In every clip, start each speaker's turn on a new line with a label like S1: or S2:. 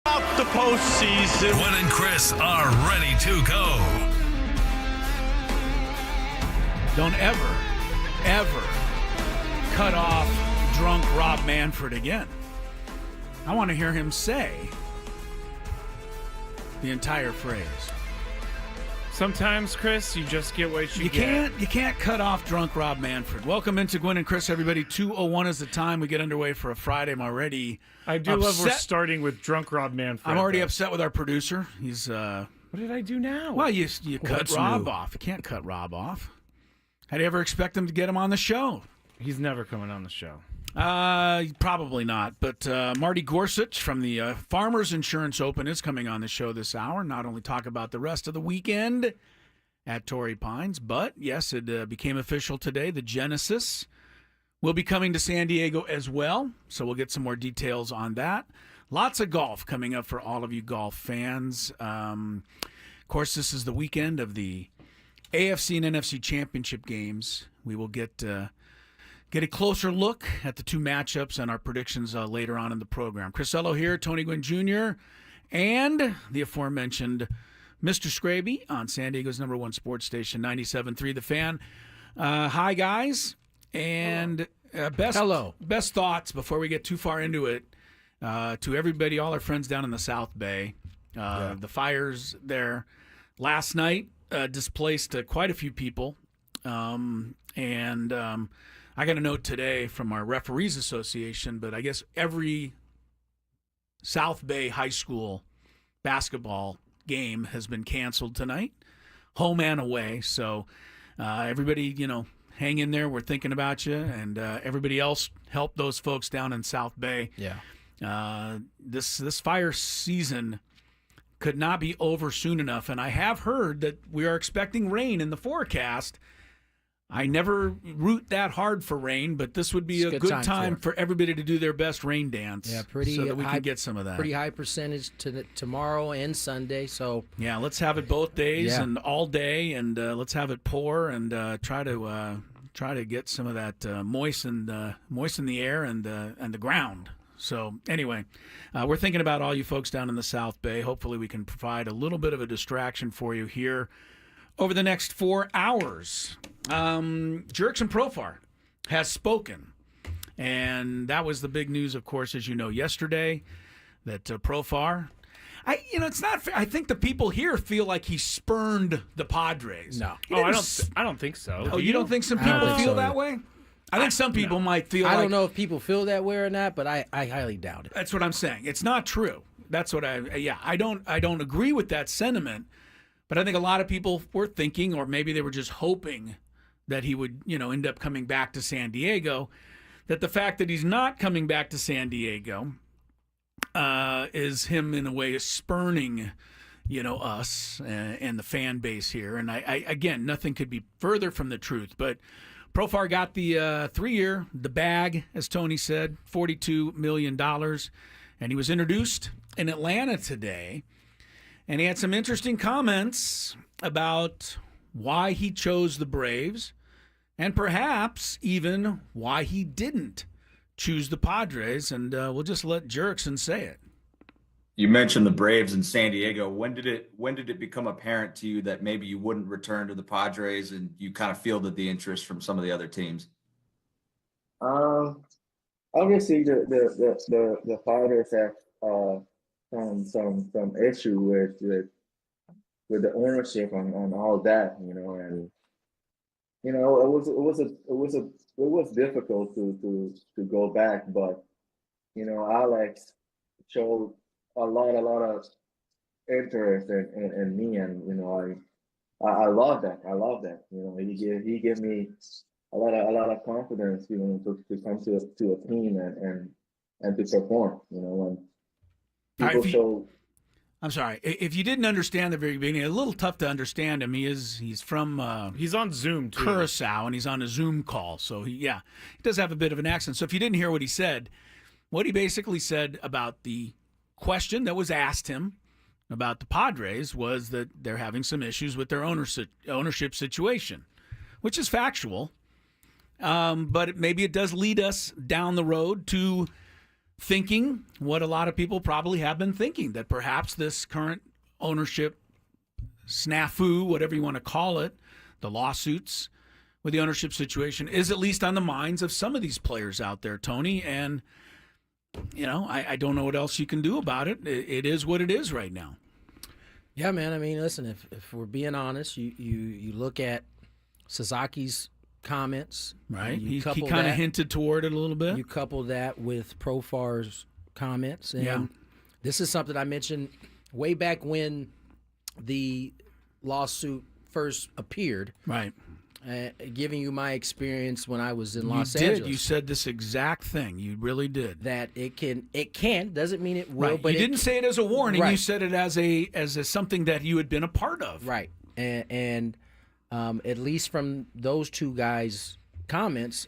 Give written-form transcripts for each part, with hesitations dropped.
S1: The postseason.
S2: Gwynn and Chris are ready to go.
S3: Don't ever cut off drunk Rob Manfred again. I want to hear him say the entire phrase.
S4: Sometimes, Chris, you just get what you get.
S3: You can't cut off drunk Rob Manfred. Welcome into Gwynn and Chris, everybody. 2:01 is the time. We get underway for a Friday. I'm already
S4: I do love we're starting with drunk Rob Manfred.
S3: I'm already upset with our producer. He's
S4: What did I do now?
S3: Well, you cut Rob off. You can't cut Rob off. How do you ever expect him to get him on the show?
S4: He's never coming on the show.
S3: Probably not. But Marty Gorsuch from the Farmers Insurance Open is coming on the show this hour. Not only talk about the rest of the weekend at Torrey Pines, but yes, it became official today. The Genesis will be coming to San Diego as well. So we'll get some more details on that. Lots of golf coming up for all of you golf fans. Of course, this is the weekend of the AFC and NFC championship games. We will get a closer look at the two matchups and our predictions later on in the program. Chris Ello here, Tony Gwynn Jr., and the aforementioned Mr. Scraby on San Diego's number one sports station, 97.3 The Fan. Hi, guys. And best thoughts before we get too far into it to everybody, all our friends down in the South Bay. The fires there last night displaced quite a few people. I got a note today from our Referees Association, but I guess every South Bay High School basketball game has been canceled tonight, home and away. So everybody, hang in there. We're thinking about you, and everybody else help those folks down in South Bay.
S5: Yeah.
S3: This fire season could not be over soon enough, and I have heard that we are expecting rain in the forecast. I never root that hard for rain, but this would be a good time for everybody to do their best rain dance.
S5: Yeah,
S3: so that we can get some of that.
S5: Pretty high percentage tomorrow and Sunday. So
S3: yeah, let's have it both days and all day, and let's have it pour and try to get some of that moisten the air and the ground. So anyway, we're thinking about all you folks down in the South Bay. Hopefully, we can provide a little bit of a distraction for you here over the next 4 hours. Jerks and Profar has spoken, and that was the big news, of course, as you know, yesterday, that Profar, it's not fair. I think the people here feel like he spurned the Padres.
S5: No.
S4: I don't think so.
S3: Oh, you don't think some people feel that way? I think some people might feel
S5: I don't know if people feel that way or not, but I highly doubt it.
S3: That's what I'm saying. It's not true. That's what I don't agree with that sentiment. But I think a lot of people were thinking, or maybe they were just hoping, that he would, end up coming back to San Diego. That the fact that he's not coming back to San Diego is him, in a way, spurning, us and the fan base here. And I again, nothing could be further from the truth. But Profar got the 3-year, the bag, as Tony said, $42 million. And he was introduced in Atlanta today. And he had some interesting comments about why he chose the Braves and perhaps even why he didn't choose the Padres. And we'll just let Jerkson say it.
S6: You mentioned the Braves in San Diego. When did it become apparent to you that maybe you wouldn't return to the Padres, and you kind of fielded the interest from some of the other teams?
S7: Obviously the Padres have some issue with the ownership on all that, and it was difficult to go back, but Alex showed a lot of interest in me, and I love that. He gave me a lot of confidence, to come to a team and to perform, when people
S3: I'm sorry. If you didn't understand the very beginning, a little tough to understand him. He's from
S4: he's on Zoom too.
S3: Curacao, and he's on a Zoom call. So he does have a bit of an accent. So if you didn't hear what he said, what he basically said about the question that was asked him about the Padres was that they're having some issues with their ownership situation, which is factual. But maybe it does lead us down the road to thinking what a lot of people probably have been thinking, that perhaps this current ownership snafu, whatever you want to call it, the lawsuits with the ownership situation, is at least on the minds of some of these players out there, Tony. And, I don't know what else you can do about it. It is what it is right now.
S5: Yeah, man. I mean, listen, if we're being honest, you look at Sasaki's comments.
S3: Right. He kind of hinted toward it a little bit.
S5: You couple that with Profar's comments. And this is something I mentioned way back when the lawsuit first appeared.
S3: Right.
S5: Giving you my experience when I was in Los Angeles.
S3: You said this exact thing. You really did.
S5: That it can doesn't mean it will.
S3: Right.
S5: But
S3: you didn't say it as a warning.
S5: Right.
S3: You said it as a something that you had been a part of.
S5: Right. And at least from those two guys' comments,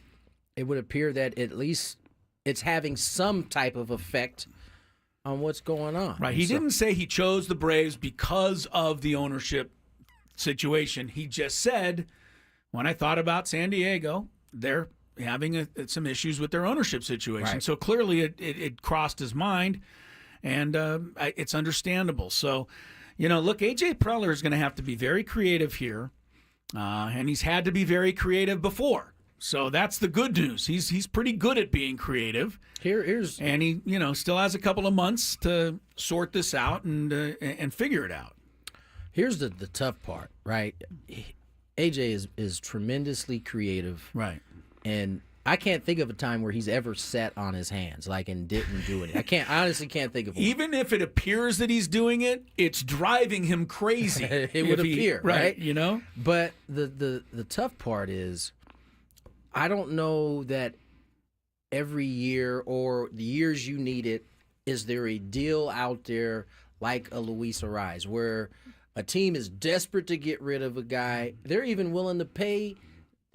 S5: it would appear that at least it's having some type of effect on what's going on.
S3: Right. He didn't say he chose the Braves because of the ownership situation. He just said, when I thought about San Diego, they're having some issues with their ownership situation.
S5: Right.
S3: So clearly it crossed his mind, and it's understandable. So, look, A.J. Preller is going to have to be very creative here, and he's had to be very creative before. So that's the good news. He's pretty good at being creative. And he still has a couple of months to sort this out and figure it out.
S5: Here's the tough part, right? AJ is tremendously creative,
S3: right?
S5: And I can't think of a time where he's ever sat on his hands, and didn't do it. I honestly can't think of one.
S3: Even if it appears that he's doing it, it's driving him crazy.
S5: It would appear, right?
S3: But
S5: the tough part is, I don't know that every year or the years you need it, is there a deal out there like a Luis Ariz where a team is desperate to get rid of a guy, they're even willing to pay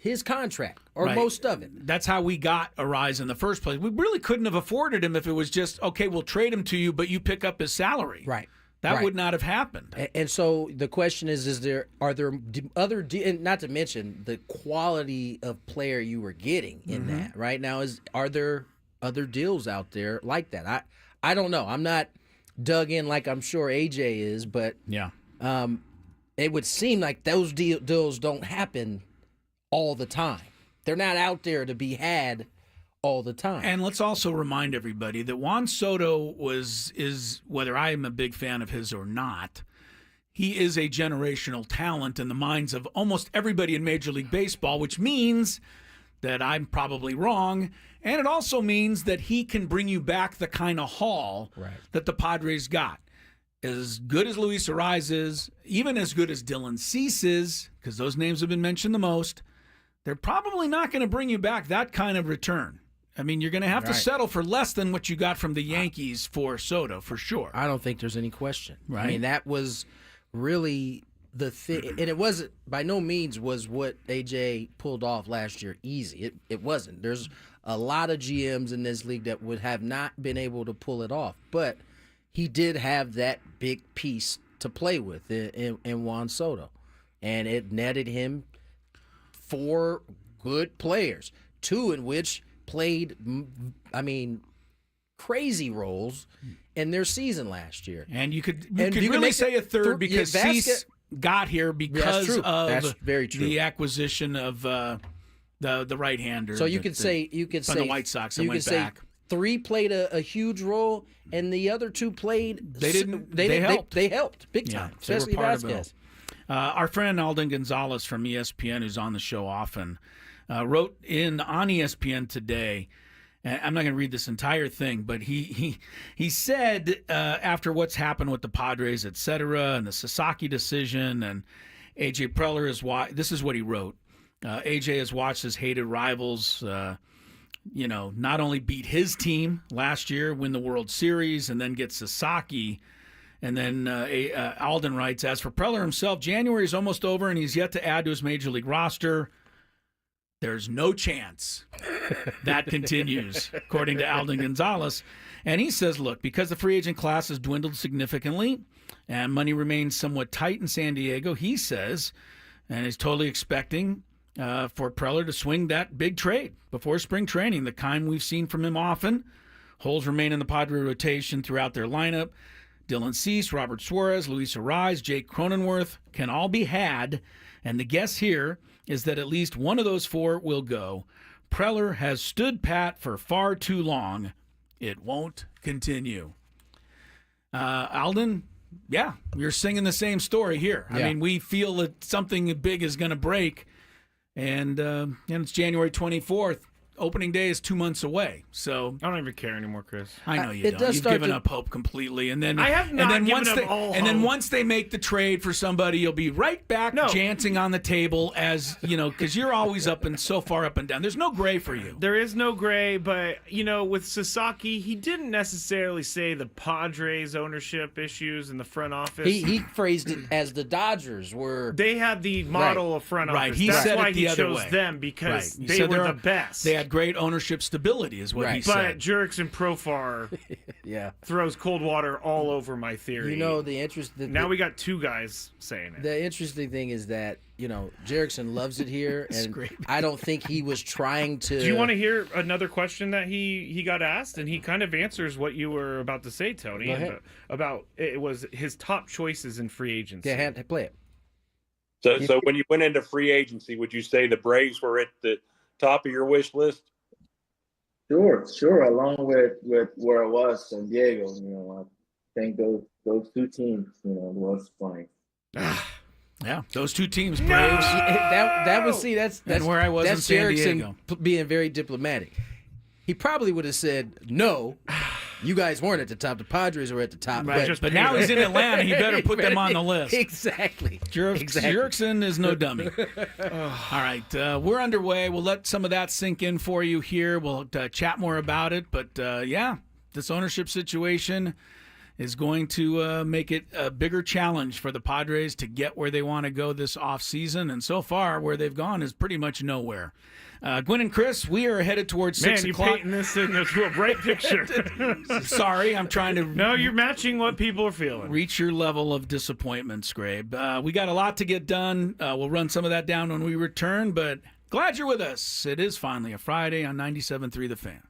S5: his contract or most of it.
S3: That's how we got Ariz in the first place. We really couldn't have afforded him if it was just, okay, we'll trade him to you, but you pick up his salary.
S5: Right.
S3: That would not have happened.
S5: And so the question is are there other, and not to mention the quality of player you were getting in that right now, are there other deals out there like that? I don't know. I'm not dug in like I'm sure AJ is, but
S3: yeah.
S5: It would seem like those deals don't happen all the time. They're not out there to be had all the time.
S3: And let's also remind everybody that Juan Soto is whether I am a big fan of his or not, he is a generational talent in the minds of almost everybody in Major League Baseball, which means that I'm probably wrong. And it also means that he can bring you back the kind of haul that the Padres got. As good as Luis Ariz is, even as good as Dylan Cease is, because those names have been mentioned the most, they're probably not going to bring you back that kind of return. I mean, you're going to have to settle for less than what you got from the Yankees for Soto, for sure.
S5: I don't think there's any question.
S3: Right.
S5: I mean, that was really the thing. And it wasn't, by no means was what AJ pulled off last year easy. It wasn't. There's a lot of GMs in this league that would have not been able to pull it off. But he did have that big piece to play with in Juan Soto. And it netted him 4 good players, 2 in which played, crazy roles in their season last year.
S3: And you could really say a third because Cease got here because of the acquisition of the right-hander.
S5: So you could say
S3: from the White Sox and went back.
S5: 3 played a huge role, and the other 2 played.
S3: They helped.
S5: They helped big time, especially Vasquez.
S3: Our friend Alden Gonzalez from ESPN, who's on the show often, wrote on ESPN today. And I'm not going to read this entire thing, but he said after what's happened with the Padres, et cetera, and the Sasaki decision, and A.J. Preller this is what he wrote. A.J. has watched his hated rivals, not only beat his team last year, win the World Series, and then get Sasaki. And then Alden writes, as for Preller himself, January is almost over, and he's yet to add to his Major League roster. There's no chance that continues, according to Alden Gonzalez. And he says, look, because the free agent class has dwindled significantly and money remains somewhat tight in San Diego, he says, and he's totally expecting for Preller to swing that big trade before spring training, the kind we've seen from him often, Holes remain in the Padre rotation throughout their lineup. Dylan Cease, Robert Suarez, Luis Arise, Jake Cronenworth can all be had, and the guess here is that at least one of those four will go. Preller has stood pat for far too long. It won't continue. Alden, yeah, you're singing the same story here.
S5: Yeah.
S3: I mean, we feel that something big is going to break, and it's January 24th. Opening day is 2 months away, so
S4: I don't even care anymore, Chris.
S3: I know you
S5: It
S3: don't.
S5: does
S3: You've
S5: start
S3: given
S5: to-
S3: up hope completely, and then
S4: I have not
S3: and then
S4: given
S3: once
S4: up
S3: they
S4: all
S3: and then
S4: hope.
S3: once they make the trade for somebody, you'll be right back
S4: No.
S3: dancing on the table as you know, because you're always up and so far up and down. There's no gray for you.
S4: There is no gray, but, with Sasaki, he didn't necessarily say the Padres ownership issues in the front office.
S5: He phrased it as the Dodgers were.
S4: They had the model of front
S3: Right,
S4: office.
S3: he
S4: That's
S3: said it
S4: why
S3: the
S4: he
S3: other
S4: chose
S3: way.
S4: them, because
S3: He
S4: they
S3: said
S4: were
S3: they're-
S4: the best.
S3: They had great ownership stability, is what he
S5: Right.
S4: But
S3: said.
S4: Jurix and Profar
S5: Yeah.
S4: throws cold water all over my theory. Now we got two guys saying it.
S5: The interesting thing is that Jerickson loves it here, and
S3: great.
S5: I don't think he was trying to.
S4: Do you want to hear another question that he got asked, and he kind of answers what you were about to say, Tony,
S5: Go ahead.
S4: about it was his top choices in free agency.
S5: Yeah, play it.
S8: So when you went into free agency, would you say the Braves were at the top of your wish list?
S7: Sure. Along with where it was San Diego, I think those two teams, was fine.
S3: Yeah, those two teams,
S4: No!
S3: Braves.
S5: That was that's
S3: And where I was in
S5: that's
S3: San
S5: Jerickson
S3: Diego.
S5: being very diplomatic. He probably would have said no. You guys weren't at the top. The Padres were at the top.
S4: Right,
S5: But,
S3: But now he's in Atlanta. He better put them on the list.
S5: Exactly.
S3: Jerickson is no dummy. All right, we're underway. We'll let some of that sink in for you here. We'll chat more about it. But, this ownership situation is going to make it a bigger challenge for the Padres to get where they want to go this offseason. And so far, where they've gone is pretty much nowhere. Gwynn and Chris, we are headed towards 6
S4: you're
S3: o'clock.
S4: painting this into a bright picture.
S3: Sorry, I'm trying to
S4: No, you're matching what people are feeling.
S3: reach your level of disappointment, Scrabe. We got a lot to get done. We'll run some of that down when we return, but glad you're with us. It is finally a Friday on 97.3 The Fan.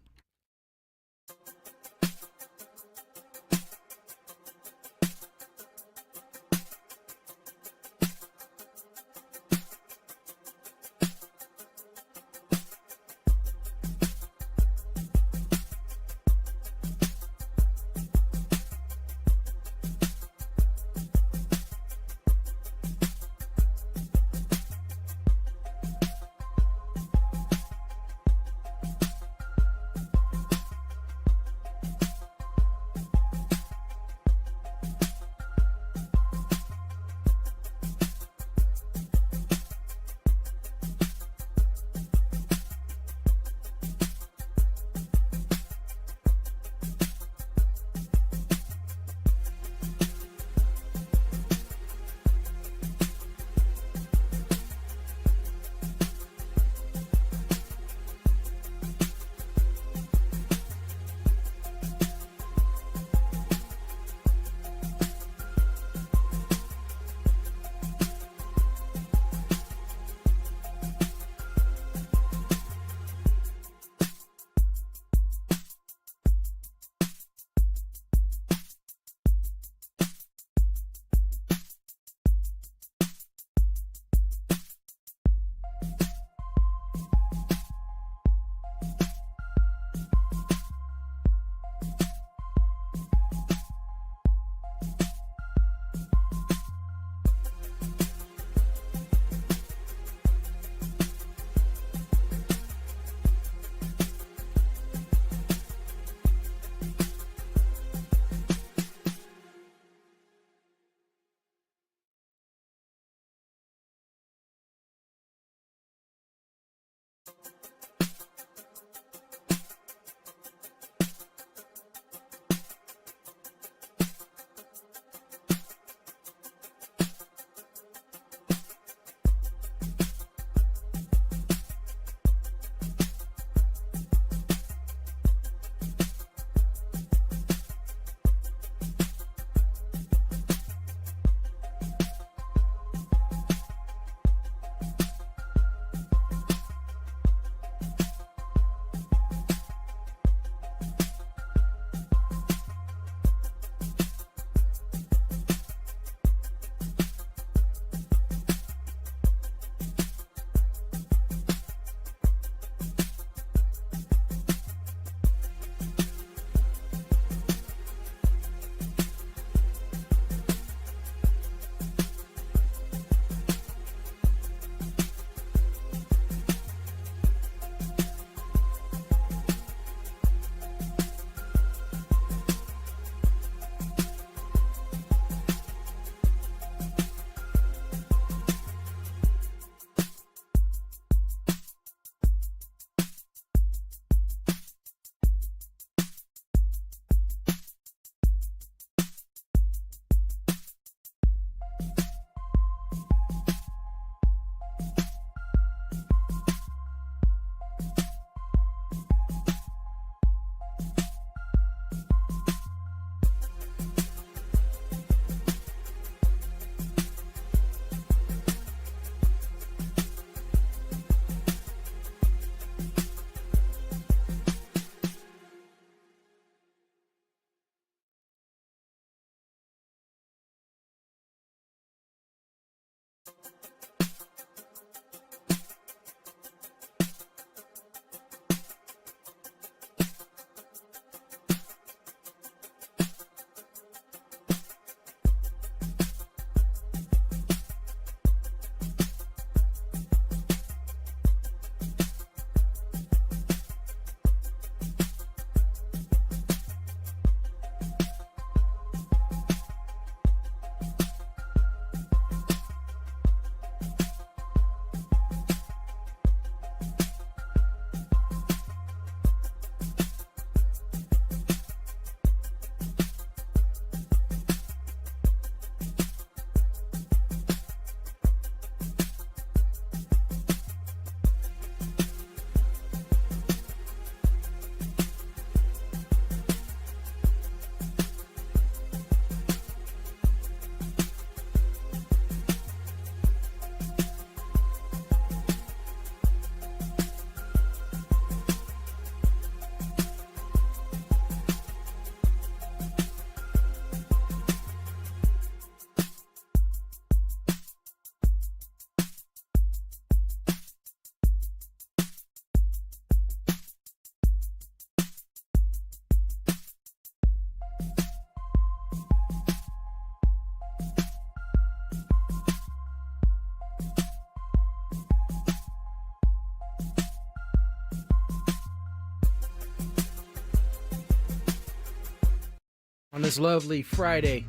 S5: on this lovely Friday.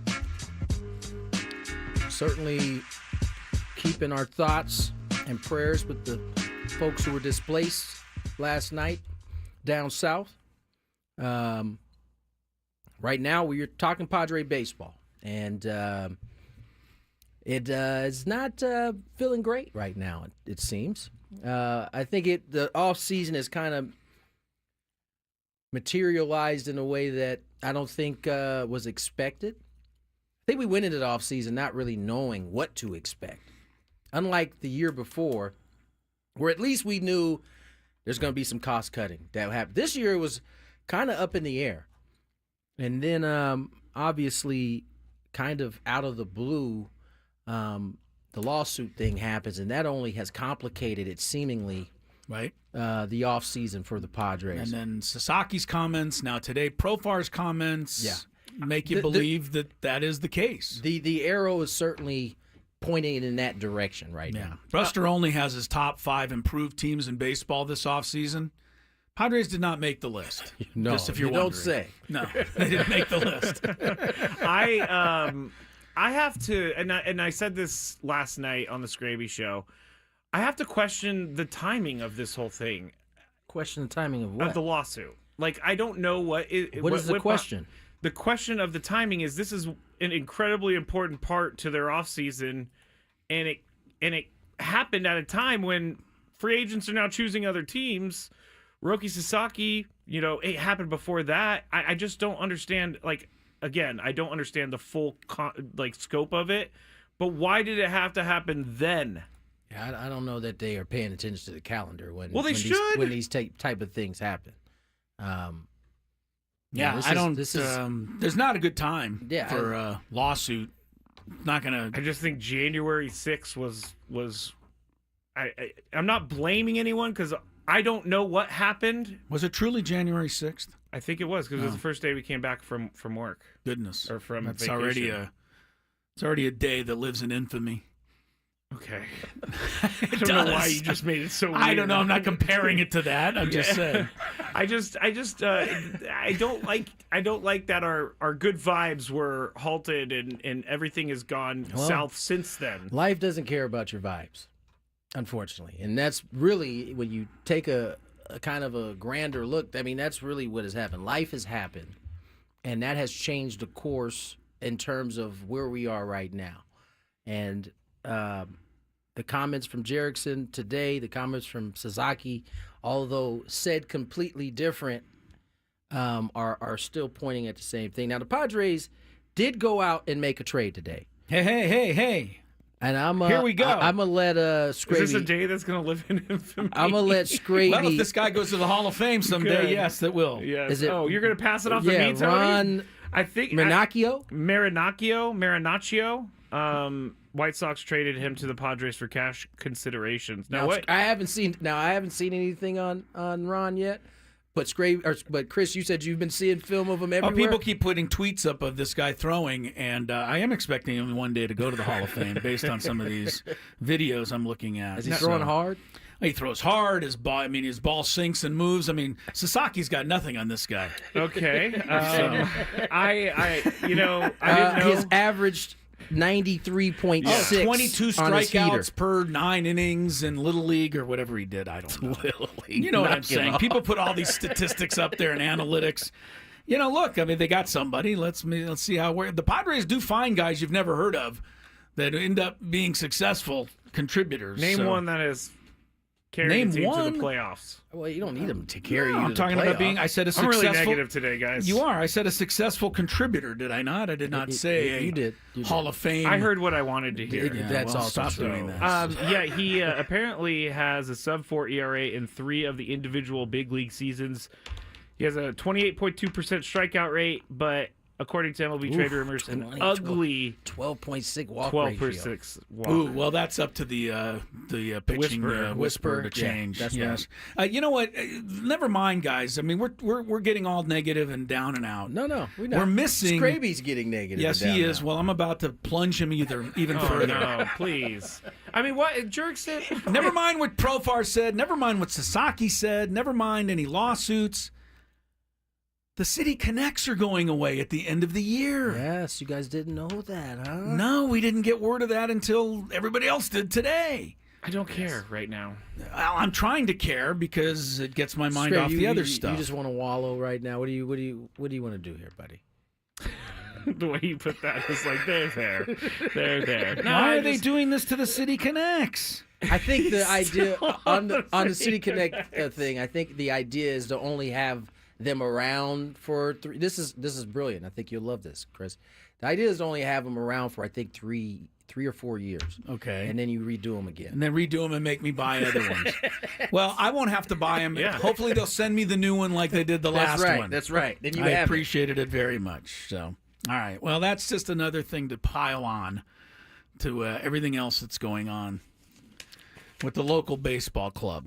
S5: Certainly keeping our thoughts and prayers with the folks who were displaced last night down south. Right now, we're talking Padre baseball, and it is not feeling great right now, it seems. I think the offseason has kind of materialized in a way that I don't think was expected. I think we went into the offseason not really knowing what to expect. Unlike the year before, where at least we knew there's going to be some cost cutting that happened. This year it was kind of up in the air. And then obviously kind of out of the blue, the lawsuit thing happens, and that only has complicated it seemingly.
S3: Right.
S5: The offseason for the Padres.
S3: And then Sasaki's comments, now today Profar's comments make you believe that is the case.
S5: The arrow is certainly pointing in that direction right now.
S3: Buster Olney has his top 5 improved teams in baseball this offseason. Padres did not make the list.
S5: No,
S3: just if you're
S5: you don't
S3: wondering.
S5: say.
S3: No, they didn't make the list.
S4: I have to, and I said this last night on the Scraby show. I have to question the timing of this whole thing.
S5: Question the timing of what?
S4: Of the lawsuit. Like, I don't know what is
S5: the question?
S4: The question of the timing is this is an incredibly important part to their offseason, and it happened at a time when free agents are now choosing other teams. Roki Sasaki, it happened before that. I just don't understand. Like, again, I don't understand the full scope of it. But why did it have to happen then?
S5: I don't know that they are paying attention to the calendar when these type of things happen.
S3: There's not a good time for a lawsuit. Not gonna.
S4: I just think January 6th was. I'm not blaming anyone because I don't know what happened.
S3: Was it truly January 6th?
S4: I think it was because it was the first day we came back from work.
S3: Goodness,
S4: or from
S3: that's
S4: vacation.
S3: It's already a day that lives in infamy.
S4: Okay. I don't know why you just made it so weird.
S3: I don't know. I'm not comparing it to that. I'm just saying.
S4: I don't like that our good vibes were halted and everything has gone south since then.
S5: Life doesn't care about your vibes, unfortunately. And that's really, when you take a kind of a grander look, I mean, that's really what has happened. Life has happened, and that has changed the course in terms of where we are right now. And the comments from Jerickson today, the comments from Sasaki, although said completely different, are still pointing at the same thing. Now, the Padres did go out and make a trade today.
S3: Hey.
S5: And
S3: here we go.
S5: I'm going to let Scraby.
S4: Is this a day that's going to live in infamy?
S5: I'm going to let Scraby.
S3: Well, if this guy goes to the Hall of Fame someday,
S4: Good.
S3: yes, that will.
S4: Yes.
S5: You're
S4: going to pass it off to me, Tony?
S5: Ron
S4: I think
S5: Marinaccio?
S4: Marinaccio. White Sox traded him to the Padres for cash considerations. Now what?
S5: I haven't seen anything on Ron yet. But Chris, you said you've been seeing film of him everywhere.
S3: People keep putting tweets up of this guy throwing, and I am expecting him one day to go to the Hall of Fame based on some of these videos I'm looking at.
S5: Is he throwing hard?
S3: He throws hard. His ball sinks and moves. I mean, Sasaki's got nothing on this guy.
S4: Okay. I didn't know
S5: his averaged 93.6.
S3: 22 strikeouts per 9 innings in Little League or whatever he did. I don't know.
S5: Little League.
S3: You know what I'm saying? People put all these statistics up there and analytics. Look, I mean, they got somebody. Let's see how the Padres do find guys you've never heard of that end up being successful contributors.
S4: Name one that is carrying the team to the playoffs.
S5: Well, you don't need them to carry you.
S3: I'm talking about being. I said a successful.
S4: I'm really negative today, guys.
S3: You are. I said a successful contributor. Did I not? I did not say
S5: you did.
S3: Hall of Fame.
S4: I heard what I wanted to hear.
S5: That's all.
S3: Stop doing that.
S4: He apparently has a sub-4 ERA in 3 of the individual big league seasons. He has a 28.2% strikeout rate, but according to MLB Trade Rumors, an ugly
S5: 12.6 walk
S4: 12.6 walk.
S3: Ooh, well, that's up to the pitching whisper to change.
S5: That's
S3: yes. Right. You know what? Never mind, guys. I mean, we're getting all negative and down and out.
S5: No, we're not.
S3: We're missing.
S5: Scraby's getting negative.
S3: Yes,
S5: and down
S3: he is.
S5: now.
S3: Well, I'm about to plunge him even further.
S4: No, please. I mean, what Jerk said.
S3: Never mind what Profar said. Never mind what Sasaki said. Never mind any lawsuits. The City Connects are going away at the end of the year.
S5: Yes, you guys didn't know that, huh?
S3: No, we didn't get word of that until everybody else did today.
S4: I don't care right now.
S3: I'm trying to care because it gets my mind off the other stuff.
S5: You just want to wallow right now. What do you want to do here, buddy?
S4: The way you put that is like, they're there. No,
S3: Why are they doing this to the City Connects?
S5: I think the idea on the City Connect thing. I think the idea is to only have them around for 3. This is brilliant. I think you'll love this, Chris. The idea is to only have them around for, I think, three or 4 years.
S3: Okay.
S5: And then you redo them again.
S3: And then redo them and make me buy other ones. Well, I won't have to buy them.
S4: Yeah.
S3: Hopefully they'll send me the new one like they did the last one.
S5: That's right. Then you
S3: I
S5: have
S3: appreciated it very much. So, all right. Well, that's just another thing to pile on to everything else that's going on with the local baseball club.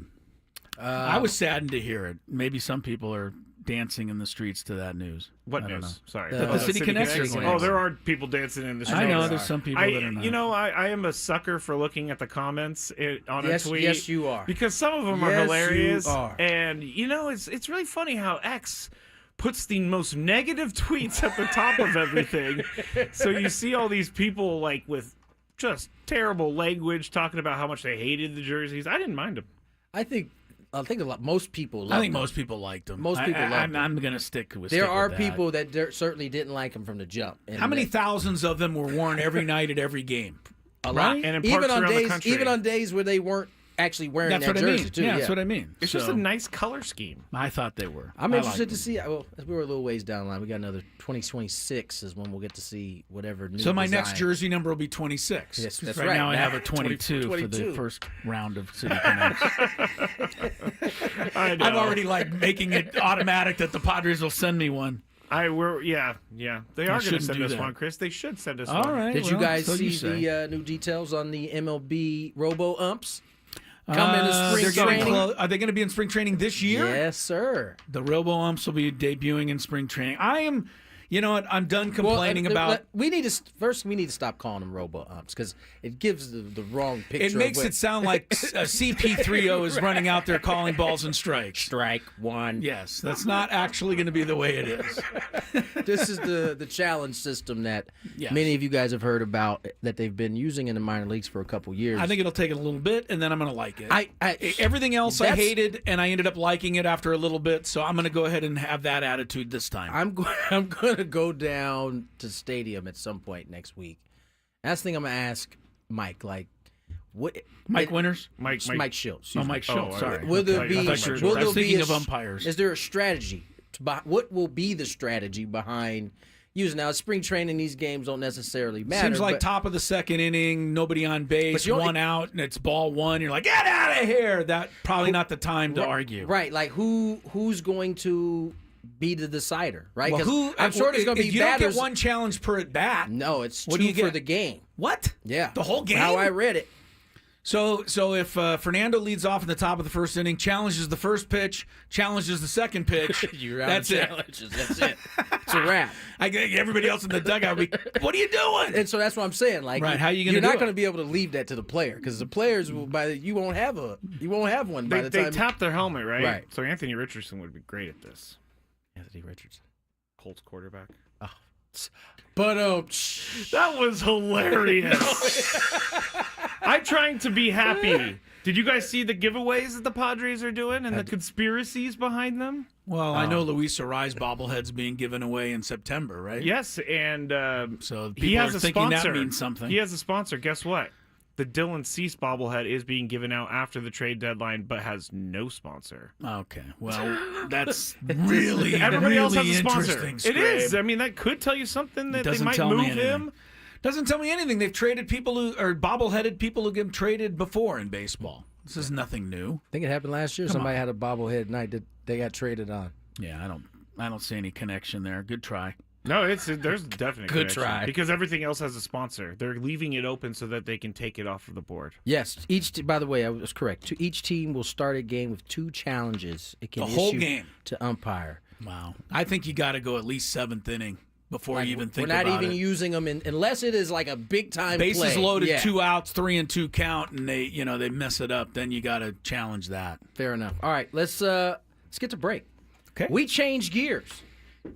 S3: I was saddened to hear it. Maybe some people are dancing in the streets to that news.
S4: What
S3: I don't
S4: news?
S3: know.
S4: Sorry.
S3: The City Connects are going
S4: Oh,
S3: away.
S4: there are people dancing in the streets.
S3: I know there's some people that are not.
S4: You know, I am a sucker for looking at the comments on
S5: Yes,
S4: a tweet.
S5: yes, you are.
S4: Because some of them are
S5: Yes,
S4: hilarious.
S5: you are.
S4: And, you know, it's really funny how X puts the most negative tweets at the top of everything. So you see all these people, like, with just terrible language talking about how much they hated the jerseys. I didn't mind them.
S5: I think most people loved
S3: I think
S5: them.
S3: most people liked them.
S5: Most people loved them.
S3: I'm going to stick with
S5: There
S3: stick
S5: are
S3: with that.
S5: people that certainly didn't like them from the jump. And
S3: How many
S5: that-
S3: thousands of them were worn every night at every game?
S5: A
S3: right?
S5: lot.
S4: And in
S5: even
S4: parks
S5: on
S4: around the
S5: days,
S4: country.
S5: even on days where they weren't actually wearing
S3: That's
S5: that
S3: what I
S5: jersey
S3: mean.
S5: too.
S3: Yeah, that's what I mean.
S4: It's
S3: So,
S4: just a nice color scheme.
S3: I thought they were.
S5: I'm
S3: I
S5: interested
S3: liked
S5: to
S3: them.
S5: see. Well, we're a little ways down the line. We got another 2026 is when we'll get to see whatever new.
S3: So my next
S5: design.
S3: jersey number will be 26.
S5: Yes, that's
S3: right.
S5: right.
S3: Now I have a
S5: 22
S3: 22 for the
S5: 22.
S3: first round of City Connects.
S4: I know.
S3: I'm already like making it automatic that the Padres will send me one.
S4: They are going to
S3: shouldn't
S4: send
S3: do
S4: us
S3: that.
S4: one, Chris. They should send us
S3: All
S4: one.
S3: right.
S5: Did you
S3: well,
S5: guys
S3: so
S5: see
S3: say.
S5: the new details on the MLB robo umps coming to spring
S3: they're getting
S5: training?
S3: Are they going to be in spring training this year?
S5: Yes, sir.
S3: The Robo Umps will be debuting in spring training. I am, you know what? I'm done complaining about.
S5: We need to stop calling them robo umps because it gives the wrong picture.
S3: It makes
S5: of what,
S3: it sound like CP3O is running out there calling balls and strikes.
S5: strike one.
S3: Yes, that's not actually going to be the way it is.
S5: This is the challenge system that
S3: Yes.
S5: many of you guys have heard about that they've been using in the minor leagues for a couple years.
S3: I think it'll take a little bit, and then I'm going to like it.
S5: I
S3: Everything else I
S5: That's-
S3: hated, and I ended up liking it after a little bit. So I'm going to go ahead and have that attitude this time.
S5: I'm going to go down to stadium at some point next week. That's the thing I'm going to ask Mike. Like, what?
S3: Mike Winters?
S5: Mike Schultz.
S3: Oh, Mike Schultz.
S4: Oh,
S3: sorry.
S5: Will there
S4: I
S5: be?
S4: thought you were-
S5: Will
S3: I
S5: there
S3: was
S5: be
S3: thinking
S5: a
S3: of umpires.
S5: Is there a strategy? What will be the strategy behind using now spring training? These games don't necessarily matter.
S3: Seems like
S5: but-
S3: top of the second inning, nobody on base,
S5: But you only-
S3: one out, and it's ball one. You're like, get out of here. That probably not the time to argue.
S5: Right, like who's going to be the decider, right?
S3: Well,
S5: 'Cause I'm sure there's going to be
S3: you
S5: batters.
S3: don't get one challenge per at bat.
S5: No, it's
S3: What
S5: two
S3: do you
S5: for
S3: get?
S5: the game.
S3: What?
S5: Yeah,
S3: The whole game?
S5: How I read it.
S3: So if Fernando leads off in the top of the first inning, challenges the first pitch, challenges the second pitch, that's it.
S5: That's it. It's a wrap.
S3: Everybody else in the dugout will be, what are you doing?
S5: And so that's what I'm saying. Like,
S3: Right, how you gonna
S5: you're
S3: do
S5: not
S3: it?
S5: going to be able to leave that to the player because the players will. You won't have one by
S4: They,
S5: the
S4: they
S5: time.
S4: tap their helmet, right?
S5: Right.
S4: So Anthony Richardson would be great at this.
S5: Anthony Richardson.
S4: Colts quarterback.
S5: But
S4: That was hilarious. I'm trying to be happy. Did you guys see the giveaways that the Padres are doing and the conspiracies behind them?
S3: Well, I know Luis Arise bobblehead's being given away in September, right?
S4: Yes, and
S3: So people
S4: he has
S3: are
S4: a
S3: thinking
S4: sponsor.
S3: that means something.
S4: He has a sponsor. Guess what? The Dylan Cease bobblehead is being given out after the trade deadline, but has no sponsor.
S3: Okay, well, that's really,
S4: Everybody else has a sponsor.
S3: interesting.
S4: It is.
S3: Scrape.
S4: I mean, that could tell you something that they
S3: Doesn't
S4: might
S3: tell me
S4: move
S3: anything.
S4: him.
S3: Doesn't tell me anything. They've traded people who are bobbleheaded people who get traded before in baseball. This is nothing new.
S5: I think it happened last year. Somebody had a bobblehead night that they got traded on.
S3: Yeah, I don't see any connection there. Good try.
S4: No, there's definitely
S5: Good try.
S4: because everything else has a sponsor. They're leaving it open so that they can take it off of the board.
S5: Yes. By the way, I was correct. Each team will start a game with 2 challenges. It can
S3: The whole
S5: issue
S3: game.
S5: to umpire.
S3: Wow. I think you got to go at least 7th inning before you even think
S5: We're not
S3: about
S5: even
S3: it.
S5: using them unless it is like a big time
S3: Bases
S5: play.
S3: loaded,
S5: Yeah.
S3: 2 outs, 3-2 count, and they mess it up. Then you got to challenge that.
S5: Fair enough. All right, let's get to break.
S3: Okay.
S5: We changed gears.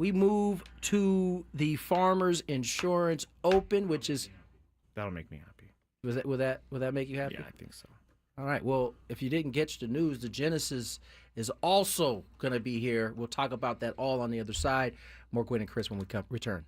S5: we move to the Farmers Insurance Open, which is
S4: That'll make me happy.
S5: will that make you happy?
S4: Yeah, I think so.
S5: All right. Well, if you didn't catch the news, the Genesis is also going to be here. We'll talk about that all on the other side. More Gwynn and Chris when we return.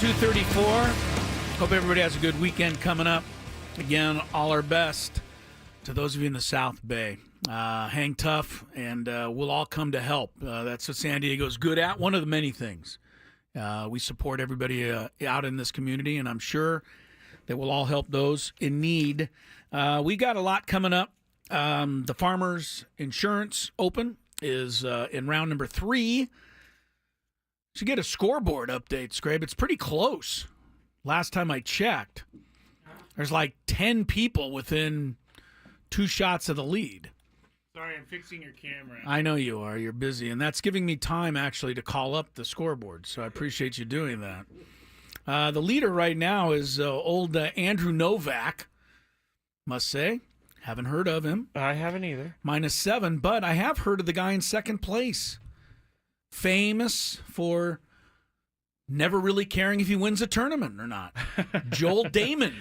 S3: 2:34. Hope everybody has a good weekend coming up. Again, all our best to those of you in the South Bay. Hang tough, and we'll all come to help. That's what San Diego's good at. One of the many things. We support everybody out in this community, and I'm sure that we'll all help those in need. We got a lot coming up. The Farmers Insurance Open is in round number 3. Should get a scoreboard update, Scrape. It's pretty close. Last time I checked, there's like 10 people within 2 shots of the lead.
S4: Sorry, I'm fixing your camera.
S3: I know you are. You're busy, and that's giving me time actually to call up the scoreboard. So I appreciate you doing that. The leader right now is old Andrew Novak. Must say, haven't heard of him.
S4: I haven't either.
S3: -7, but I have heard of the guy in second place. Famous for never really caring if he wins a tournament or not. Joel Damon.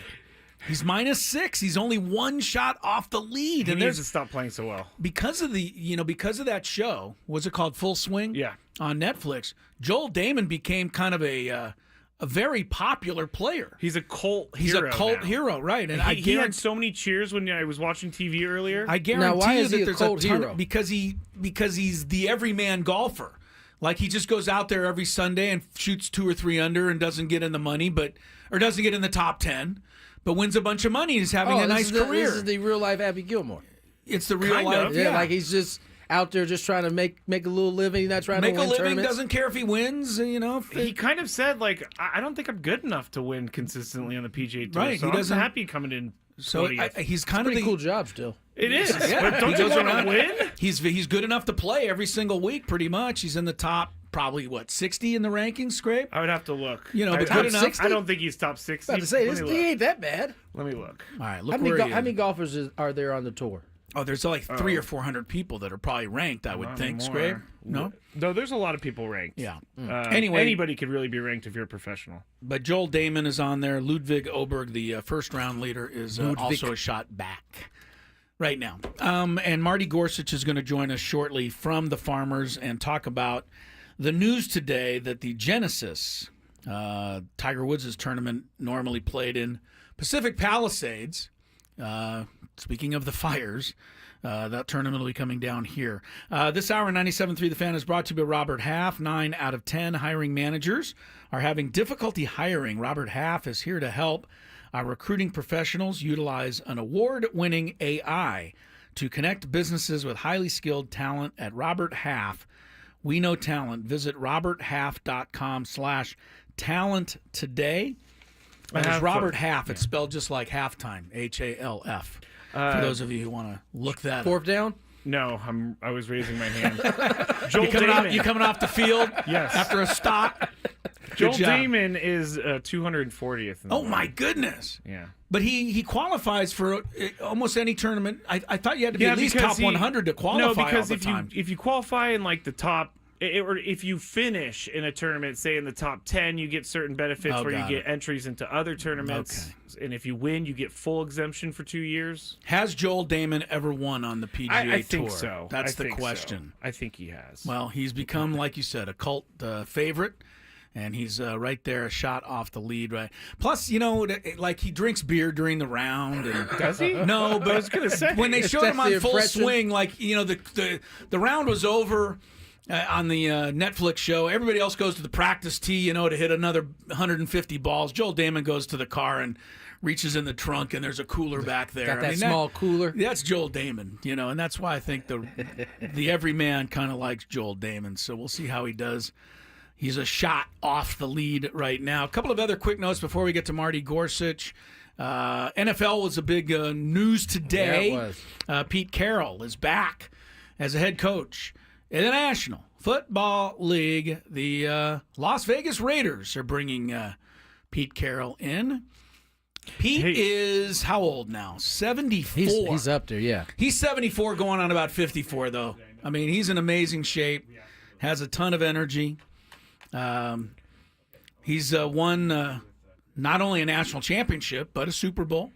S3: He's -6. He's only 1 shot off the lead.
S4: He
S3: And
S4: needs to stop playing so well.
S3: because of that show, was it called Full Swing?
S4: Yeah.
S3: On Netflix, Joel Damon became kind of a very popular player.
S4: He's a cult
S3: He's
S4: hero
S3: a cult
S4: now.
S3: hero, right? And
S4: He had so many cheers when I was watching TV earlier.
S3: I guarantee
S5: Now, why
S3: you
S5: is
S3: that
S5: he a
S3: there's
S5: cult
S3: a ton
S5: hero?
S3: because he's the everyman golfer. Like he just goes out there every Sunday and shoots 2 or 3 under and doesn't get in the money, or doesn't get in the top 10, but wins a bunch of money. He's having a nice career.
S5: This is the real life Happy Gilmore.
S3: It's the real
S4: Kind
S3: life.
S4: of.
S5: Yeah, like he's just out there just trying to make a little living. He's not trying
S3: make
S5: to
S3: a
S5: win
S3: living.
S5: tournaments.
S3: Doesn't care if he wins.
S4: He kind of said, like, I don't think I'm good enough to win consistently on the PGA Tour.
S3: Right,
S4: So
S3: he
S4: I'm
S3: doesn't-
S4: happy coming in.
S3: So
S4: 20th.
S3: he's kind of
S5: Pretty
S3: the
S5: cool job still.
S4: It is.
S3: Yeah,
S4: But don't
S3: he
S4: you
S3: goes
S4: want
S3: around.
S4: to win?
S3: He's good enough to play every single week, pretty much. He's in the top, probably 60 in the rankings. Scrape.
S4: I would have to look.
S3: You know, but
S4: I,
S3: good enough.
S5: 60?
S4: I don't think he's top 60.
S5: About to say
S4: Let
S5: this,
S4: me
S5: he
S4: look.
S5: ain't that bad.
S4: Let me look.
S3: All right, look
S5: How many,
S3: where he
S5: how many
S3: is.
S5: golfers are there on the tour?
S3: Oh, there's like 300 or 400 people that are probably ranked. I would
S4: Not
S3: think.
S4: anymore.
S3: Scrape. No.
S4: No, there's a lot of people ranked.
S3: Yeah.
S4: Anyway,
S3: Anyway,
S4: anybody could really be ranked if you're a professional.
S3: but Joel Damon is on there. Ludwig Oberg, the first round leader, is also a shot back right now. And Marty Gorsuch is going to join us shortly from the Farmers and talk about the news today that the Genesis, Tiger Woods' tournament, normally played in Pacific Palisades. Speaking of the fires, that tournament will be coming down here. This hour, 97.3 The Fan is brought to you by Robert Half. 9 out of 10 hiring managers are having difficulty hiring. Robert Half is here to help. Our recruiting professionals utilize an award-winning AI to connect businesses with highly skilled talent at Robert Half. We know talent. Visit roberthalf.com/talent today. That is Robert Half. It's spelled just like halftime, HALF. For those of you who want to look that up.
S5: Fourth down?
S4: No, I was raising my hand. Joel
S3: You
S4: Damon.
S3: coming off the field
S4: Yes.
S3: after a stop?
S4: Joel
S3: Good job.
S4: Damon is 240th. In the
S3: Oh,
S4: world.
S3: my goodness.
S4: Yeah.
S3: But he qualifies for almost any tournament. I thought you had to be at least
S4: because
S3: top 100 to qualify
S4: No, because
S3: all the time.
S4: if you qualify in like the top, or if you finish in a tournament, say in the top 10, you get certain benefits
S3: Oh,
S4: where you
S3: got
S4: get
S3: it.
S4: entries into other tournaments. And if you win, you get full exemption for 2 years.
S3: Has Joel Damon ever won on the PGA
S4: I
S3: Tour?
S4: think so.
S3: That's
S4: I
S3: the
S4: think so.
S3: question.
S4: I think he has.
S3: Well, he's become, like you said, a cult favorite. And he's right there, a shot off the lead, right? Plus, like he drinks beer during the round. And,
S4: Does he?
S3: No, but
S4: I was gonna say.
S3: when they showed him
S5: That's
S3: on
S5: the
S3: full
S5: impression.
S3: swing, like the round was over on the Netflix show. Everybody else goes to the practice tee, to hit another 150 balls. Joel Damon goes to the car and reaches in the trunk, and there's a cooler back there.
S5: Got that small cooler.
S3: That's Joel Damon, and that's why I think the everyman kind of likes Joel Damon. So we'll see how he does. He's a shot off the lead right now. A couple of other quick notes before we get to Marty Gorsuch. NFL was a big news today.
S5: Yeah, it was.
S3: Pete Carroll is back as a head coach in the National Football League. The Las Vegas Raiders are bringing Pete Carroll in. Pete is how old now? 74.
S5: He's up there, yeah.
S3: He's 74, going on about 54, though. I mean, he's in amazing shape, has a ton of energy. He's won not only a national championship, but a Super Bowl.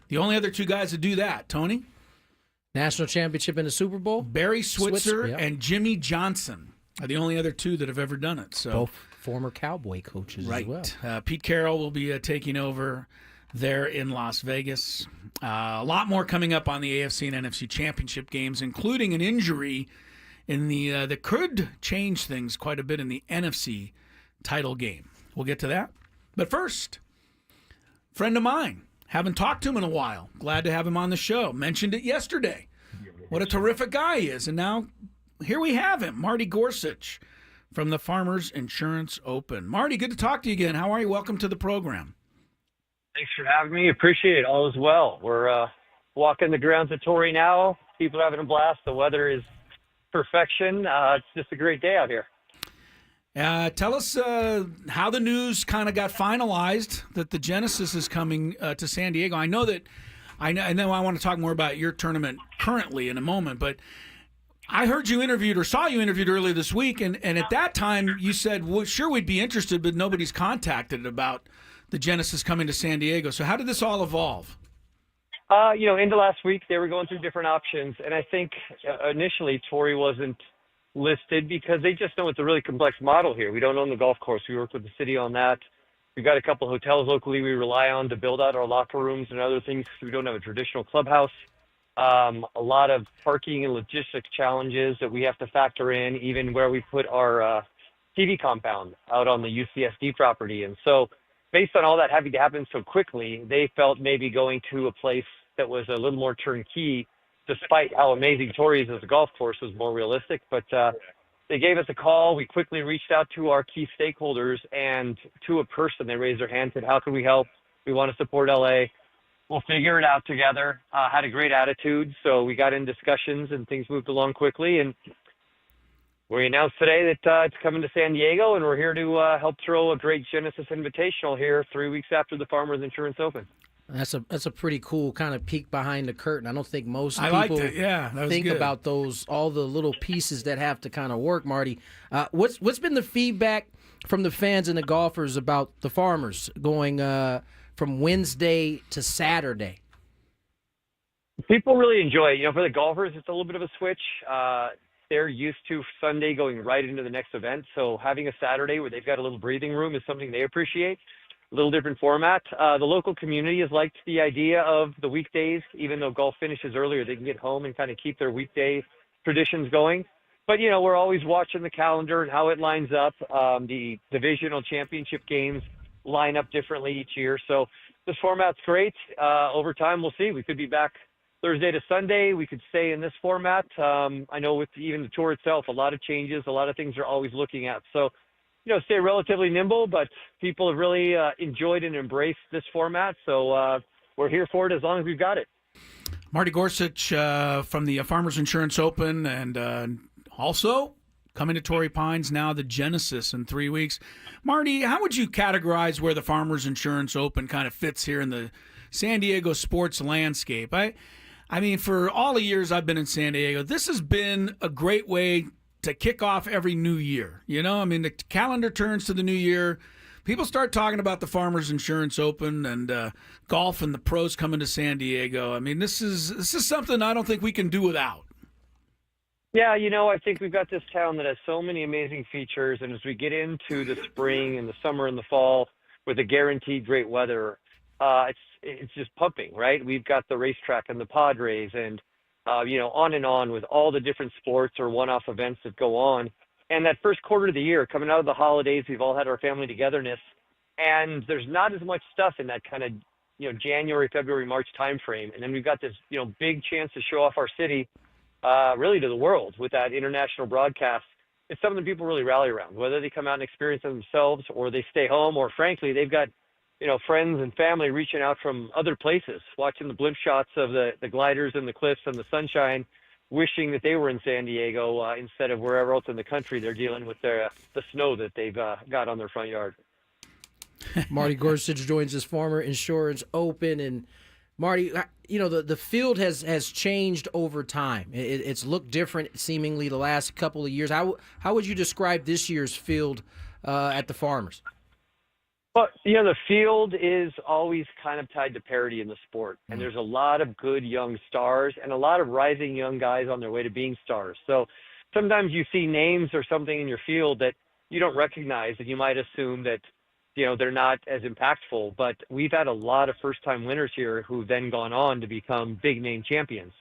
S3: The only other 2 guys to do that, Tony?
S5: National championship in the Super Bowl?
S3: Barry Switzer
S5: yep.
S3: and Jimmy Johnson are the only other 2 that have ever done it. So
S5: Both former Cowboy coaches as well.
S3: Pete Carroll will be taking over there in Las Vegas. A lot more coming up on the AFC and NFC championship games, including an injury in that could change things quite a bit in the NFC title game. We'll get to that. But first, friend of mine. Haven't talked to him in a while. Glad to have him on the show. Mentioned it yesterday. What a terrific guy he is. And now here we have him, Marty Gorsuch from the Farmers Insurance Open. Marty, good to talk to you again. How are you? Welcome to the program.
S9: Thanks for having me. Appreciate it. All is well. We're walking the grounds at Torrey now. People are having a blast. The weather is perfection. It's just a great day out here.
S3: Tell us how the news kind of got finalized that the Genesis is coming to San Diego. I know, and then I want to talk more about your tournament currently in a moment, but I heard you interviewed or saw you interviewed earlier this week, and at that time you said, well, sure, we'd be interested, but nobody's contacted about the Genesis coming to San Diego. So how did this all evolve?
S9: Into last week, they were going through different options, and I think initially Torrey wasn't listed because they just know it's a really complex model here. We don't own the golf course. We work with the city on that. We've got a couple of hotels locally we rely on to build out our locker rooms and other things. We don't have a traditional clubhouse. A lot of parking and logistics challenges that we have to factor in, even where we put our TV compound out on the UCSD property. And so based on all that having to happen so quickly, they felt maybe going to a place that was a little more turnkey, despite how amazing Torrey is as a golf course, was more realistic. But they gave us a call. We quickly reached out to our key stakeholders, and to a person, they raised their hand, said, how can we help? We want to support LA. We'll figure it out together. Had a great attitude. So we got in discussions and things moved along quickly. And we announced today that it's coming to San Diego, and we're here to help throw a great Genesis Invitational here 3 weeks after the Farmers Insurance Open.
S5: That's a pretty cool kind of peek behind the curtain. I don't think most people think about all the little pieces that have to kind of work, Marty. What's been the feedback from the fans and the golfers about the Farmers going from Wednesday to Saturday?
S9: People really enjoy it. For the golfers, it's a little bit of a switch. They're used to Sunday going right into the next event. So having a Saturday where they've got a little breathing room is something they appreciate. A little different format. The local community has liked the idea of the weekdays. Even though golf finishes earlier, they can get home and kind of keep their weekday traditions going. But, we're always watching the calendar and how it lines up. The divisional championship games line up differently each year. So this format's great. Over time, we'll see. We could be back Thursday to Sunday. We could stay in this format. I know with even the tour itself, a lot of changes, a lot of things are always looking at. So, stay relatively nimble, but people have really enjoyed and embraced this format. So we're here for it as long as we've got it.
S3: Marty Gorsuch from the Farmers Insurance Open, and also coming to Torrey Pines now, the Genesis in 3 weeks. Marty, how would you categorize where the Farmers Insurance Open kind of fits here in the San Diego sports landscape? I mean, for all the years I've been in San Diego, this has been a great way to kick off every new year. The calendar turns to the new year. People start talking about the Farmers Insurance Open and golf and the pros coming to San Diego. I mean, this is something I don't think we can do without.
S9: Yeah, I think we've got this town that has so many amazing features. And as we get into the spring and the summer and the fall with the guaranteed great weather, it's just pumping, right? We've got the racetrack and the Padres and on and on with all the different sports or one-off events that go on. And that first quarter of the year, coming out of the holidays, we've all had our family togetherness. And there's not as much stuff in that kind of, January, February, March timeframe. And then we've got this, big chance to show off our city really to the world with that international broadcast. It's something that people really rally around, whether they come out and experience it themselves or they stay home, or frankly, they've got friends and family reaching out from other places, watching the blimp shots of the gliders and the cliffs and the sunshine, wishing that they were in San Diego instead of wherever else in the country they're dealing with the snow that they've got on their front yard.
S5: Marty Gorsuch joins us, Farmers Insurance Open. And Marty, the field has changed over time. It's looked different seemingly the last couple of years. How would you describe this year's field at the Farmers?
S9: Well, the field is always kind of tied to parity in the sport. And there's a lot of good young stars and a lot of rising young guys on their way to being stars. So sometimes you see names or something in your field that you don't recognize, and you might assume that, they're not as impactful. But we've had a lot of first-time winners here who've then gone on to become big-name champions.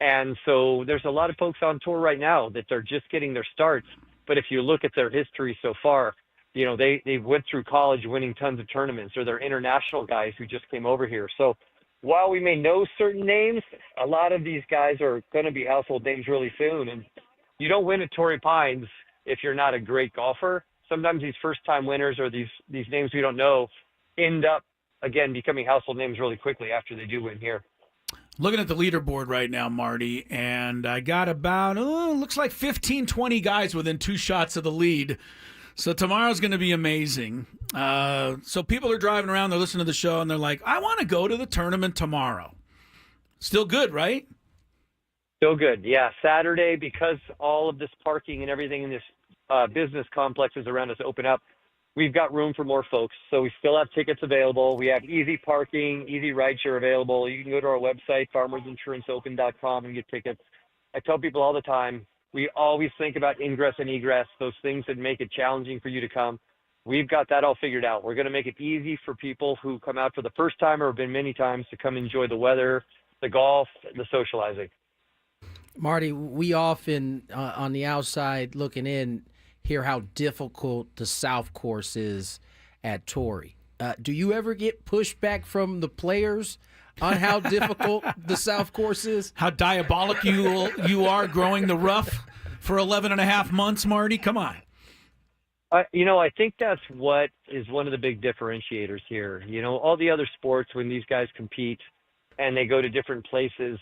S9: And so there's a lot of folks on tour right now that are just getting their starts. But if you look at their history so far, they went through college winning tons of tournaments, or they're international guys who just came over here. So while we may know certain names, a lot of these guys are going to be household names really soon. And you don't win at Torrey Pines if you're not a great golfer. Sometimes these first-time winners or these names we don't know end up, again, becoming household names really quickly after they do win here.
S3: Looking at the leaderboard right now, Marty, and I got about, looks like 15, 20 guys within 2 shots of the lead. So tomorrow's going to be amazing. So people are driving around, they're listening to the show, and they're like, I want to go to the tournament tomorrow. Still good, right?
S9: Still good, yeah. Saturday, because all of this parking and everything in this business complexes around us open up, we've got room for more folks. So we still have tickets available. We have easy parking, easy rideshare available. You can go to our website, farmersinsuranceopen.com, and get tickets. I tell people all the time, we always think about ingress and egress, those things that make it challenging for you to come. We've got that all figured out. We're going to make it easy for people who come out for the first time or have been many times to come enjoy the weather, the golf, the socializing.
S5: Marty, we often, on the outside looking in, hear how difficult the South Course is at Torrey. Do you ever get pushback from the players on how difficult the South Course is?
S3: How diabolic you are growing the rough for 11 and a half months, Marty? Come on.
S9: I think that's what is one of the big differentiators here. All the other sports, when these guys compete and they go to different places,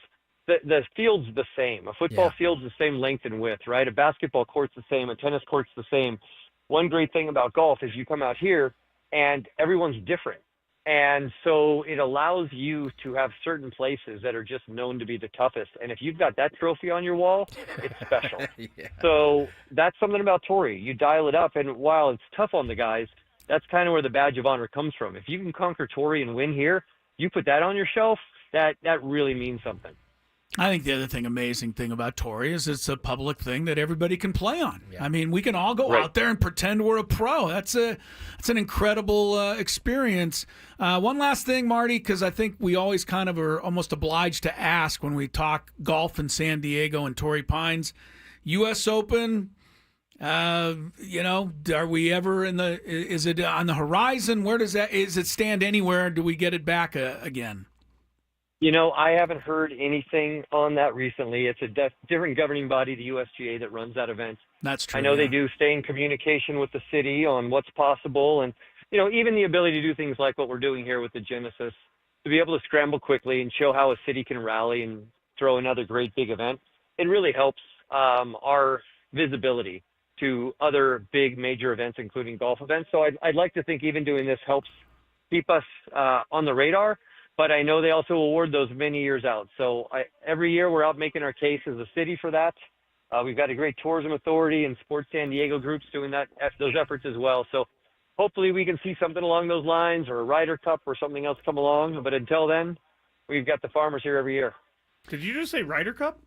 S9: the field's the same. A football field's the same length and width, right? A basketball court's the same. A tennis court's the same. One great thing about golf is you come out here and everyone's different. And so it allows you to have certain places that are just known to be the toughest. And if you've got that trophy on your wall, it's special. So that's something about Torrey. You dial it up. And while it's tough on the guys, that's kind of where the badge of honor comes from. If you can conquer Torrey and win here, you put that on your shelf, that really means something.
S3: I think the other amazing thing about Torrey is it's a public thing that everybody can play on. Yeah. I mean, we can all go out there and pretend we're a pro. That's an incredible experience. One last thing, Marty, because I think we always kind of are almost obliged to ask when we talk golf in San Diego and Torrey Pines. U.S. Open, are we ever is it on the horizon? Where does it stand anywhere? Do we get it back again?
S9: I haven't heard anything on that recently. It's a different governing body, the USGA, that runs that event.
S3: That's true.
S9: I know they do stay in communication with the city on what's possible. And, even the ability to do things like what we're doing here with the Genesis, to be able to scramble quickly and show how a city can rally and throw another great big event, it really helps our visibility to other big major events, including golf events. So I'd like to think even doing this helps keep us on the radar. But I know they also award those many years out. So every year we're out making our case as a city for that. We've got a great tourism authority and Sports San Diego groups doing those efforts as well. So hopefully we can see something along those lines, or a Ryder Cup or something else come along. But until then, we've got the Farmers here every year.
S4: Did you just say Ryder Cup?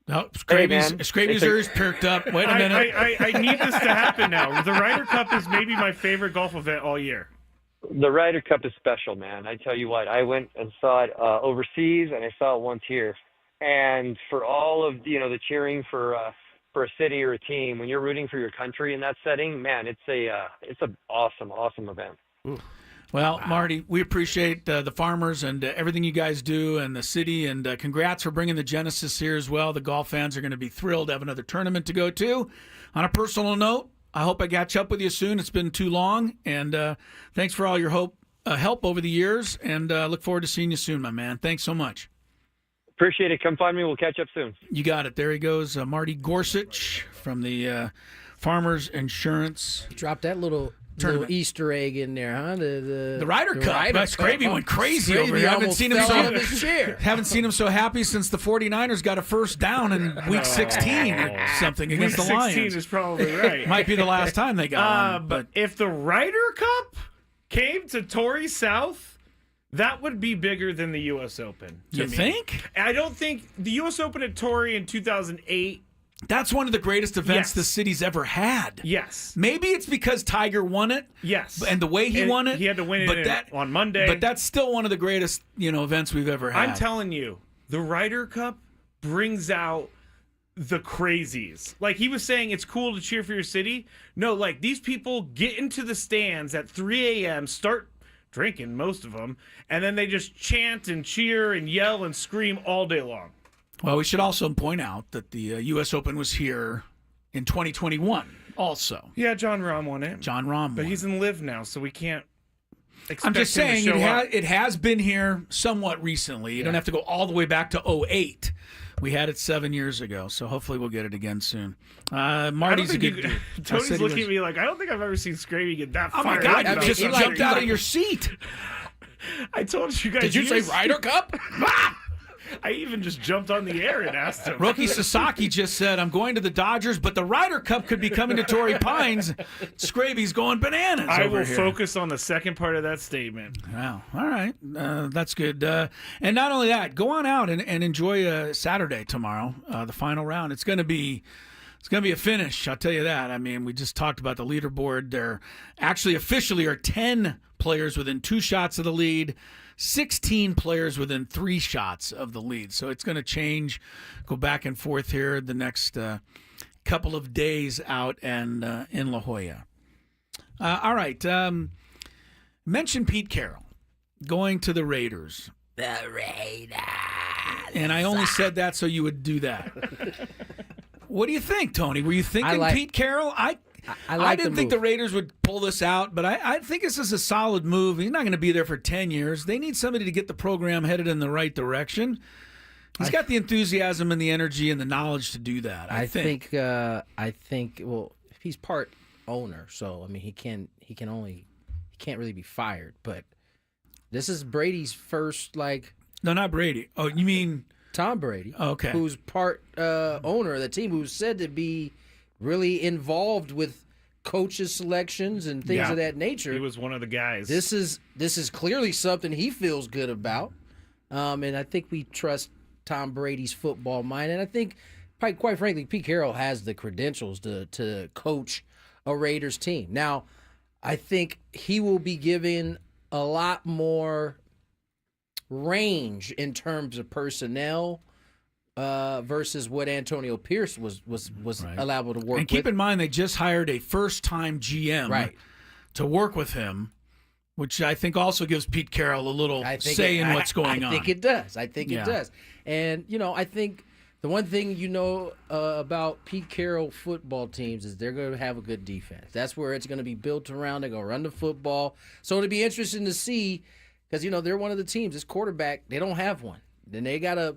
S3: No, Scraby's ears perked up. Wait a minute.
S4: I need this to happen now. The Ryder Cup is maybe my favorite golf event all year.
S9: The Ryder Cup is special, man. I tell you what, I went and saw it overseas, and I saw it once here. And for all of the cheering for a city or a team, when you're rooting for your country in that setting, man, it's an awesome event.
S3: Ooh. Well, wow. Marty, we appreciate the Farmers and everything you guys do, and the city, and congrats for bringing the Genesis here as well. The golf fans are going to be thrilled to have another tournament to go to. On a personal note, I hope I catch up with you soon. It's been too long, and thanks for all your help over the years, and look forward to seeing you soon, my man. Thanks so much.
S9: Appreciate it. Come find me. We'll catch up soon.
S3: You got it. There he goes, Marty Gorsuch from the Farmers Insurance.
S5: Drop that little Easter egg in there, huh? The
S3: Ryder Cup. Scraby went crazy over here. I haven't seen him so happy since the 49ers got a first down in week 16 or something against the Lions.
S4: Week 16 is probably right.
S3: Might be the last time they got one.
S4: But if the Ryder Cup came to Torrey South, that would be bigger than the U.S. Open.
S3: You think?
S4: I don't think the U.S. Open at Torrey in 2008
S3: That's one of the greatest events
S4: Yes.
S3: the city's ever had.
S4: Yes.
S3: Maybe it's because Tiger won it.
S4: Yes.
S3: And the way he won it.
S4: He had to win it on Monday.
S3: But that's still one of the greatest, events we've ever had.
S4: I'm telling you, the Ryder Cup brings out the crazies. Like he was saying, it's cool to cheer for your city. No, like these people get into the stands at 3 a.m., start drinking, most of them, and then they just chant and cheer and yell and scream all day long.
S3: Well, we should also point out that the U.S. Open was here in 2021 also.
S4: Yeah, John Rahm won it.
S3: John Rahm
S4: But
S3: won.
S4: he's in Live now, so we can't expect
S3: I'm just
S4: him to
S3: saying
S4: show up.
S3: it has been here somewhat recently. You don't have to go all the way back to 2008. We had it 7 years ago, so hopefully we'll get it again soon. Marty's a good dude.
S4: Tony's looking at me like, I don't think I've ever seen Scravy get that
S3: Oh my
S4: fired
S3: God,
S4: up.
S3: you just jumped out of your seat.
S4: I told you guys.
S5: Did you say Ryder Cup?
S4: I even just jumped on the air and asked him.
S3: Roki Sasaki just said, I'm going to the Dodgers, but the Ryder Cup could be coming to Torrey Pines. Scraby's going bananas
S4: I
S3: over
S4: will
S3: here.
S4: focus on the second part of that statement.
S3: Wow. All right. That's good. And not only that, go on out and enjoy Saturday tomorrow, the final round. It's going to be a finish, I'll tell you that. I mean, we just talked about the leaderboard. There actually officially are 10 players within 2 shots of the lead, 16 players within 3 shots of the lead. So it's going to change, go back and forth here the next couple of days out and in La Jolla. All right. Mention Pete Carroll going to the Raiders.
S5: The Raiders.
S3: And I only said that so you would do that. What do you think, Tony? Were you thinking Pete Carroll? I didn't think the Raiders would pull this out, but I think this is a solid move. He's not going to be there for 10 years. They need somebody to get the program headed in the right direction. He's got the enthusiasm and the energy and the knowledge to do that. I think.
S5: Well, he's part owner, so I mean he can't really be fired. But this is Brady's first
S3: No, not Brady. Oh, you mean
S5: Tom Brady?
S3: Okay.
S5: Who's part owner of the team, who's said to be really involved with coaches' selections and things of that nature.
S4: He was one of the guys.
S5: This is clearly something he feels good about, and I think we trust Tom Brady's football mind. And I think, quite frankly, Pete Carroll has the credentials to coach a Raiders team. Now, I think he will be given a lot more range in terms of personnel versus what Antonio Pierce was
S3: Right.
S5: allowed to work
S3: And keep
S5: with.
S3: in mind, they just hired a first-time GM to work with him, which I think also gives Pete Carroll a little say in what's going on.
S5: I think it does. I think it does. And, I think the one thing about Pete Carroll football teams is they're going to have a good defense. That's where it's going to be built around. They're going to run the football. So it'll be interesting to see because, they're one of the teams. This quarterback, they don't have one. Then they got a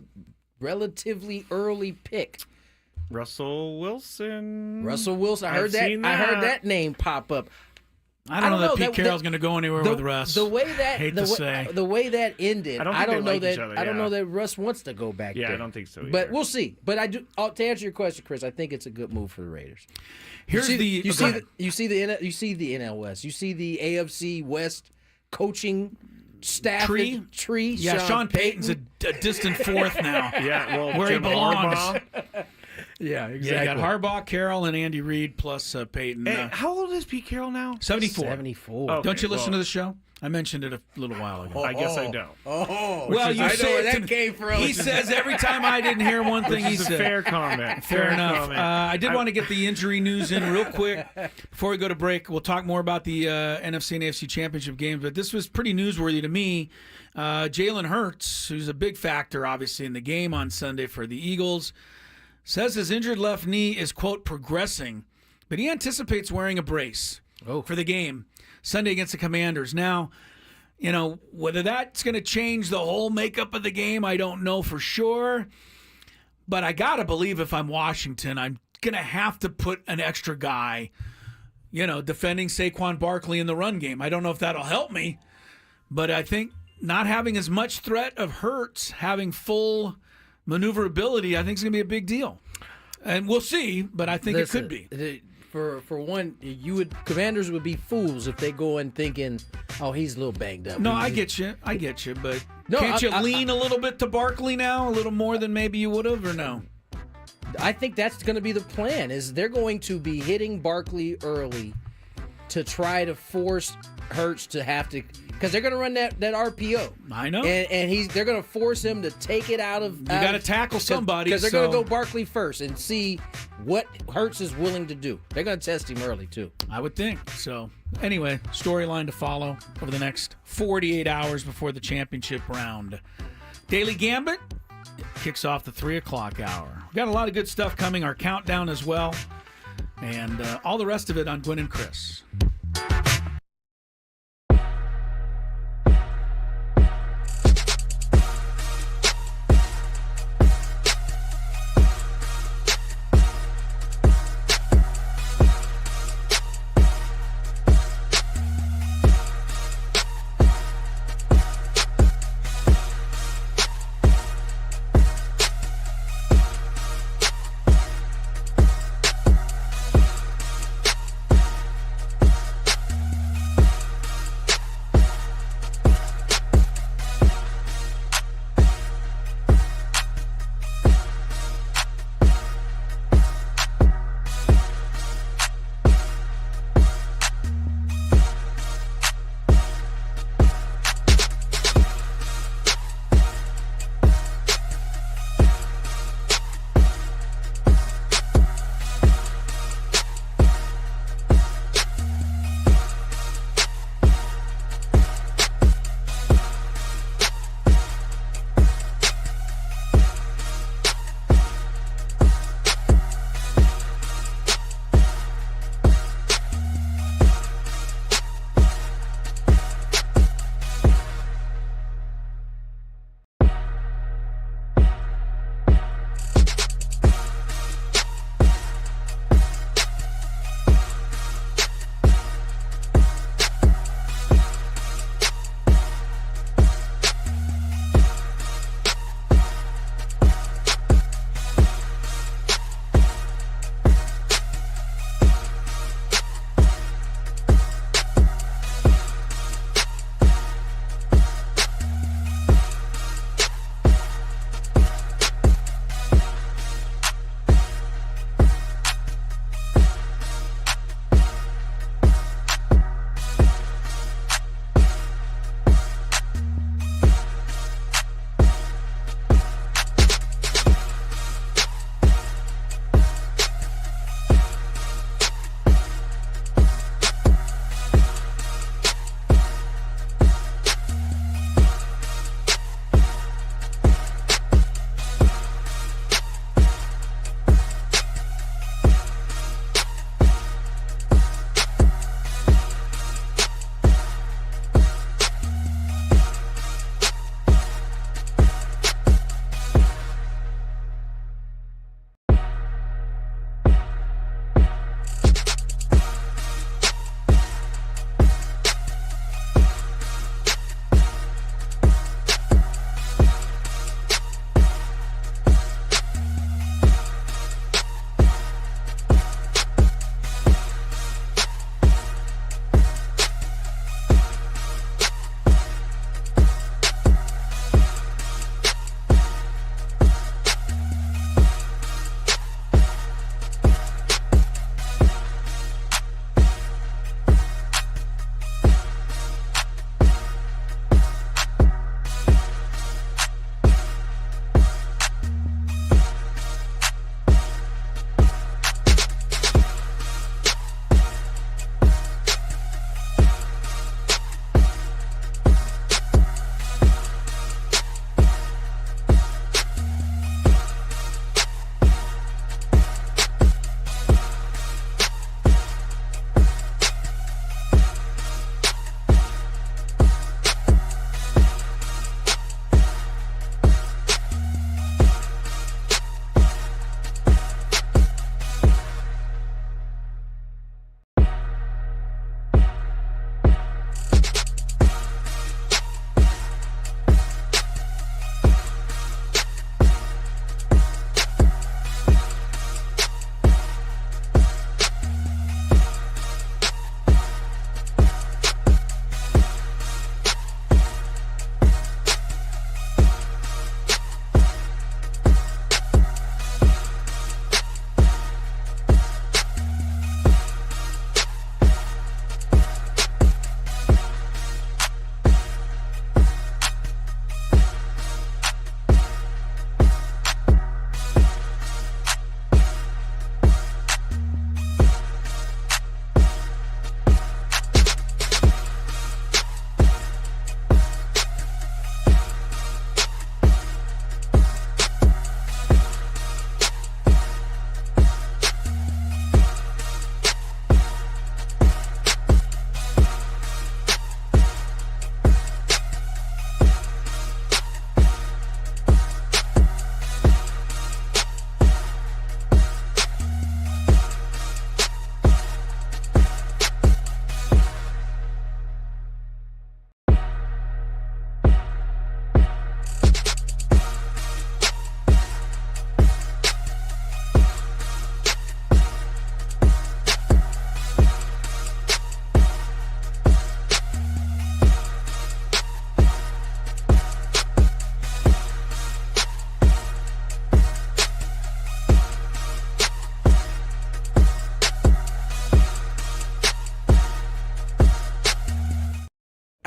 S5: relatively early pick.
S4: Russell Wilson.
S5: I heard that name pop up.
S3: I don't know that Pete Carroll's going to go anywhere with Russ.
S5: The way that ended, I don't know that Russ wants to go back there.
S4: Yeah, I don't think so either.
S5: But we'll see. But to answer your question, Chris, I think it's a good move for the Raiders.
S3: You see
S5: the NL West. You see the AFC West coaching staff tree.
S3: Yeah, Sean Payton's a distant fourth now.
S4: Yeah, well,
S3: where
S4: Jim
S3: he belongs.
S4: Harbaugh.
S5: Yeah, exactly.
S3: Yeah, you got Harbaugh, Carroll, and Andy Reid plus Peyton.
S4: Hey, how old is Pete Carroll now?
S3: 74.
S5: 74.
S4: Okay,
S3: Don't you listen to the show? I mentioned it a little while ago.
S4: I guess I don't.
S3: Well, you say
S5: where
S3: it
S5: that came from.
S3: He says every time I didn't hear one thing he
S4: It's a
S3: said.
S4: fair comment.
S3: Fair enough.
S4: comment.
S3: I did want to get the injury news in real quick before we go to break. We'll talk more about the NFC and AFC championship games, but this was pretty newsworthy to me. Jalen Hurts, who's a big factor, obviously, in the game on Sunday for the Eagles, says his injured left knee is, quote, progressing, but he anticipates wearing a brace for the game Sunday against the Commanders. Now, whether that's going to change the whole makeup of the game, I don't know for sure. But I got to believe if I'm Washington, I'm going to have to put an extra guy, defending Saquon Barkley in the run game. I don't know if that'll help me, but I think not having as much threat of Hurts, having full maneuverability, I think is going to be a big deal. And we'll see, but I think it could be.
S5: For one, Commanders would be fools if they go in thinking, oh, he's a little banged up.
S3: No, I get you, but can't you lean a little bit to Barkley now, a little more than maybe you would have, or no?
S5: I think that's going to be the plan. Is they're going to be hitting Barkley early to try to force Hurts to have to, because they're going to run that RPO.
S3: I know,
S5: and they're going to force him to take it out of.
S3: You got to tackle somebody
S5: because they're going to go Barkley first and see what Hurts is willing to do. They're going to test him early too.
S3: I would think so. Anyway, storyline to follow over the next 48 hours before the championship round. Daily Gambit kicks off the 3 o'clock hour. We've got a lot of good stuff coming. Our countdown as well, and all the rest of it on Gwynn and Chris.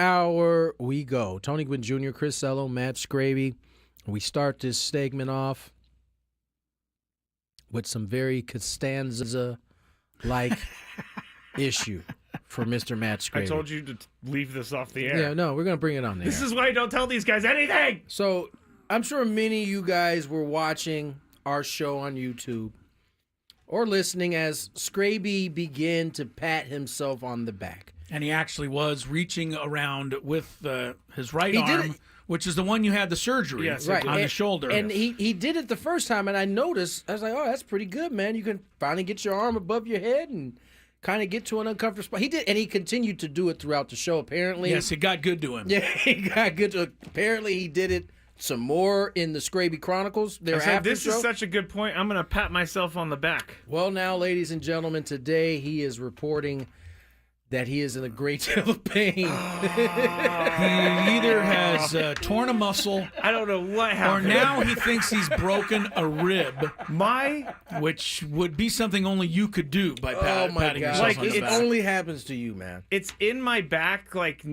S5: hour we go. Tony Gwynn Jr., Chris Sello, Matt Scraby. We start this segment off with some very Costanza-like issue for Mr. Matt Scraby.
S4: I told you to leave this off the air.
S5: Yeah, no, we're going to bring it on there.
S4: This is why I don't tell these guys anything.
S5: So I'm sure many of you guys were watching our show on YouTube or listening as Scraby began to pat himself on the back.
S3: And he actually was reaching around with his right
S5: He did
S3: arm,
S5: it.
S3: which is the one you had the surgery on the shoulder.
S5: And he did it the first time, and I noticed, I was like, oh, that's pretty good, man. You can finally get your arm above your head and kind of get to an uncomfortable spot. He did, and he continued to do it throughout the show, apparently.
S3: Yes, it got good to him.
S5: Yeah, he got good to apparently he did it some more in the Scraby Chronicles.
S4: I said, this is such a good point. I'm going to pat myself on the back.
S5: Well, now, ladies and gentlemen, today he is reporting that he is in a great deal of pain.
S3: He either has torn a muscle,
S4: I don't know what
S3: or
S4: happened.
S3: now he thinks he's broken a rib, which would be something only you could do by patting yourself
S5: Like
S3: on the
S5: it
S3: back.
S5: only happens to you, man.
S4: It's in my back, like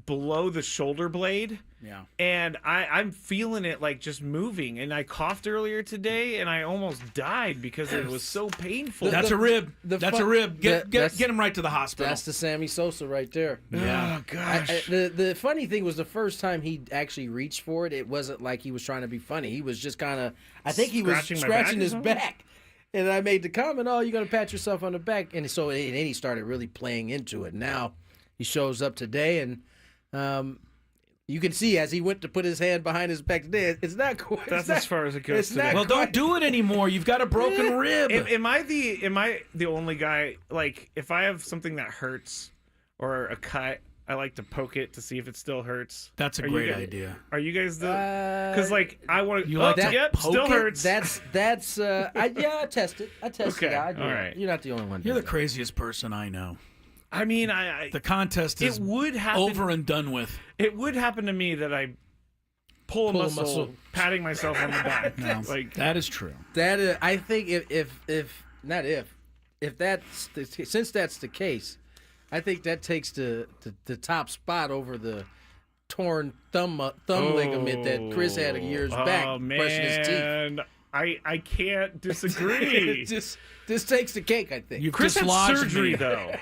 S4: below the shoulder blade.
S3: Yeah.
S4: And I'm feeling it like just moving. And I coughed earlier today, and I almost died because it was so painful.
S3: That's a rib. That's a rib. Get him right to the hospital.
S5: That's the Sammy Sosa right there.
S3: Yeah.
S4: Oh, gosh.
S5: The funny thing was the first time he actually reached for it, it wasn't like he was trying to be funny. He was just kind of, I think he was scratching his back. And I made the comment, oh, you're going to pat yourself on the back. And so and then he started really playing into it. Now he shows up today, and you can see as he went to put his hand behind his back today, it's not quite.
S4: That's as far as it goes today.
S3: Well, don't do it anymore. You've got a broken rib.
S4: Am I the only guy, like, if I have something that hurts or a cut, I like to poke it to see if it still hurts?
S3: That's a great idea.
S4: Are you guys the... Because, like, I want to...
S3: You like that?
S4: Yep, still hurts.
S5: I tested. I tested.
S4: Okay,
S5: I do.
S4: all right.
S5: You're not the only one.
S3: You're the
S5: doing
S3: craziest person I know.
S4: I mean,
S3: The contest is
S4: it would happen,
S3: over and done with.
S4: It would happen to me that I pull a muscle, patting myself on the back.
S3: No,
S4: like
S3: that is true.
S5: That is, I think if that's since that's the case, I think that takes the top spot over the torn thumb ligament that Chris had years back, brushing his teeth.
S4: I can't disagree.
S5: This takes the cake, I think.
S4: Chris had
S3: dislodged
S4: surgery
S3: me.
S4: though.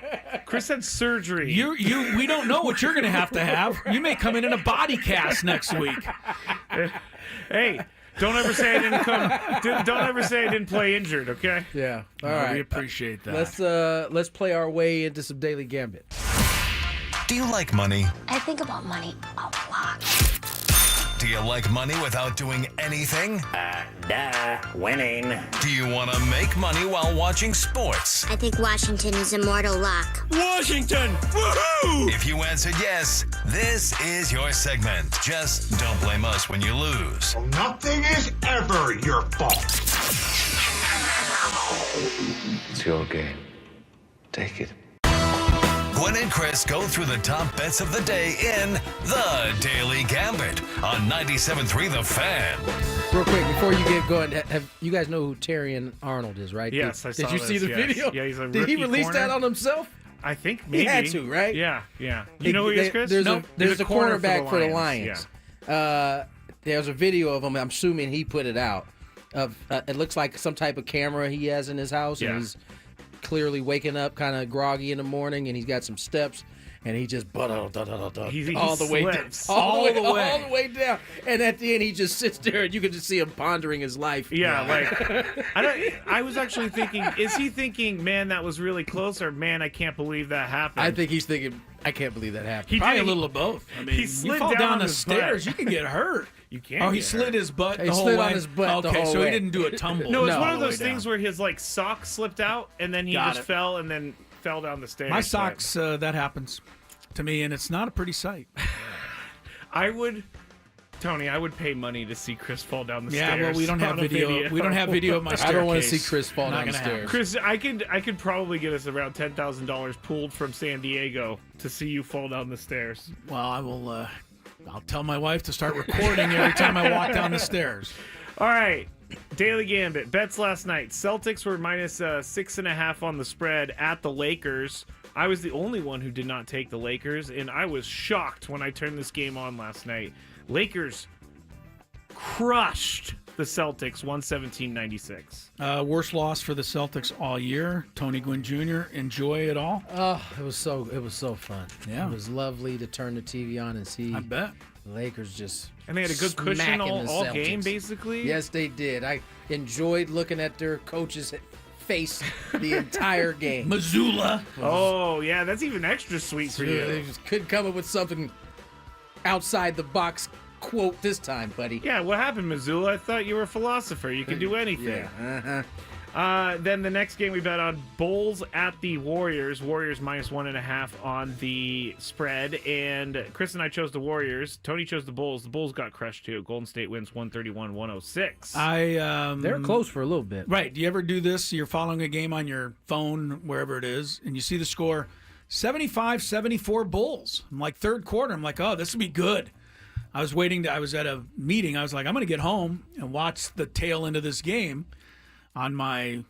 S4: Chris had surgery.
S3: We don't know what you're going to have. You may come in a body cast next week.
S4: Hey, don't ever say I didn't come. Don't ever say I didn't play injured. Okay.
S5: Yeah. All
S3: We
S5: right.
S3: appreciate that.
S5: Let's play our way into some Daily Gambit.
S2: Do you like money?
S10: I think about money a lot.
S2: Do you like money without doing anything?
S11: Winning.
S2: Do you want to make money while watching sports?
S10: I think Washington is immortal luck.
S2: Washington! Woohoo! If you answered yes, this is your segment. Just don't blame us when you lose.
S12: Nothing is ever your fault.
S11: It's your game. Take it.
S2: Gwynn and Chris go through the top bets of the day in The Daily Gambit on 97.3 The Fan.
S5: Real quick, before you get going, have you guys know who Terrian Arnold is, right?
S4: Yes, I saw
S5: Did you see the video?
S4: Yeah, he's a
S5: Did he
S4: rookie
S5: release
S4: corner.
S5: that on himself?
S4: I think maybe
S5: He had to, right?
S4: Yeah. You know who he is, Chris?
S5: There's
S4: Nope.
S5: a cornerback for the
S4: Lions.
S5: Lions. There's a video of him. I'm assuming he put it out. It looks like some type of camera he has in his house, and he's clearly waking up kind of groggy in the morning, and he's got some steps, and he just
S4: He
S5: all the way down, and at the end he just sits there, and you can just see him pondering his life.
S4: Yeah, like I was actually thinking, is he thinking, man, that was really close, or man, I can't believe that happened?
S5: I think he's thinking, I can't believe that happened.
S3: Probably a little of both. I mean,
S4: he
S3: you
S4: slid
S3: fall down the
S4: his
S3: stairs,
S4: butt.
S3: you can get hurt.
S4: You can't.
S3: Oh, he
S4: get
S3: slid
S4: hurt.
S3: his butt
S5: He
S3: the whole
S5: slid
S3: way.
S5: on his butt the
S3: Okay,
S5: whole
S3: so
S5: way.
S3: he didn't do a tumble.
S4: No, it's
S5: No.
S4: one of
S3: all the
S4: those
S3: way
S4: things
S3: down.
S4: where his like sock slipped out, and then he
S3: Got
S4: just
S3: it.
S4: fell, and then fell down the stairs.
S3: My
S4: But
S3: socks, that happens to me, and it's not a pretty sight.
S4: I would pay money to see Chris fall down the stairs.
S3: Yeah, well, we don't have
S4: on a
S3: video. We don't have video of my staircase.
S5: I don't want to see Chris fall
S3: Not
S5: down the
S3: gonna
S5: stairs.
S4: Chris, I could probably get us around $10,000 pooled from San Diego to see you fall down the stairs.
S3: Well, I will. I'll tell my wife to start recording every time I walk down the stairs.
S4: All right, Daily Gambit. Bets last night. Celtics were minus 6.5 on the spread at the Lakers. I was the only one who did not take the Lakers, and I was shocked when I turned this game on last night. Lakers crushed the Celtics, 117-96.
S3: Worst loss for the Celtics all year. Tony Gwynn Jr. Enjoy it all.
S5: Oh, it was so fun.
S3: Yeah.
S5: It was lovely to turn the TV on and see.
S3: I bet.
S5: The Lakers just.
S4: And they had a good cushion
S5: smacking the
S4: all
S5: Celtics.
S4: game, basically.
S5: Yes, they did. I enjoyed looking at their coach's face the entire game.
S3: Missoula.
S4: Oh, yeah, that's even extra sweet for you.
S5: They just couldn't come up with something outside the box quote this time, buddy.
S4: Yeah, what happened, Missoula? I thought you were a philosopher. You could do anything.
S5: Yeah.
S4: Then the next game we bet on, Bulls at the Warriors. Warriors minus 1.5 on the spread. And Chris and I chose the Warriors. Tony chose the Bulls. The Bulls got crushed too. Golden State wins 131-106.
S5: They're close for a little bit.
S3: Right. Do you ever do this? You're following a game on your phone, wherever it is, and you see the score 75-74 Bulls. I'm like, third quarter. I'm like, oh, this will be good. I was at a meeting. I was like, I'm going to get home and watch the tail end of this game on my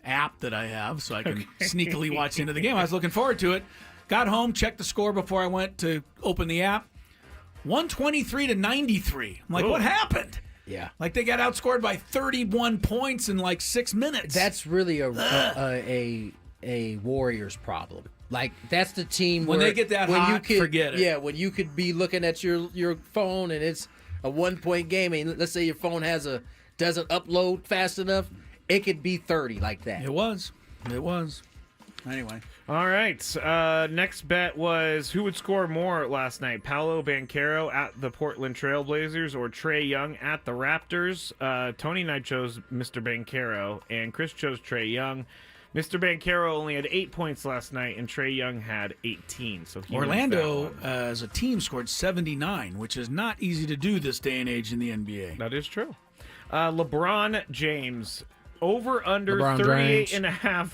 S3: app that I have so I can sneakily watch into the game. I was looking forward to it. Got home, checked the score before I went to open the app. 123-93. I'm like, what happened?
S5: Yeah.
S3: Like they got outscored by 31 points in like 6 minutes.
S5: That's really a Warriors problem. Like that's the team
S3: when
S5: where
S3: they get that
S5: when
S3: hot,
S5: you could,
S3: forget it.
S5: Yeah, when you could be looking at your phone and it's a 1-point game, and let's say your phone doesn't upload fast enough, it could be 30 like that.
S3: It was. Anyway.
S4: All right. Next bet was who would score more last night? Paolo Banchero at the Portland Trailblazers or Trae Young at the Raptors? Tony and I chose Mr. Banchero, and Chris chose Trae Young. Mr. Banchero only had 8 points last night, and Trae Young had 18. So
S3: Orlando, as a team, scored 79, which is not easy to do this day and age in the NBA.
S4: That is true. LeBron James, over under 38.5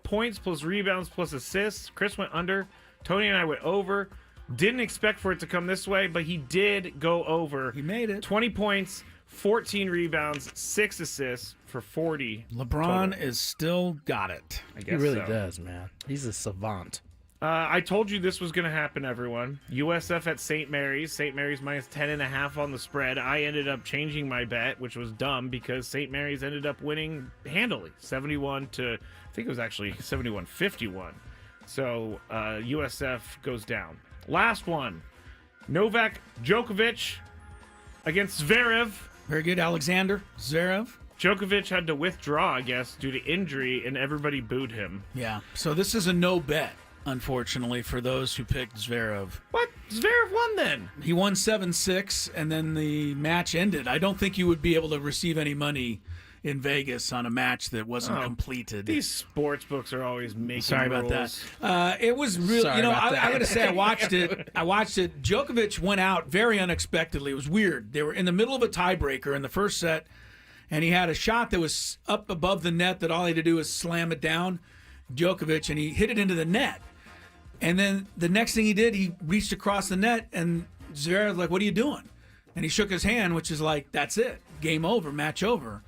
S4: points plus rebounds plus assists. Chris went under. Tony and I went over. Didn't expect for it to come this way, but he did go over.
S3: He made it.
S4: 20 points, 14 rebounds, 6 assists for 40.
S3: LeBron
S4: total.
S3: is still got it.
S4: I guess
S5: He really
S4: so.
S5: does, man. He's a savant.
S4: I told you this was going to happen, everyone. USF at St. Mary's. St. Mary's minus 10.5 on the spread. I ended up changing my bet, which was dumb because St. Mary's ended up winning handily, 71 to, I think it was actually 71-51. So USF goes down. Last one, Novak Djokovic against Zverev.
S3: Very good, Alexander Zverev.
S4: Djokovic had to withdraw, I guess, due to injury, and everybody booed him.
S3: Yeah, so this is a no bet, unfortunately, for those who picked Zverev.
S4: What? Zverev won then?
S3: He won 7-6, and then the match ended. I don't think you would be able to receive any money in Vegas on a match that wasn't completed.
S4: These sports books are always making
S3: Sorry about
S4: rules.
S3: that. It was really, I'm going to say I watched it. Djokovic went out very unexpectedly. It was weird. They were in the middle of a tiebreaker in the first set, and he had a shot that was up above the net that all he had to do was slam it down, Djokovic, and he hit it into the net. And then the next thing he did, he reached across the net, and Zverev was like, what are you doing? And he shook his hand, which is like, that's it. Game over, match over.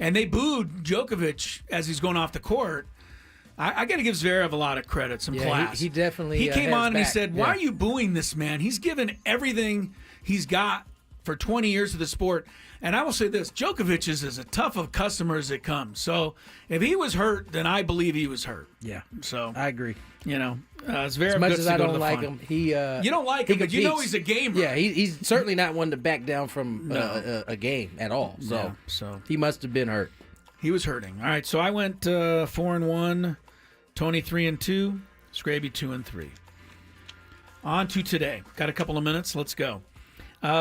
S3: And they booed Djokovic as he's going off the court. I got to give Zverev a lot of credit, some class.
S5: He definitely
S3: He came
S5: has
S3: on and he
S5: back.
S3: said, why are you booing this man? He's given everything he's got for 20 years of the sport. And I will say this, Djokovic is as tough of a customer as it comes. So if he was hurt, then I believe he was hurt.
S5: Yeah.
S3: So
S5: I agree.
S3: Zverev
S5: as much
S3: gets
S5: as
S3: to
S5: I
S3: go to
S5: don't
S3: the
S5: like
S3: fun.
S5: him,
S3: You don't like him, but you know he's a gamer.
S5: Yeah, he's certainly not one to back down from a game at all. So he must have been hurt.
S3: He was hurting. All right, so I went 4-1, Tony 3-2, Scraby 2-3. On to today. Got a couple of minutes. Let's go.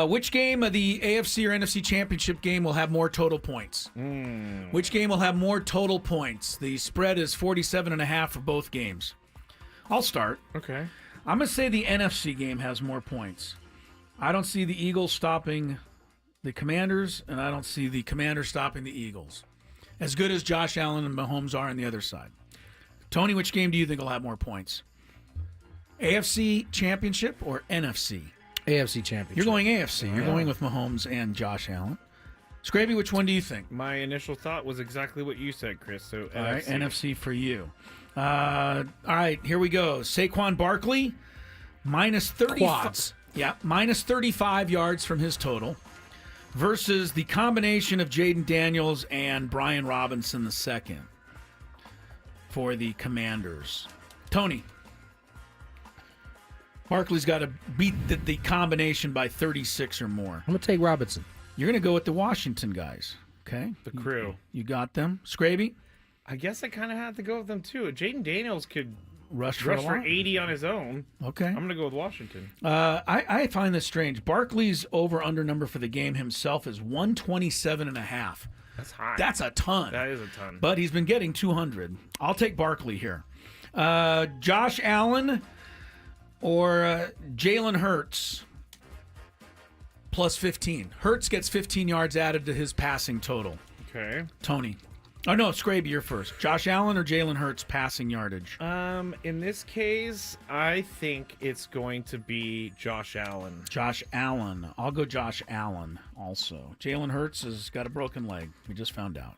S3: Which game of the AFC or NFC championship game will have more total points? Which game will have more total points? The spread is 47.5 for both games. I'll start.
S4: Okay.
S3: I'm going to say the NFC game has more points. I don't see the Eagles stopping the Commanders, and I don't see the Commanders stopping the Eagles. As good as Josh Allen and Mahomes are on the other side. Tony, which game do you think will have more points? AFC championship or NFC?
S5: AFC championship.
S3: You're going AFC. You're going with Mahomes and Josh Allen. Scraby, which one do you think?
S4: My initial thought was exactly what you said, Chris. So
S3: All right, NFC for you. All right, here we go. Saquon Barkley, minus 30.
S5: Quads.
S3: Yeah, minus 35 yards from his total versus the combination of Jaden Daniels and Brian Robinson II for the Commanders. Tony. Barkley's got to beat the combination by 36 or more.
S5: I'm going to take Robinson.
S3: You're going to go with the Washington guys, okay?
S4: The crew.
S3: You got them. Scraby?
S4: I guess I kind of had to go with them, too. Jaden Daniels could
S3: rush
S4: for
S3: for
S4: 80 on his own.
S3: Okay.
S4: I'm going to go with Washington.
S3: I find this strange. Barkley's over-under number for the game himself is 127.5.
S4: That's high.
S3: That's a ton.
S4: That is a ton.
S3: But he's been getting 200. I'll take Barkley here. Josh Allen or Jalen Hurts plus 15. Hurts gets 15 yards added to his passing total.
S4: Okay.
S3: Tony. Oh, no, Scraby, you're first. Josh Allen or Jalen Hurts passing yardage?
S4: In this case, I think it's going to be Josh Allen.
S3: Josh Allen. I'll go Josh Allen also. Jalen Hurts has got a broken leg. We just found out.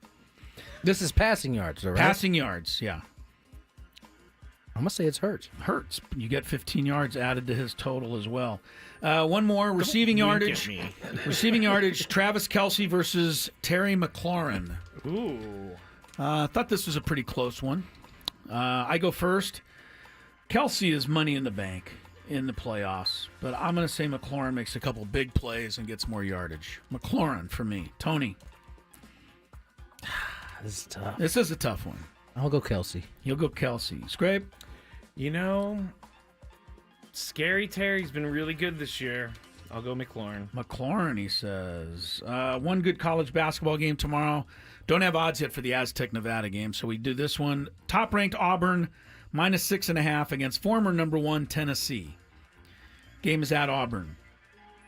S5: This is passing yards, all right?
S3: Passing yards, yeah.
S5: I'm going to say it's Hurts.
S3: Hurts. You get 15 yards added to his total as well. One more. Receiving yardage. Receiving yardage, Travis Kelce versus Terry McLaurin.
S4: Ooh.
S3: I thought this was a pretty close one. I go first. Kelce is money in the bank in the playoffs, but I'm going to say McLaurin makes a couple big plays and gets more yardage. McLaurin for me. Tony.
S5: This is tough.
S3: This is a tough one.
S5: I'll go Kelce.
S3: You'll go Kelce. Scrape?
S4: You know, Scary Terry's been really good this year. I'll go McLaurin.
S3: McLaurin, he says. One good college basketball game tomorrow. Don't have odds yet for the Aztec-Nevada game, so we do this one. Top-ranked Auburn, minus 6.5 against former number 1 Tennessee. Game is at Auburn.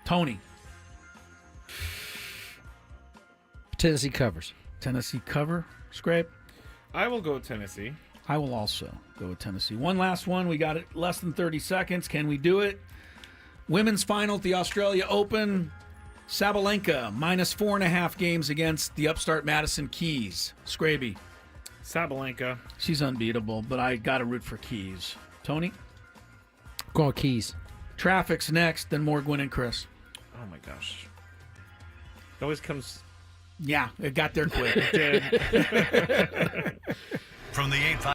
S3: Tony.
S5: Tennessee covers.
S3: Tennessee cover. Scrape?
S4: I will go Tennessee.
S3: I will also go with Tennessee. One last one. We got it less than 30 seconds. Can we do it? Women's final at the Australia Open. Sabalenka, minus 4.5 games against the upstart Madison Keys. Scraby.
S4: Sabalenka.
S3: She's unbeatable, but I got to root for Keys. Tony?
S5: Going Keys.
S3: Traffic's next, then more Gwynn and Chris.
S4: Oh, my gosh. It always comes...
S3: Yeah, it got there quick.
S4: It did.
S2: From the 8-5.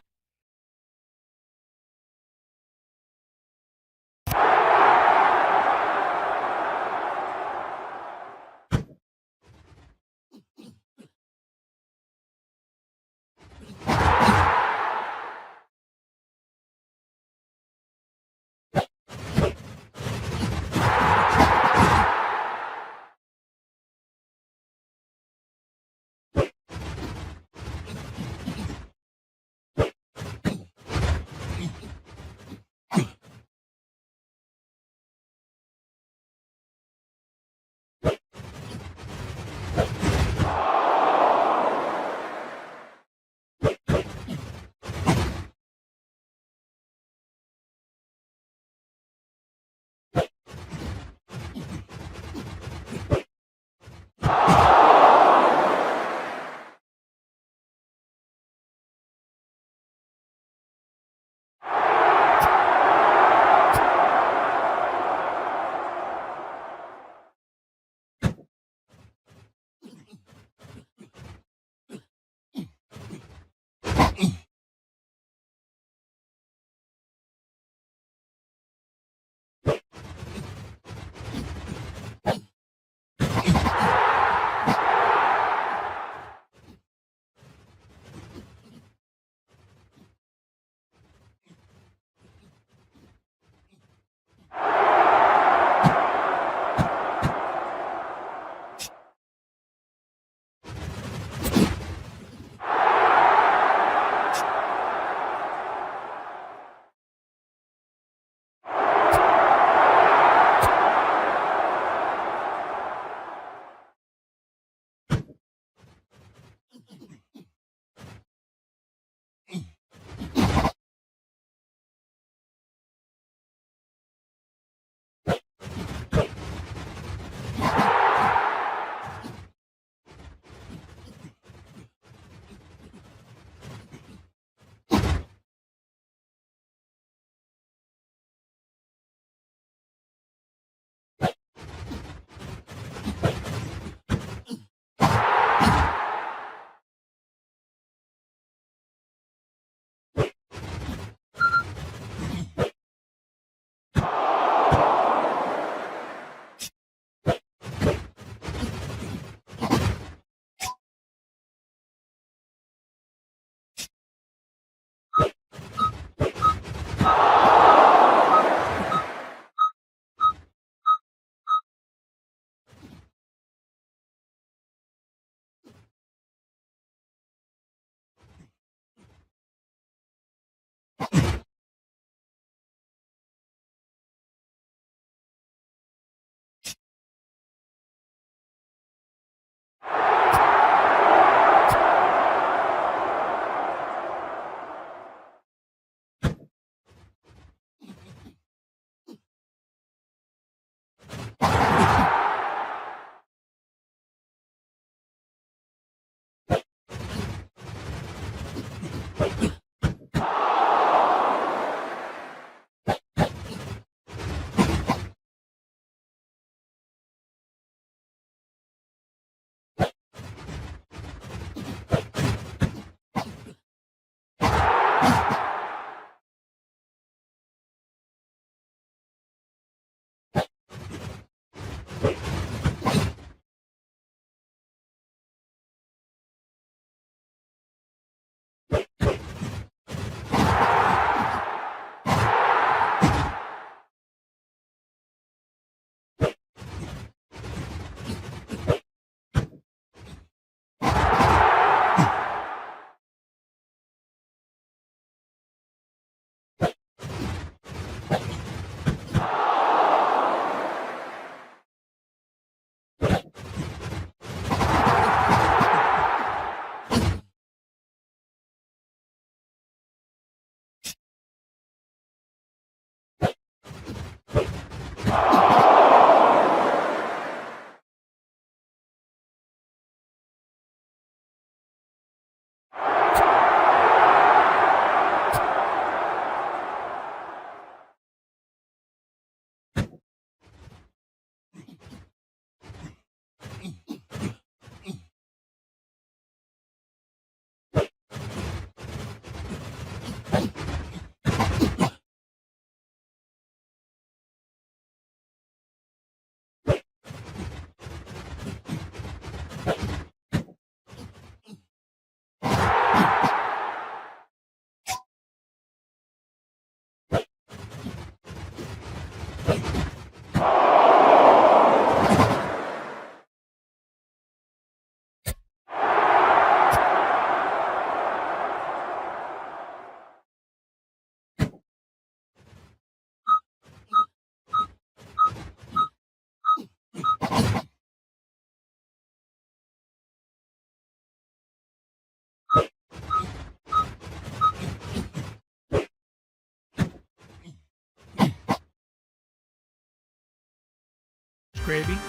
S3: Scraby.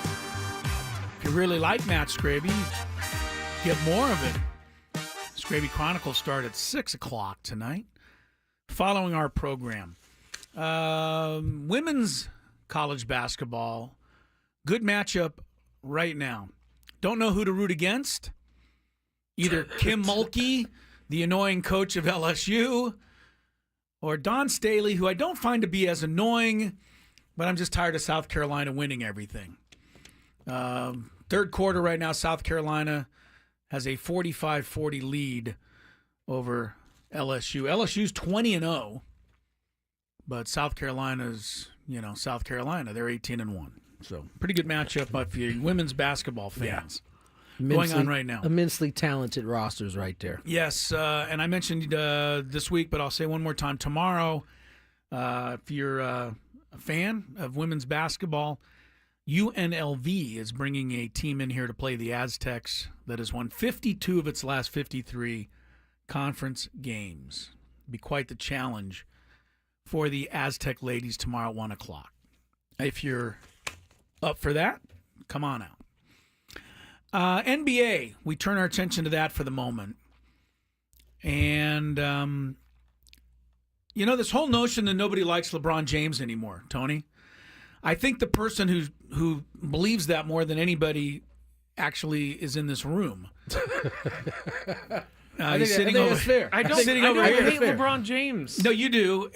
S3: If you really like Matt Scraby, get more of it. Scraby Chronicles start at 6 o'clock tonight. Following our program, women's college basketball, good matchup right now. Don't know who to root against. Either Kim Mulkey, the annoying coach of LSU, or Don Staley, who I don't find to be as annoying, but I'm just tired of South Carolina winning everything. Third quarter right now, South Carolina has a 45-40 lead over LSU. LSU's 20-0, but South Carolina's, South Carolina. They're 18-1. So pretty good matchup if you're women's basketball fans. Going on right now.
S5: Immensely talented rosters right there.
S3: Yes, and I mentioned this week, but I'll say one more time. Tomorrow, if you're a fan of women's basketball, UNLV is bringing a team in here to play the Aztecs that has won 52 of its last 53 conference games. Be quite the challenge for the Aztec ladies tomorrow at 1 o'clock. If you're up for that, come on out. NBA, we turn our attention to that for the moment. And, this whole notion that nobody likes LeBron James anymore, Tony, I think the person who believes that more than anybody actually is in this room.
S5: I think that's fair.
S4: I don't hate LeBron James.
S3: No, you do,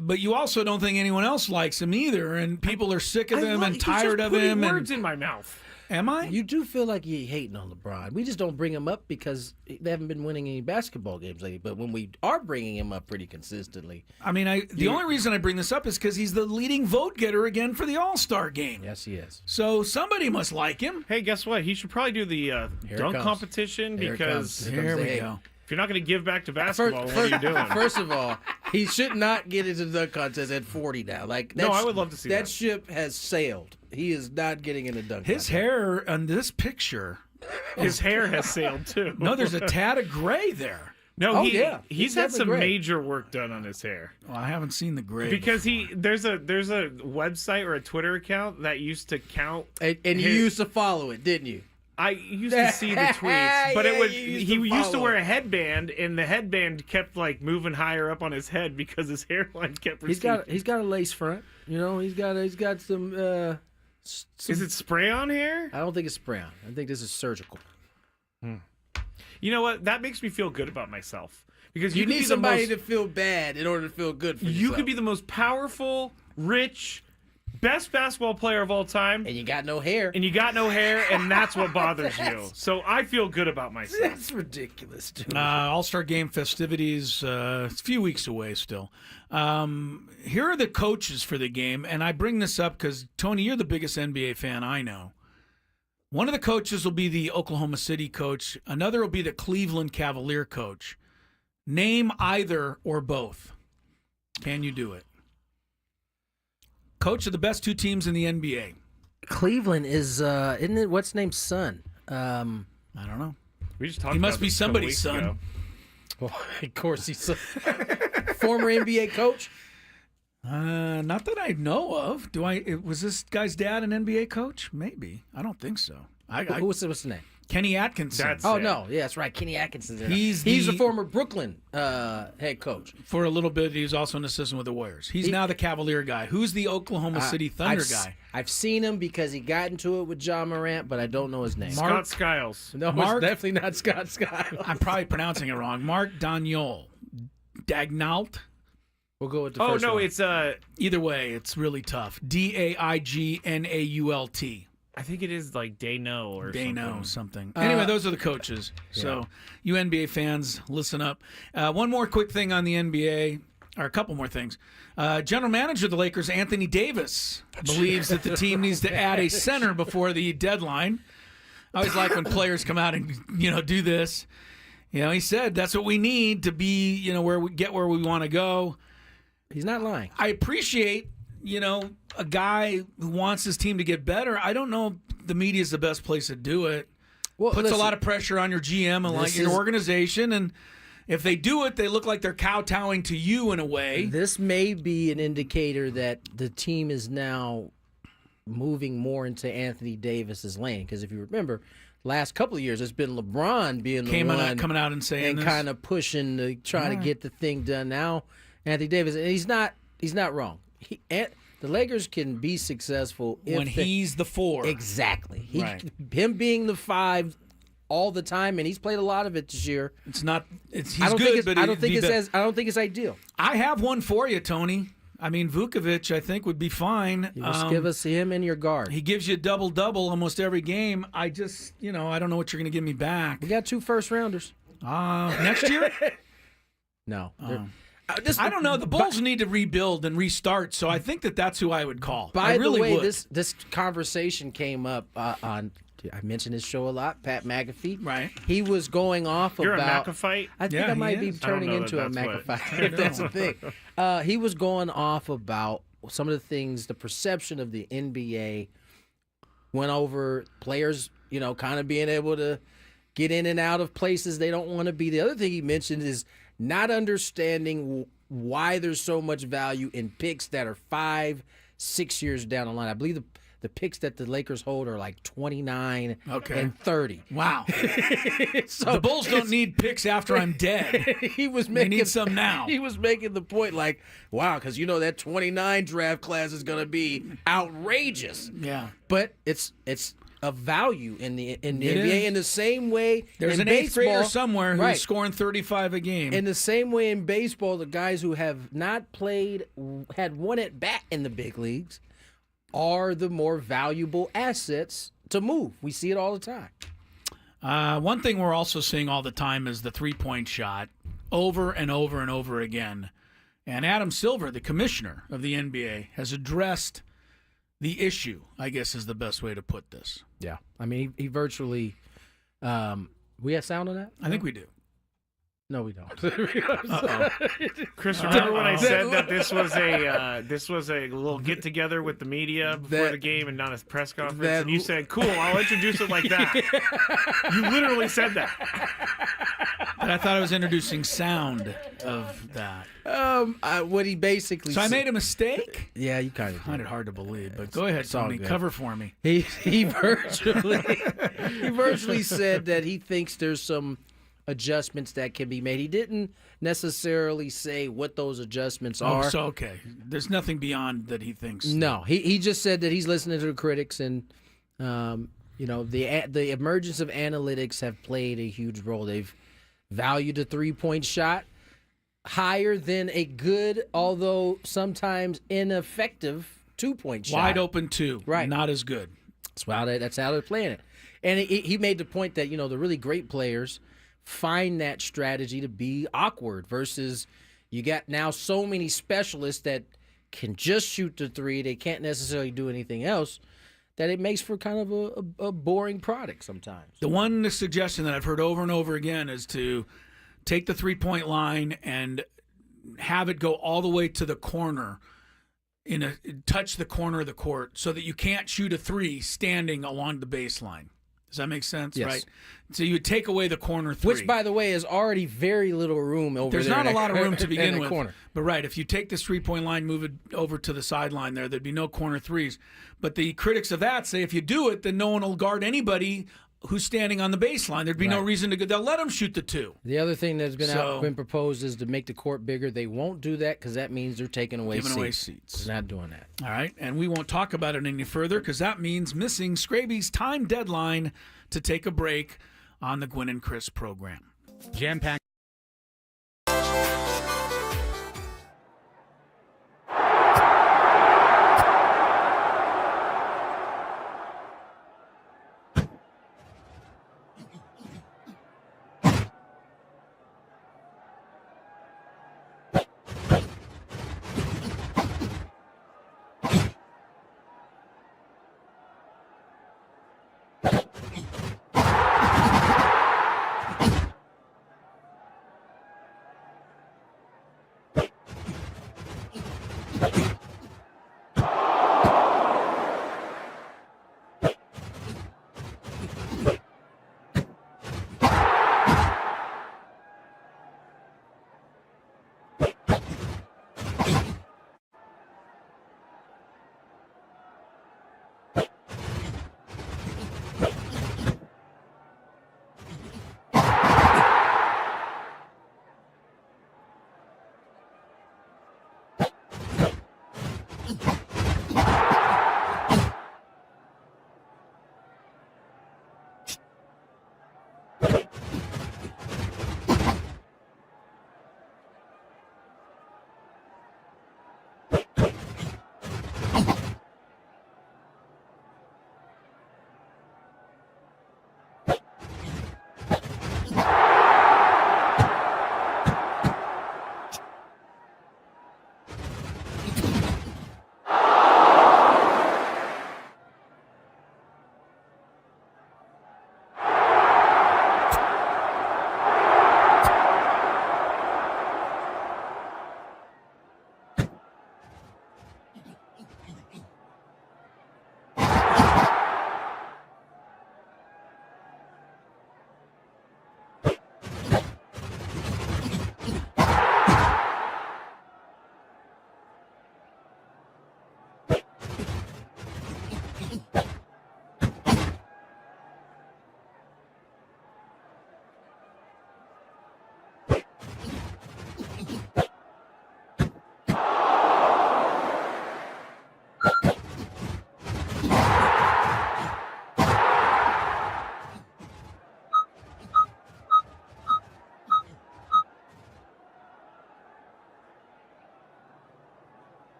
S3: but you also don't think anyone else likes him either, and people are sick of him and tired of him.
S4: Words in my mouth.
S3: Am I?
S5: You do feel like you're hating on LeBron. We just don't bring him up because they haven't been winning any basketball games lately. But when we are bringing him up pretty consistently.
S3: I mean, the only reason I bring this up is because he's the leading vote getter again for the All-Star game.
S5: Yes, he is.
S3: So somebody must like him.
S4: Hey, guess what? He should probably do the dunk competition because
S3: here we go.
S4: If you're not going to give back to basketball, what are you doing?
S5: First of all, he should not get into the dunk contest at 40 now.
S4: No, I would love to see that.
S5: That ship has sailed. He is not getting in the dunk contest.
S3: His hair on this picture.
S4: His hair has sailed, too.
S3: No, there's a tad of gray there.
S4: No, he's had some major work done on his hair.
S3: Well, I haven't seen the gray
S4: because there's a website or a Twitter account that used to count,
S5: and you used to follow it, didn't you?
S4: I used to see the tweets, but he used to wear a headband, and the headband kept moving higher up on his head because his hairline kept receding.
S5: He's got a lace front, He's got some.
S4: Is it spray on hair?
S5: I don't think it's spray on. I think this is surgical.
S4: You know what? That makes me feel good about myself because
S5: you need somebody to feel bad in order to feel good for yourself.
S4: You could be the most powerful, rich, best basketball player of all time,
S5: and you got no hair.
S4: And that's what bothers you. So I feel good about myself.
S5: That's ridiculous, dude.
S3: All-Star Game festivities, it's a few weeks away still. Here are the coaches for the game, and I bring this up because, Tony, you're the biggest NBA fan I know. One of the coaches will be the Oklahoma City coach. Another will be the Cleveland Cavalier coach. Name either or both. Can you do it? Coach of the best two teams in the NBA.
S5: Cleveland is, isn't it, what's name's son?
S3: I don't know.
S4: We just talked
S3: he
S4: about
S3: must be somebody's son.
S4: Ago.
S5: Well, of course he's former NBA coach.
S3: Not that I know of. Was this guy's dad an NBA coach? Maybe. I don't think so.
S5: What's the name?
S3: Kenny Atkinson.
S5: No, yeah, that's right. Kenny Atkinson. He's the former Brooklyn head coach.
S3: For a little bit, he was also an assistant with the Warriors. He's now the Cavalier guy. Who's the Oklahoma City Thunder guy?
S5: I've seen him because he got into it with John Morant, but I don't know his name.
S4: Scott Skiles.
S5: No, it's definitely not Scott Skiles.
S3: I'm probably pronouncing it wrong. Mark Dagnall.
S5: We'll go with the first one.
S4: Oh, no, it's...
S3: Either way, it's really tough. Daignault.
S4: I think it is Dano or
S3: something. Anyway, those are the coaches. Yeah. So, you NBA fans, listen up. One more quick thing on the NBA, or a couple more things. General manager of the Lakers, Anthony Davis, believes that the team needs to add a center before the deadline. I always like when players come out and do this. He said that's what we need to be, where we want to go.
S5: He's not lying.
S3: I appreciate, a guy who wants his team to get better. I don't know if the media is the best place to do it. Well, puts a lot of pressure on your GM and your organization, and if they do it, they look like they're kowtowing to you in a way.
S5: This may be an indicator that the team is now moving more into Anthony Davis's lane. Because if you remember, last couple of years, it's been LeBron being the one
S3: coming out and saying
S5: and kind of pushing, trying to get the thing done. Now, Anthony Davis, and he's not wrong. The Lakers can be successful
S3: when he's the 4.
S5: Exactly. Him being the 5 all the time, and he's played a lot of it this year.
S3: He's good, but
S5: I don't think it's ideal.
S3: I have one for you, Tony. I mean, Vukovic, I think, would be fine.
S5: You just give us him and your guard.
S3: He gives you a double-double almost every game. I just, I don't know what you're going to give me back.
S5: We got 2 first-rounders.
S3: Next year?
S5: No.
S3: I don't know. The Bulls need to rebuild and restart, so I think that's who I would call.
S5: By
S3: the way,
S5: this conversation came up on. I mentioned his show a lot, Pat McAfee.
S3: Right.
S5: He was going off
S4: You're
S5: about.
S4: a McAfee?
S5: I think I might be turning into a McAfee, if that's a thing. He was going off about some of the things, the perception of the NBA. Went over players, kind of being able to get in and out of places they don't want to be. The other thing he mentioned is not understanding why there's so much value in picks that are 5-6 years down the line. I believe the picks that the Lakers hold are like 29 and 30.
S3: Wow. So the Bulls don't need picks after I'm dead. They need some now.
S5: He was making the point like, wow, because that 29 draft class is going to be outrageous.
S3: Yeah.
S5: But it's a value in the NBA in the same way.
S3: There's an
S5: baseball,
S3: 8th grader somewhere who's
S5: right,
S3: scoring 35 a game.
S5: In the same way in baseball, the guys who have not played, had one at bat in the big leagues, are the more valuable assets to move. We see it all the time.
S3: One thing we're also seeing all the time is the 3-point shot over and over and over again. And Adam Silver, the commissioner of the NBA, has addressed the issue, I guess is the best way to put this.
S5: Yeah. I mean, he virtually we have sound on that?
S3: I think we do.
S5: No, we don't.
S4: Chris, remember when I said that this was a little get together with the media before the game and not a press conference? And you said, "Cool, I'll introduce it like that." You literally said that.
S3: But I thought I was introducing sound of that.
S5: What he basically
S3: So I made a mistake?
S5: Yeah, you kind of
S3: find it hard to believe, but go ahead, Tony. Cover for me.
S5: He virtually said that he thinks there's some adjustments that can be made. He didn't necessarily say what those adjustments are.
S3: Oh, so okay. There's nothing beyond that he thinks.
S5: No, he just said that he's listening to the critics, and the emergence of analytics have played a huge role. They've valued the 3-point shot higher than a good, although sometimes ineffective, 2-point shot.
S3: Wide open 2,
S5: right?
S3: Not as good.
S5: That's how they're playing it. And he made the point that the really great players find that strategy to be awkward versus you got now so many specialists that can just shoot the 3. They can't necessarily do anything else, that it makes for kind of a boring product sometimes.
S3: The one suggestion that I've heard over and over again is to take the 3-point line and have it go all the way to the corner, touch the corner of the court, so that you can't shoot a 3 standing along the baseline. Does that make sense?
S5: Yes.
S3: Right. So you would take away the corner 3.
S5: Which, by the way, is already very little room over
S3: There's
S5: there.
S3: There's not a lot of room to begin with.
S5: Corner.
S3: But right, if you take this 3-point line, move it over to the sideline there'd be no corner 3s. But the critics of that say if you do it, then no one will guard anybody who's standing on the baseline. There'd be no reason to go. They'll let them shoot the 2.
S5: The other thing that's been proposed is to make the court bigger. They won't do that because that means they're taking away seats. They're not doing that.
S3: All right, and we won't talk about it any further because that means missing Scraby's time deadline to take a break on the Gwynn and Chris program.
S13: Jam-packed.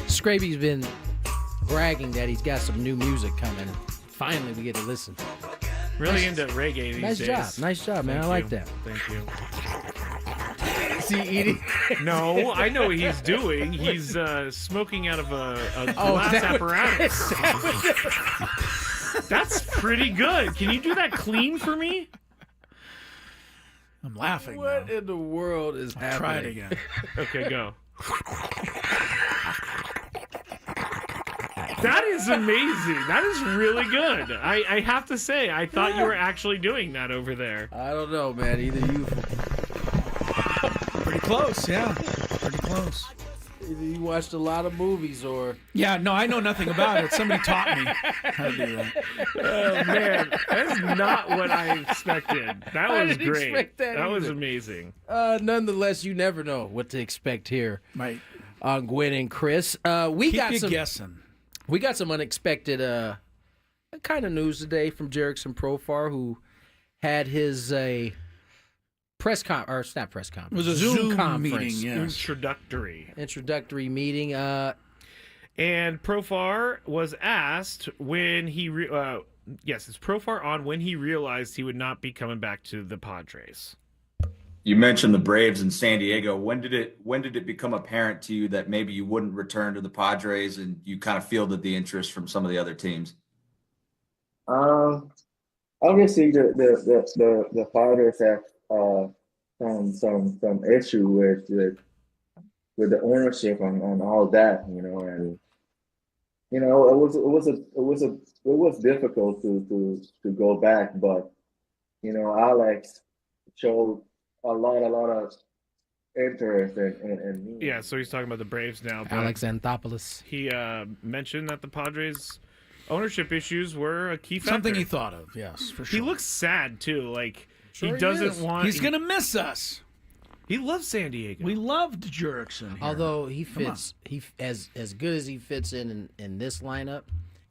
S5: Scraby's been bragging that he's got some new music coming. Finally, we get to listen.
S4: Really into reggae these days.
S5: Nice job, man. I like that.
S4: Thank you.
S5: Is he eating?
S4: No, I know what he's doing. He's smoking out of a glass apparatus. That's pretty good. Can you do that clean for me?
S3: I'm laughing.
S5: What in the world is happening?
S3: Try it again.
S4: Okay, go. That is amazing. That is really good. I have to say, I thought you were actually doing that over there.
S5: I don't know, man. Either you...
S3: Pretty close, yeah. Pretty close.
S5: Either you watched a lot of movies or...
S3: Yeah, no, I know nothing about it. Somebody taught me how to do that.
S4: Oh, man. That's not what I expected. That was great.
S5: Expect
S4: that was amazing.
S5: Nonetheless, you never know what to expect here
S3: right.
S5: on Gwynn and Chris. We
S3: Keep
S5: got
S3: you
S5: some
S3: guessing.
S5: We got some unexpected kind of news today from Jerickson Profar, who had his press conference, or not press conference.
S3: It was a Zoom conference.
S5: Meeting,
S3: yes.
S5: Introductory meeting.
S4: And Profar was asked when he, it's Profar on when he realized he would not be coming back to the Padres.
S6: You mentioned the Braves in San Diego. When did it become apparent to you that maybe you wouldn't return to the Padres, and you kind of fielded the interest from some of the other teams?
S7: Obviously the Padres have some issue with the ownership on all that, and it was difficult to go back, but Alex showed a lot of interest in me.
S4: Yeah, so he's talking about the Braves now.
S5: Alex Anthopoulos.
S4: He mentioned that the Padres' ownership issues were a key factor.
S3: Something he thought of, yes, for sure.
S4: He looks sad too. Like
S5: sure
S4: he doesn't want.
S3: He's gonna miss us.
S4: He loves San Diego.
S3: We loved Jerickson here.
S5: Although he fits, as good as he fits in this lineup,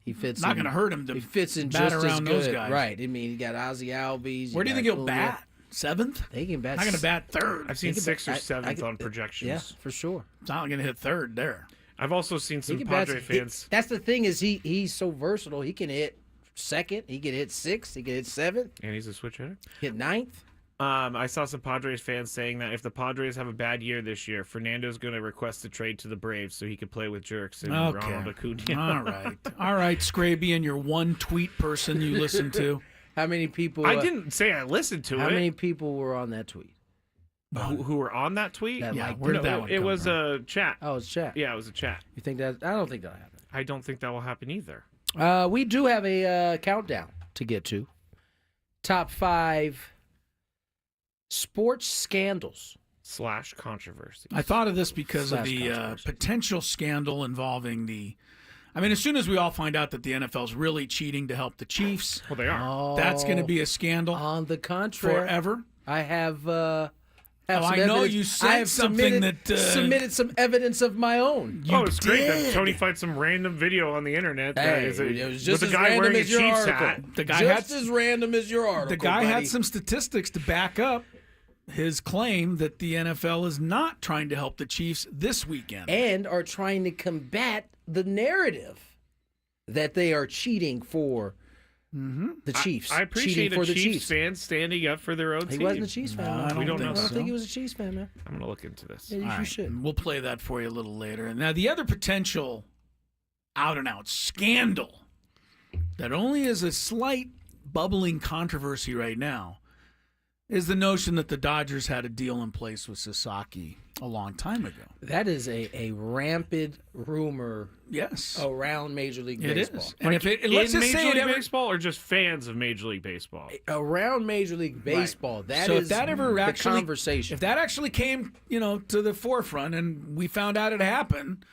S5: he fits.
S3: Not gonna hurt him to
S5: he fits in
S3: bat
S5: just
S3: around
S5: as good.
S3: those guys.
S5: Right. I mean, you got Ozzie Albies.
S3: Where do you think he'll bat? Seventh?
S5: They can bat.
S3: Not going to bat third.
S4: I've seen sixth or seventh on projections.
S5: Yeah, for sure.
S3: It's not going to hit third there.
S4: I've also seen some Padre fans.
S5: That's the thing is he's so versatile. He can hit second. He can hit sixth. He can hit seventh.
S4: And he's a switch hitter.
S5: Hit ninth.
S4: I saw some Padres fans saying that if the Padres have a bad year this year, Fernando's going to request a trade to the Braves so he could play with Jerickson and Ronald Acuna.
S3: All right, Scraby, and your one tweet person you listen to.
S5: How many people?
S4: I didn't say I listened to it.
S5: How many people were on that tweet?
S4: who were on that tweet.
S3: Yeah, where did that one
S4: It
S3: come
S4: was
S3: from?
S4: a chat.
S5: Oh, it's chat.
S4: Yeah, it was a chat.
S5: You think that? I don't think that'll happen.
S4: I don't think that will happen either.
S5: We do have a countdown to get to. Top 5 sports scandals.
S4: / controversy.
S3: I thought of this because of
S5: /
S3: the
S5: controversy.
S3: potential scandal involving the. I mean, as soon as we all find out that the NFL's really cheating to help the Chiefs,
S4: Well, they are.
S5: Oh,
S3: that's going to be a scandal
S5: on the contrary.
S3: forever.
S5: I have. Some
S3: I know
S5: evidence.
S3: you
S5: I
S3: said
S5: have
S3: something
S5: submitted some evidence of my own.
S4: It's great that Tony finds some random video on the internet that
S5: Hey,
S4: is
S5: it was just
S4: with
S5: as
S4: a guy
S5: random
S4: wearing a
S5: as your
S4: Chiefs
S5: article.
S4: hat.
S3: The guy
S5: Just
S3: had
S5: as random as your article.
S3: the guy
S5: buddy.
S3: had some statistics to back up his claim that the NFL is not trying to help the Chiefs this weekend.
S5: and are trying to combat the narrative that they are cheating for the Chiefs.
S4: I appreciate
S5: cheating for
S4: a
S5: the
S4: Chiefs
S5: Chiefs.
S4: fan standing up for their own
S5: He
S4: team.
S5: wasn't a Chiefs fan.
S3: No,
S5: man.
S3: I don't
S4: We don't
S3: think
S4: know.
S5: I don't
S3: so.
S5: think he was a Chiefs fan, man.
S4: I'm going to look into this.
S5: Yeah, you
S3: All right,
S5: should.
S3: We'll play that for you a little later. Now, the other potential out-and-out scandal that only is a slight bubbling controversy right now is the notion that the Dodgers had a deal in place with Sasaki a long time ago.
S5: That is a rampant rumor
S3: Yes.
S5: around Major League
S3: It
S5: Baseball.
S3: is. And if it,
S4: In
S3: let's just
S4: Major
S3: say it
S4: League
S3: ever,
S4: Baseball or just fans of Major League Baseball?
S5: Around Major League Baseball, that
S3: so
S5: is
S3: if that ever
S5: the
S3: actually,
S5: conversation.
S3: If that actually came, to the forefront and we found out it happened,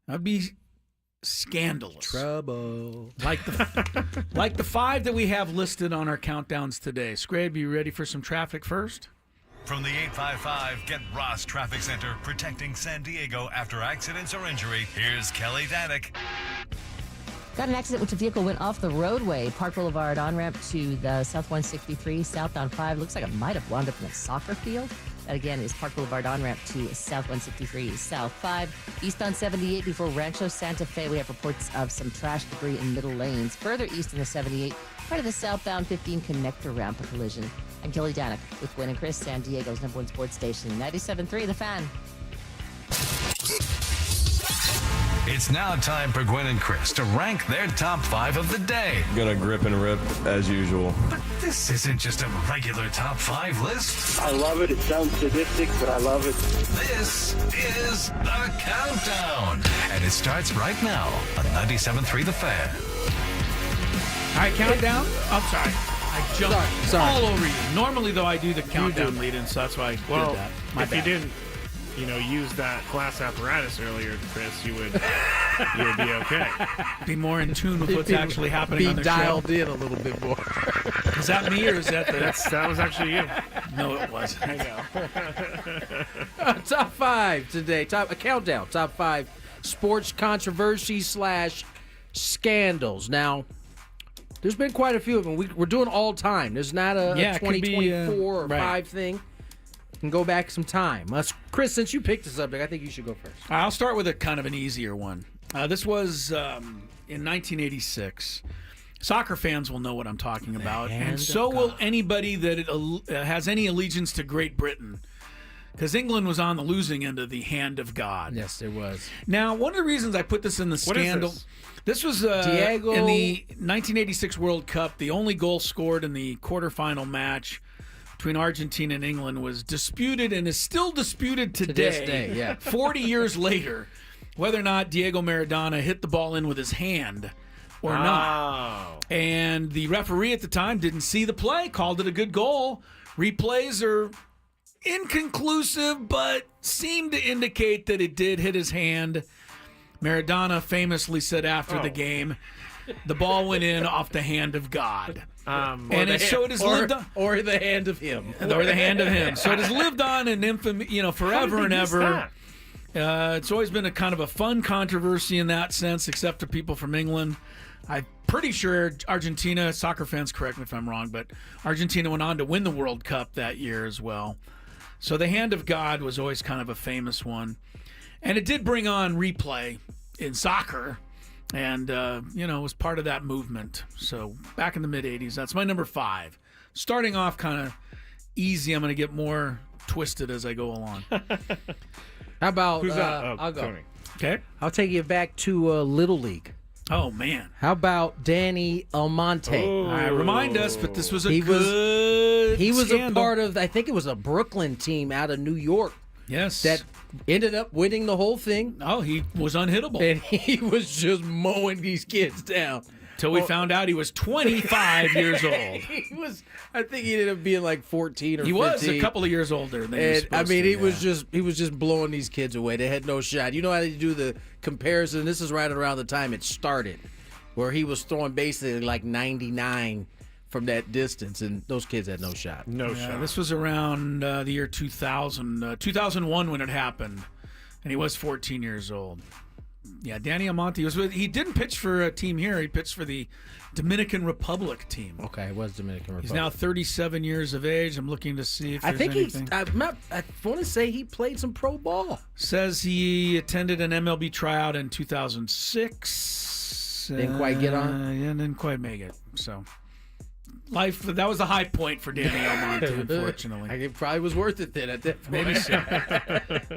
S3: that'd be scandalous.
S5: Trouble.
S3: Like the 5 that we have listed on our countdowns today. Scrabe, you ready for some traffic first?
S2: From the 855 Get Ross Traffic Center, protecting San Diego after accidents or injury, here's Kelly Danick.
S13: Got an accident which a vehicle went off the roadway. Park Boulevard on-ramp to the South 163, southbound 5. Looks like it might have wound up in a soccer field. That again is Park Boulevard on-ramp to South 163, South 5. Eastbound 78 before Rancho Santa Fe. We have reports of some trash debris in middle lanes. Further east in the 78, part of the southbound 15 connector ramp, a collision. I'm Kelly Danick with Gwynn and Chris, San Diego's #1 sports station, 97.3 The Fan.
S2: It's now time for Gwynn and Chris to rank their top 5 of the day.
S14: Gonna grip and rip as usual.
S2: But this isn't just a regular top 5 list.
S15: I love it. It sounds sadistic, but I love it.
S2: This is the Countdown. And it starts right now on 97.3 The Fan.
S3: All right, countdown. I'm sorry. I jumped
S5: Sorry.
S3: all over you. Normally, though, I do the countdown lead-in, so that's why I did that. My
S4: if
S3: bad.
S4: you didn't, use that glass apparatus earlier, Chris, you would be okay.
S3: Be more in tune with what's actually happening on the show.
S5: Be dialed in a little bit more.
S3: Is that me or is that the...
S4: That was actually you.
S3: No, it wasn't.
S4: I know.
S5: Top 5 today. A countdown. Top 5 sports controversies / scandals. Now, there's been quite a few of them. We're doing all time. There's not a 2024 or 5 thing. Can go back some time. Chris, since you picked the subject, I think you should go first.
S3: I'll start with a kind of an easier one. This was in 1986. Soccer fans will know what I'm talking about, and so will anybody that has any allegiance to Great Britain, because England was on the losing end of the hand of God.
S5: Yes, it was.
S3: Now, one of the reasons I put this in the scandal,
S4: is
S3: this was
S5: Diego
S3: in the 1986 World Cup. The only goal scored in the quarterfinal match between Argentina and England was disputed and is still disputed today,
S5: to this day, yeah.
S3: 40 years later, whether or not Diego Maradona hit the ball in with his hand or not. And the referee at the time didn't see the play, called it a good goal. Replays are inconclusive, but seem to indicate that it did hit his hand. Maradona famously said after the game, the ball went in off the hand of God.
S5: And it has lived on, or the hand of him,
S3: or the hand of him. So it has lived on in infamy, forever and ever. It's always been a kind of a fun controversy in that sense, except to people from England. I'm pretty sure Argentina, soccer fans, correct me if I'm wrong, but Argentina went on to win the World Cup that year as well. So the hand of God was always kind of a famous one, and it did bring on replay in soccer. And, it was part of that movement. So back in the mid-'80s, that's my number 5. Starting off kind of easy. I'm going to get more twisted as I go along.
S5: How about,
S4: Who's that?
S5: I'll go.
S4: Tony.
S3: Okay.
S5: I'll take you back to Little League.
S3: Oh, man.
S5: How about Danny Almonte?
S3: Remind us, but this was
S5: He was
S3: scandal.
S5: a part of, I think it was a Brooklyn team out of New York.
S3: Yes.
S5: That ended up winning the whole thing.
S3: Oh, he was unhittable.
S5: And he was just mowing these kids down.
S3: Till we found out he was 25 years old.
S5: I think he ended up being like 14 or 15.
S3: He was a couple of years older than he was supposed to,
S5: he was just blowing these kids away. They had no shot. You know how they do the comparison? This is right around the time it started, where he was throwing basically like 99 from that distance, and those kids had no shot.
S4: No shot.
S3: This was around the year 2000, 2001 when it happened, and he was 14 years old. Yeah, Danny Almonte he didn't pitch for a team here. He pitched for the Dominican Republic team.
S5: Okay, it was Dominican Republic.
S3: He's now 37 years of age. I'm looking to see if there's anything.
S5: I want to say he played some pro ball.
S3: Says he attended an MLB tryout in 2006.
S5: Didn't quite get on?
S3: Yeah, didn't quite make it. So, that was the high point for Danny Almonte, unfortunately.
S5: It probably was worth it then at that point.
S3: Maybe so.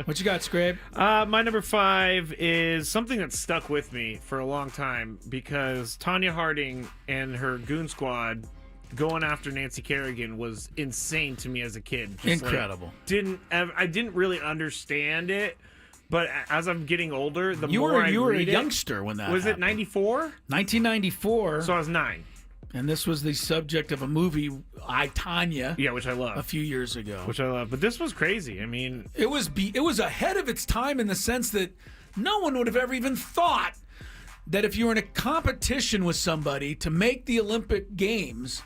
S3: What you got, Scrape?
S4: My number 5 is something that stuck with me for a long time because Tanya Harding and her goon squad going after Nancy Kerrigan was insane to me as a kid. Just
S3: incredible.
S4: I didn't really understand it, but as I'm getting older,
S3: you were a youngster when that
S4: was
S3: happened.
S4: it 94?
S3: 1994.
S4: So I was 9.
S3: And this was the subject of a movie, I, Tanya.
S4: Yeah, which I love.
S3: A few years ago.
S4: Which I love. But this was crazy. I mean,
S3: it was ahead of its time in the sense that no one would have ever even thought that if you were in a competition with somebody to make the Olympic Games,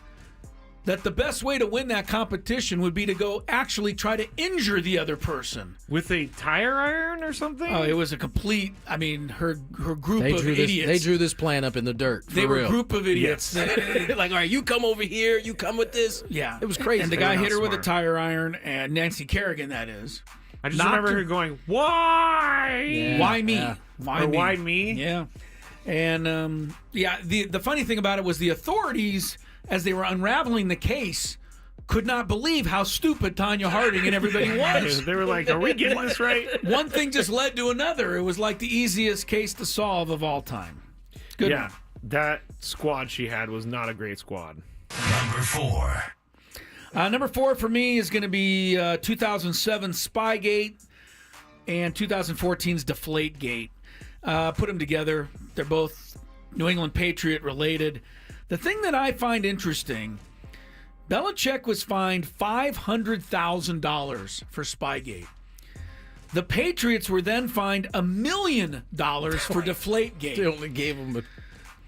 S3: that the best way to win that competition would be to go actually try to injure the other person.
S4: With a tire iron or something?
S3: Oh, it was a complete, her group of idiots.
S5: They drew this plan up in the dirt.
S3: They were a group of idiots.
S5: Yes. Like, all right, you come over here, you come with this.
S3: Yeah.
S5: It was crazy.
S3: And the guy hit her with a tire iron, and Nancy Kerrigan, that is.
S4: I just remember her going, why?
S3: Yeah. Why me?
S5: Yeah.
S4: Why me?
S3: Yeah. And, the funny thing about it was the authorities, as they were unraveling the case, could not believe how stupid Tanya Harding and everybody was.
S4: They were like, are we getting this right?
S3: One thing just led to another. It was like the easiest case to solve of all time. Good one.
S4: That squad she had was not a great squad.
S2: Number 4.
S3: Number 4 for me is going to be 2007 Spygate and 2014's Deflategate. Put them together. They're both New England Patriot related. The thing that I find interesting, Belichick was fined $500,000 for Spygate. The Patriots were then fined $1 million for Deflategate.
S5: They only gave him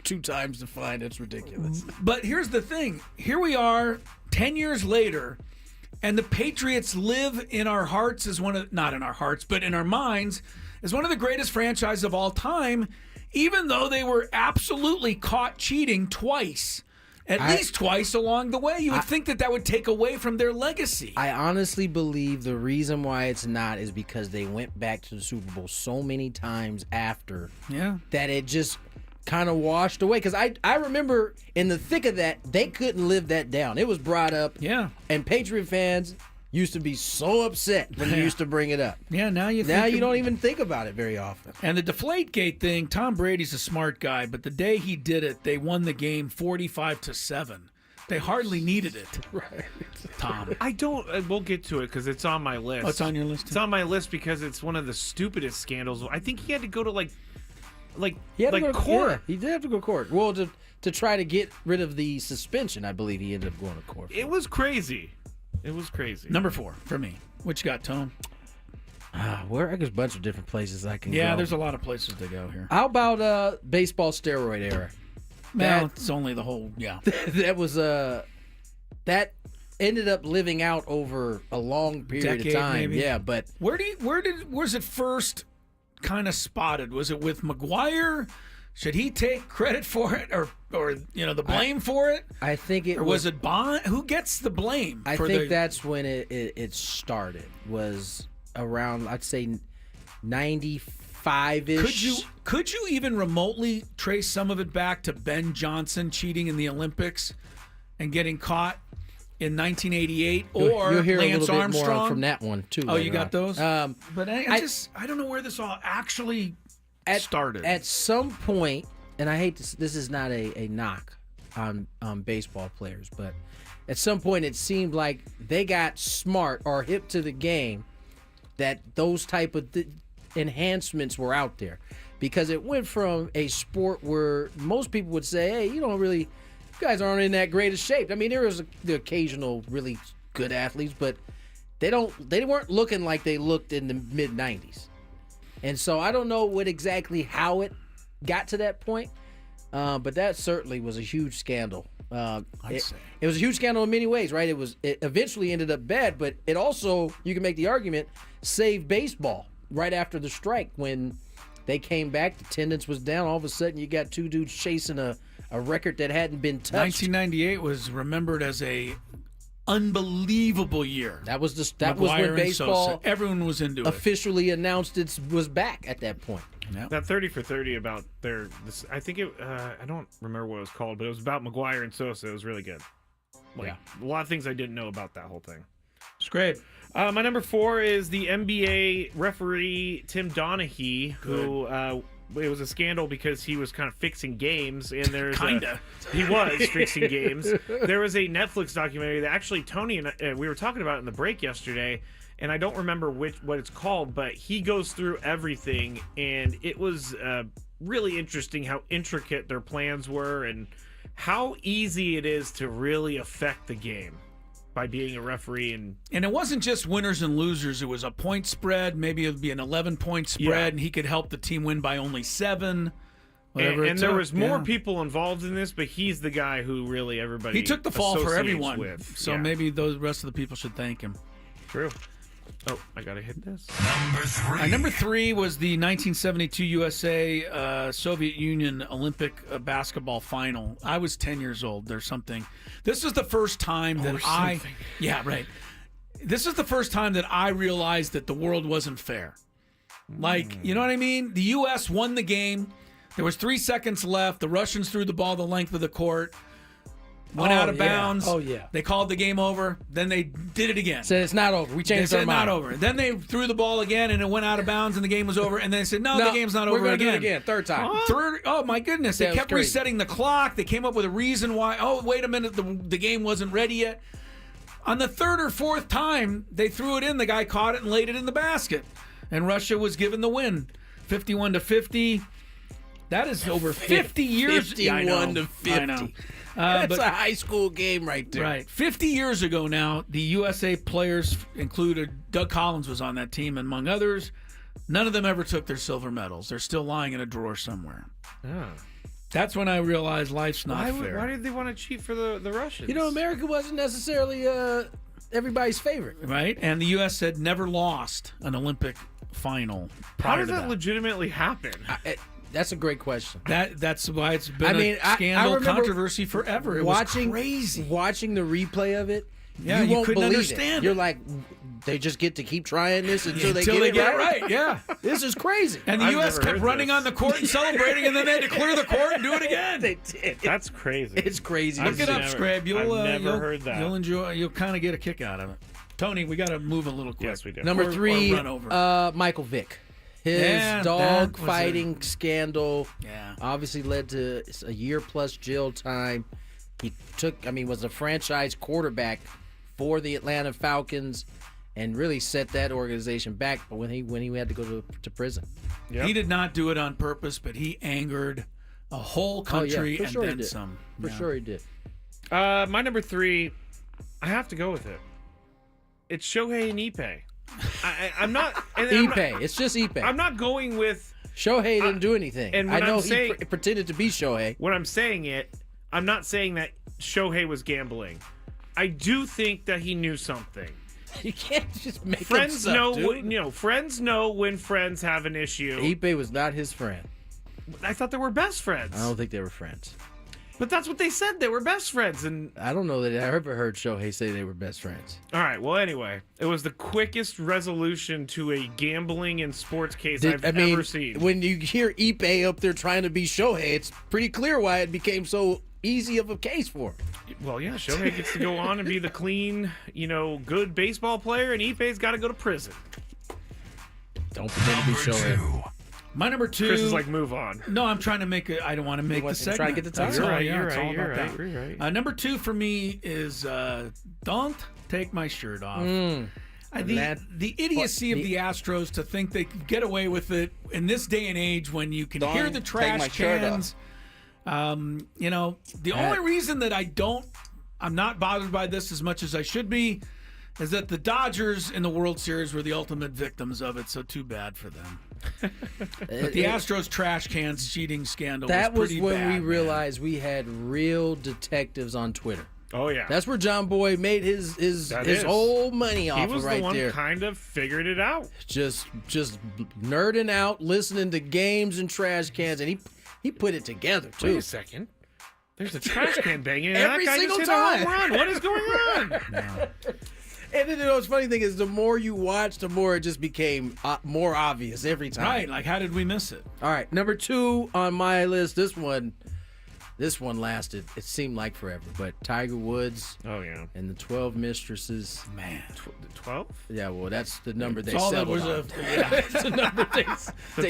S5: 2 times the fine. That's ridiculous.
S3: But here's the thing. Here we are 10 years later, and the Patriots live in our hearts as not in our hearts, but in our minds, as one of the greatest franchises of all time, even though they were absolutely caught cheating twice, at least twice along the way. You would think that would take away from their legacy.
S5: I honestly believe the reason why it's not is because they went back to the Super Bowl so many times after that it just kind of washed away. Because I remember in the thick of that, they couldn't live that down. It was brought up.
S3: Yeah.
S5: And Patriot fans used to be so upset when you used to bring it up.
S3: Yeah, now you
S5: don't even think about it very often.
S3: And the Deflategate thing, Tom Brady's a smart guy, but the day he did it, they won the game 45-7. They hardly needed it.
S5: Right.
S3: Tom.
S4: We'll get to it because it's on my list.
S3: Oh, it's on your list?
S4: It's on my list because it's one of the stupidest scandals. I think he had to go to court.
S5: Yeah, he did have to go to court. Well, to try to get rid of the suspension, I believe he ended up going to court.
S4: It was crazy. It was crazy.
S3: Number 4 for me. What you got, Tom?
S5: Where? There's a bunch of different places I can go.
S3: Yeah, there's a lot of places to go here.
S5: How about baseball steroid era?
S3: Well, it's only the whole,
S5: that was that ended up living out over a long period of time.
S3: Maybe.
S5: Yeah, but
S3: was it first kind of spotted? Was it with McGuire? Should he take credit for it, or the blame for it?
S5: I think it
S3: was it Bond? Who gets the blame?
S5: I think that's when it started. Was around, I'd say, 95-ish.
S3: Could you even remotely trace some of it back to Ben Johnson cheating in the Olympics and getting caught in 1988, or
S5: you'll hear
S3: Lance
S5: a little
S3: Armstrong?
S5: bit more from that one too.
S3: Oh, you got
S5: on.
S3: those? But I don't know where this all actually started.
S5: At some point, and I hate this is not a knock on baseball players, but at some point it seemed like they got smart or hip to the game that those type of enhancements were out there, because it went from a sport where most people would say, hey, you guys aren't in that great of shape. I mean, there was the occasional really good athletes, but they weren't looking like they looked in the mid 90s. And so I don't know how it got to that point, but that certainly was a huge scandal. It was a huge scandal in many ways, right? It eventually ended up bad, but it also, you can make the argument, saved baseball right after the strike. When they came back, the attendance was down. All of a sudden, you got two dudes chasing a record that hadn't been touched.
S3: 1998 was remembered as a unbelievable year.
S5: That was when baseball,
S3: everyone was into it.
S5: Officially announced it was back at that point.
S3: Yep.
S4: That 30 for 30 about I think it, I don't remember what it was called, but it was about McGuire and Sosa. It was really good. A lot of things I didn't know about that whole thing.
S3: It's great.
S4: My number 4 is the NBA referee Tim Donaghy, who it was a scandal because he was kind of fixing games, and he was fixing games. There was a Netflix documentary that actually Tony and we were talking about in the break yesterday, and I don't remember what it's called, but he goes through everything, and it was really interesting how intricate their plans were and how easy it is to really affect the game by being a referee. And
S3: it wasn't just winners and losers. It was a point spread. Maybe it would be an 11-point spread, and he could help the team win by only 7.
S4: And there was more people involved in this, but he's the guy who really everybody
S3: he took the fall for everyone.
S4: With.
S3: So maybe those rest of the people should thank him.
S4: True. Oh, I gotta hit this.
S3: Number 3 was the 1972 USA Soviet Union Olympic basketball final. I was 10 years old. There's something. This is the first time that yeah, right. This is the first time that I realized that the world wasn't fair. Like, you know what I mean? The U.S. won the game. There was 3 seconds left. The Russians threw the ball the length of the court. Went out of bounds.
S5: Oh, yeah.
S3: They called the game over. Then they did it again.
S5: Said it's not over. We changed our mind.
S3: Not over. Then they threw the ball again, and it went out of bounds, and the game was over. And then they said, no, the game's not over
S5: we're
S3: again.
S5: We're going to do it again. Third time.
S3: Oh, my goodness. They kept resetting the clock. They came up with a reason why. Oh, wait a minute. The game wasn't ready yet. On the 3rd or 4th time, they threw it in. The guy caught it and laid it in the basket. And Russia was given the win. 51-50. That is over 50 years.
S5: 51-50.
S3: I know.
S5: That's a high school game right there.
S3: Right. 50 years ago now, the USA players included Doug Collins was on that team, among others. None of them ever took their silver medals. They're still lying in a drawer somewhere.
S4: Oh.
S3: That's when I realized life's not fair.
S4: Why did they want to cheat for the Russians?
S5: You know, America wasn't necessarily everybody's favorite.
S3: Right? And the U.S. had never lost an Olympic final.
S4: How does that legitimately happen?
S5: That's a great question.
S3: That's why it's been a scandal, controversy forever. It was crazy.
S5: Watching the replay of it,
S3: yeah,
S5: you won't
S3: couldn't
S5: believe
S3: understand
S5: it. You're like, they just get to keep trying this until they get it
S3: right. Yeah.
S5: This is crazy.
S3: And the U.S. kept running on the court and celebrating, and then they had to clear the court and do it again.
S5: They did.
S4: That's crazy.
S5: It's crazy.
S3: Look it up, Scrab. You'll
S4: never heard that.
S3: You'll enjoy. You'll kind of get a kick out of it. Tony, we got to move a little quick.
S4: Yes, we do.
S5: Number 3,
S3: run over.
S5: Michael Vick. His dog fighting scandal obviously led to a year-plus jail time. He was a franchise quarterback for the Atlanta Falcons and really set that organization back when he had to go to prison.
S3: Yep. He did not do it on purpose, but he angered a whole country and then some.
S5: For sure he did.
S4: My number 3, I have to go with it. It's Shohei and Ippei. I'm not.
S5: Ippei. It's just Ippei.
S4: I'm not going with
S5: Shohei didn't do anything.
S4: And
S5: I know he pretended to be Shohei.
S4: When I'm saying it, I'm not saying that Shohei was gambling. I do think that he knew something.
S5: You can't just make
S4: friends
S5: up
S4: know.
S5: dude.
S4: Friends know when friends have an issue.
S5: Ippei was not his friend.
S4: I thought they were best friends.
S5: I don't think they were friends.
S4: But that's what they said. They were best friends, and
S5: I don't know that I ever heard Shohei say they were best friends.
S4: All right. Well, anyway, it was the quickest resolution to a gambling and sports case I've ever seen.
S5: When you hear Ippei up there trying to be Shohei, it's pretty clear why it became so easy of a case for him.
S4: Well, yeah, Shohei gets to go on and be the clean, good baseball player, and Ippei's got to go to prison.
S5: Don't pretend to be Shohei.
S3: My number 2.
S4: Chris is like, move on.
S3: No, I'm trying to make it. I don't want to make the segment.
S5: Try to get the time.
S3: That's all,
S4: You're
S3: yeah,
S4: right.
S3: it's all
S4: You're
S3: about
S4: right.
S3: that.
S4: You're right.
S3: Number 2 for me is don't take my shirt off. The idiocy of the Astros to think they could get away with it in this day and age when you can hear the trash cans. The only reason that I'm not bothered by this as much as I should be is that the Dodgers in the World Series were the ultimate victims of it, so too bad for them. But the Astros trash cans cheating scandal
S5: that
S3: was
S5: when
S3: pretty bad,
S5: we realized we had real detectives on Twitter.
S4: Oh yeah,
S5: that's where John Boy made his whole money off of right there.
S4: He was the one kind of figured it out.
S5: Just nerding out, listening to games and trash cans, and he put it together too.
S4: Wait a second. There's a trash can banging
S5: every
S4: and that guy
S5: single
S4: just
S5: time.
S4: hit a home run. What is going on?
S3: No.
S5: And then the funny thing is, the more you watch, the more it just became more obvious every time.
S3: Right? Like, how did we miss it?
S5: All right, number 2 on my list. This one lasted. It seemed like forever, but Tiger Woods.
S4: Oh yeah.
S5: And the 12 mistresses.
S3: Man,
S4: 12?
S5: Yeah, well, that's the number they
S3: all that
S5: settled
S3: was
S5: on.
S3: It's the number
S5: they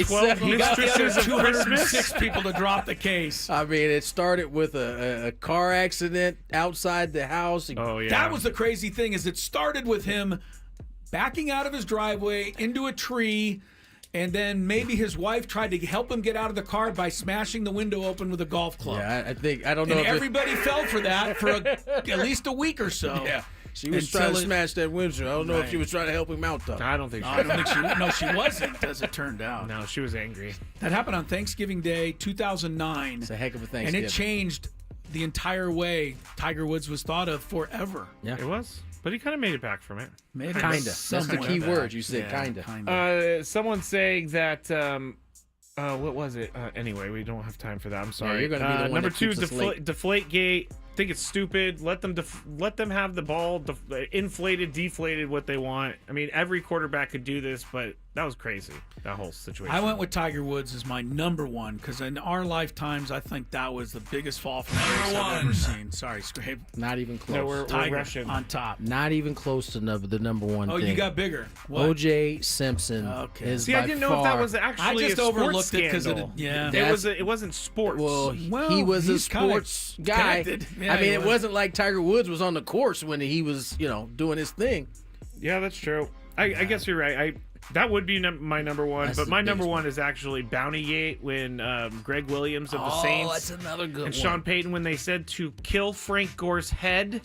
S4: 12 mistresses of
S3: 206 people to drop the case.
S5: I mean, it started with a car accident outside the house.
S4: Oh yeah.
S3: That was the crazy thing. Is it started with him backing out of his driveway into a tree. And then maybe his wife tried to help him get out of the car by smashing the window open with a golf club.
S5: Yeah, I don't know.
S3: And everybody fell for that for at least a week or so.
S5: Yeah, she was trying to smash that windshield. I don't know if she was trying to help him out though.
S4: I don't think she
S3: I don't think she. No, she wasn't, as it turned out.
S4: No, she was angry.
S3: That happened on Thanksgiving Day, 2009.
S5: It's a heck of a Thanksgiving.
S3: And it changed the entire way Tiger Woods was thought of forever.
S5: Yeah,
S4: it was. But he kind of made it back from it.
S5: Kinda. That's the key word. You said kinda.
S4: Someone saying that. What was it? Anyway, we don't have time for that. I'm sorry.
S5: Yeah, you're gonna be the one
S4: number
S5: that
S4: 2,
S5: keeps us late.
S4: Deflate Gate. I think it's stupid. Let them have the ball inflated, deflated, what they want. I mean, every quarterback could do this, but that was crazy. That whole situation.
S3: I went with Tiger Woods as my number 1 because in our lifetimes, I think that was the biggest fall from grace I've ever seen. Sorry, Scrape.
S5: Not even close.
S4: No, we're
S3: Tiger
S4: rushing
S3: on top.
S5: Not even close to the number 1
S3: Oh,
S5: thing.
S3: you got bigger. What?
S5: O.J. Simpson.
S3: Okay.
S5: Is
S4: See,
S5: by
S4: I didn't know
S5: far,
S4: if that was actually
S3: I just
S4: a sports
S3: overlooked it because
S4: scandal. It wasn't sports.
S5: Well,
S3: Well,
S5: he was a
S3: he's kinda
S5: sports guy.
S3: connected. Yeah,
S5: I mean,
S3: he
S5: it
S3: was.
S5: wasn't like Tiger Woods was on the course when he was, doing his thing.
S4: Yeah, that's true. I guess you're right. That would be my number 1,
S5: That's
S4: but
S5: the
S4: my number
S5: biggest
S4: 1 is actually Bountygate when Greg Williams of the Saints
S5: that's another good
S4: and
S5: one.
S4: Sean Payton when they said to kill Frank Gore's head,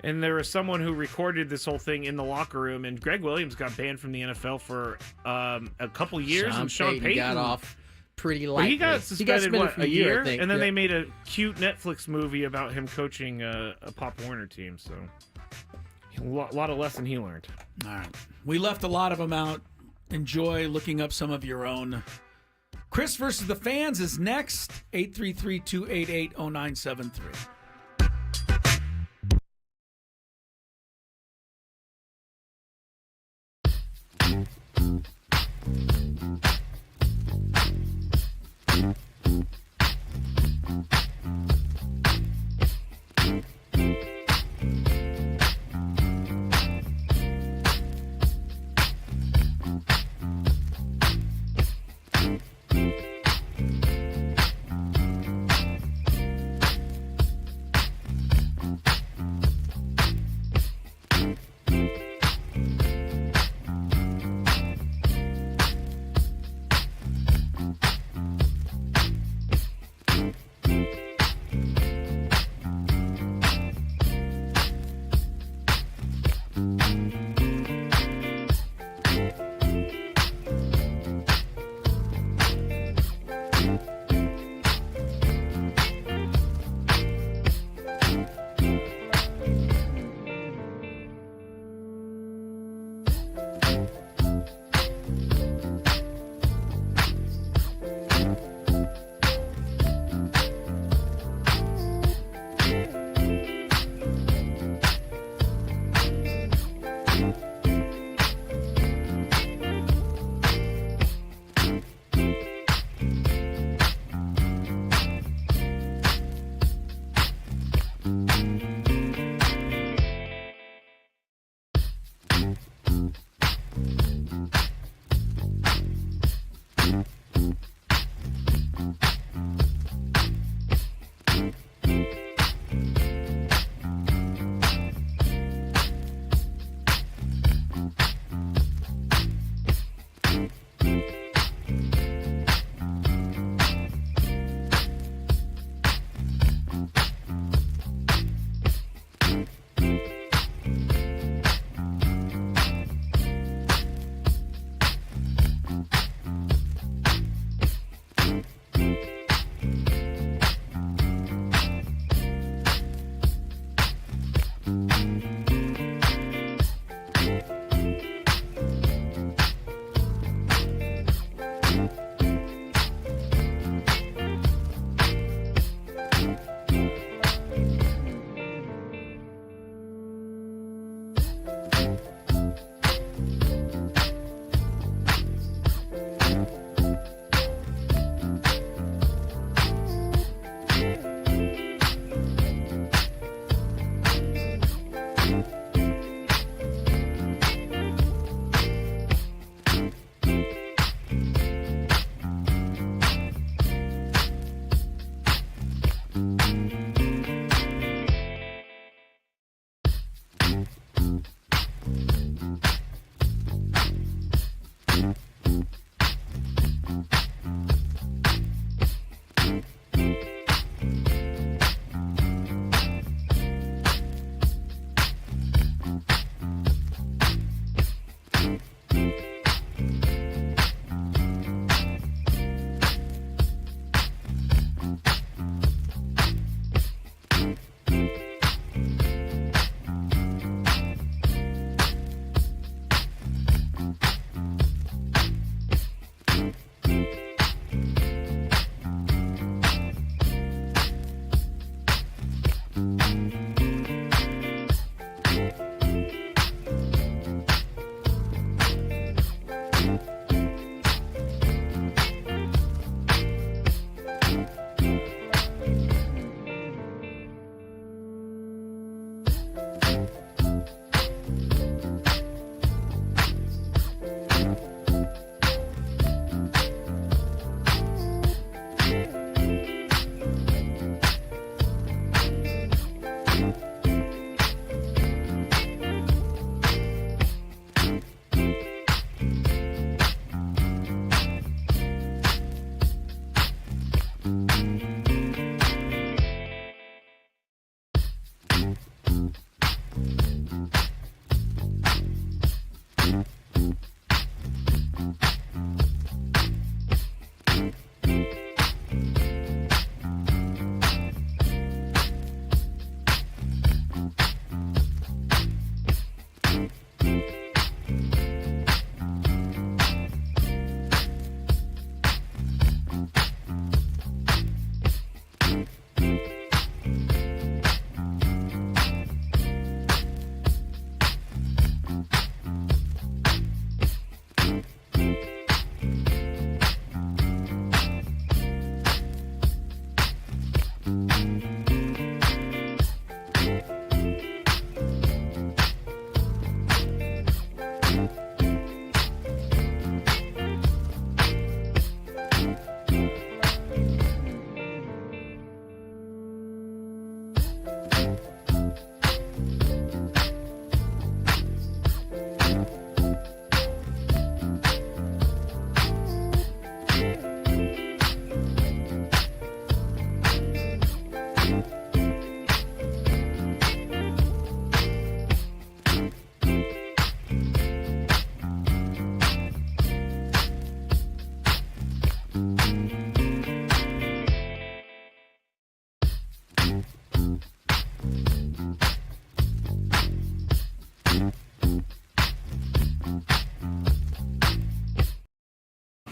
S4: and there was someone who recorded this whole thing in the locker room, and Greg Williams got banned from the NFL for a couple years, and Sean Payton
S5: got off pretty
S4: Well,
S5: lightly.
S4: he got suspended
S5: for
S4: a year,
S5: I think.
S4: and then
S5: Yeah.
S4: they made a cute Netflix movie about him coaching a Pop Warner team. So a lot of lesson he learned.
S3: All right. We left a lot of them out. Enjoy looking up some of your own. Chris versus the Fans is next. 833-288-0973.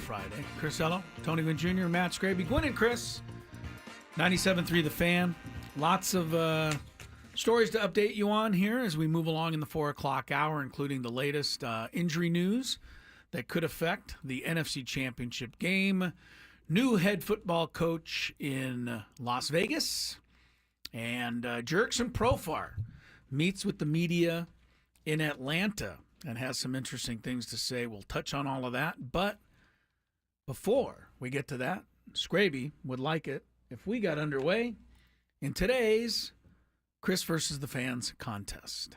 S3: Friday. Chris Ello, Tony Gwynn Jr., Matt Scraby, Gwynn and Chris, 97.3 The Fan. Lots of stories to update you on here as we move along in the 4 o'clock hour, including the latest injury news that could affect the NFC Championship game, new head football coach in Las Vegas, and Jerkson Profar meets with the media in Atlanta and has some interesting things to say. We'll touch on all of that, but before we get to that, Scraby would like it if we got underway in today's Chris versus the Fans contest.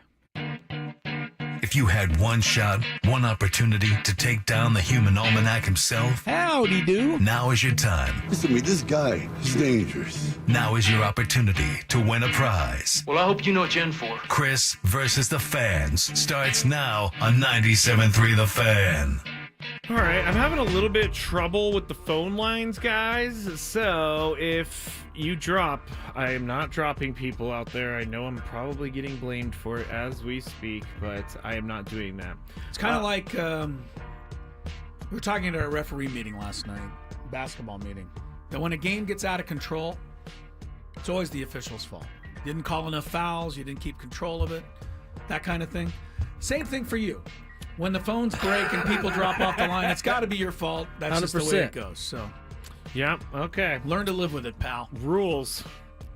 S2: If you had one shot, one opportunity to take down the human almanac himself,
S3: howdy do.
S2: Now is your time.
S16: Listen to me, this guy is dangerous.
S2: Now is your opportunity to win a prize.
S17: Well, I hope you know what you're in for.
S2: Chris versus the Fans starts now on 97.3 The Fan.
S4: All right, I'm having a little bit of trouble with the phone lines, guys. So if you drop, I am not dropping people out there. I know I'm probably getting blamed for it as we speak, but I am not doing that.
S3: It's kind of like we were talking at our referee meeting last night, basketball meeting, that when a game gets out of control, it's always the official's fault. You didn't call enough fouls, you didn't keep control of it, that kind of thing. Same thing for you. When the phones break and people drop off the line, it's got to be your fault. That's 100%. Just the way it goes. So,
S4: yeah, okay.
S3: Learn to live with it, pal.
S4: Rules,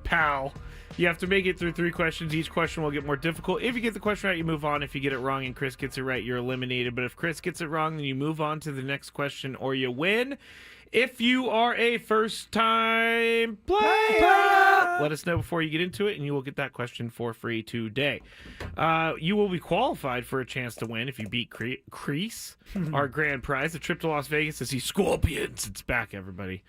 S4: pal. You have to make it through 3 questions. Each question will get more difficult. If you get the question right, you move on. If you get it wrong and Chris gets it right, you're eliminated. But if Chris gets it wrong, then you move on to the next question or you win. If you are a first-time player, let us know before you get into it, and you will get that question for free today. You will be qualified for a chance to win if you beat Crease, our grand prize, a trip to Las Vegas to see Scorpions. It's back, everybody.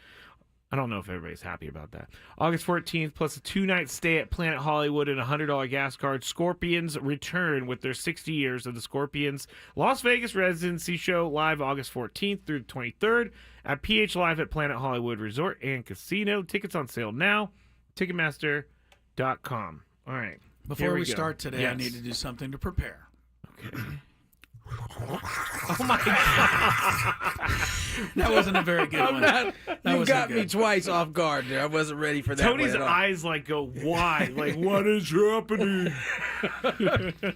S4: I don't know if everybody's happy about that. August 14th, plus a 2-night stay at Planet Hollywood and a $100 gas card. Scorpions return with their 60 years of the Scorpions Las Vegas residency show live August 14th through the 23rd at PH Live at Planet Hollywood Resort and Casino. Tickets on sale now. Ticketmaster.com. All right.
S3: Before we start today, yes. I need to do something to prepare.
S4: Okay. Oh my God.
S3: That wasn't a very good one.
S5: You got me twice off guard there. I wasn't ready for that.
S4: Tony's
S5: one at all.
S4: eyes go why? What is happening?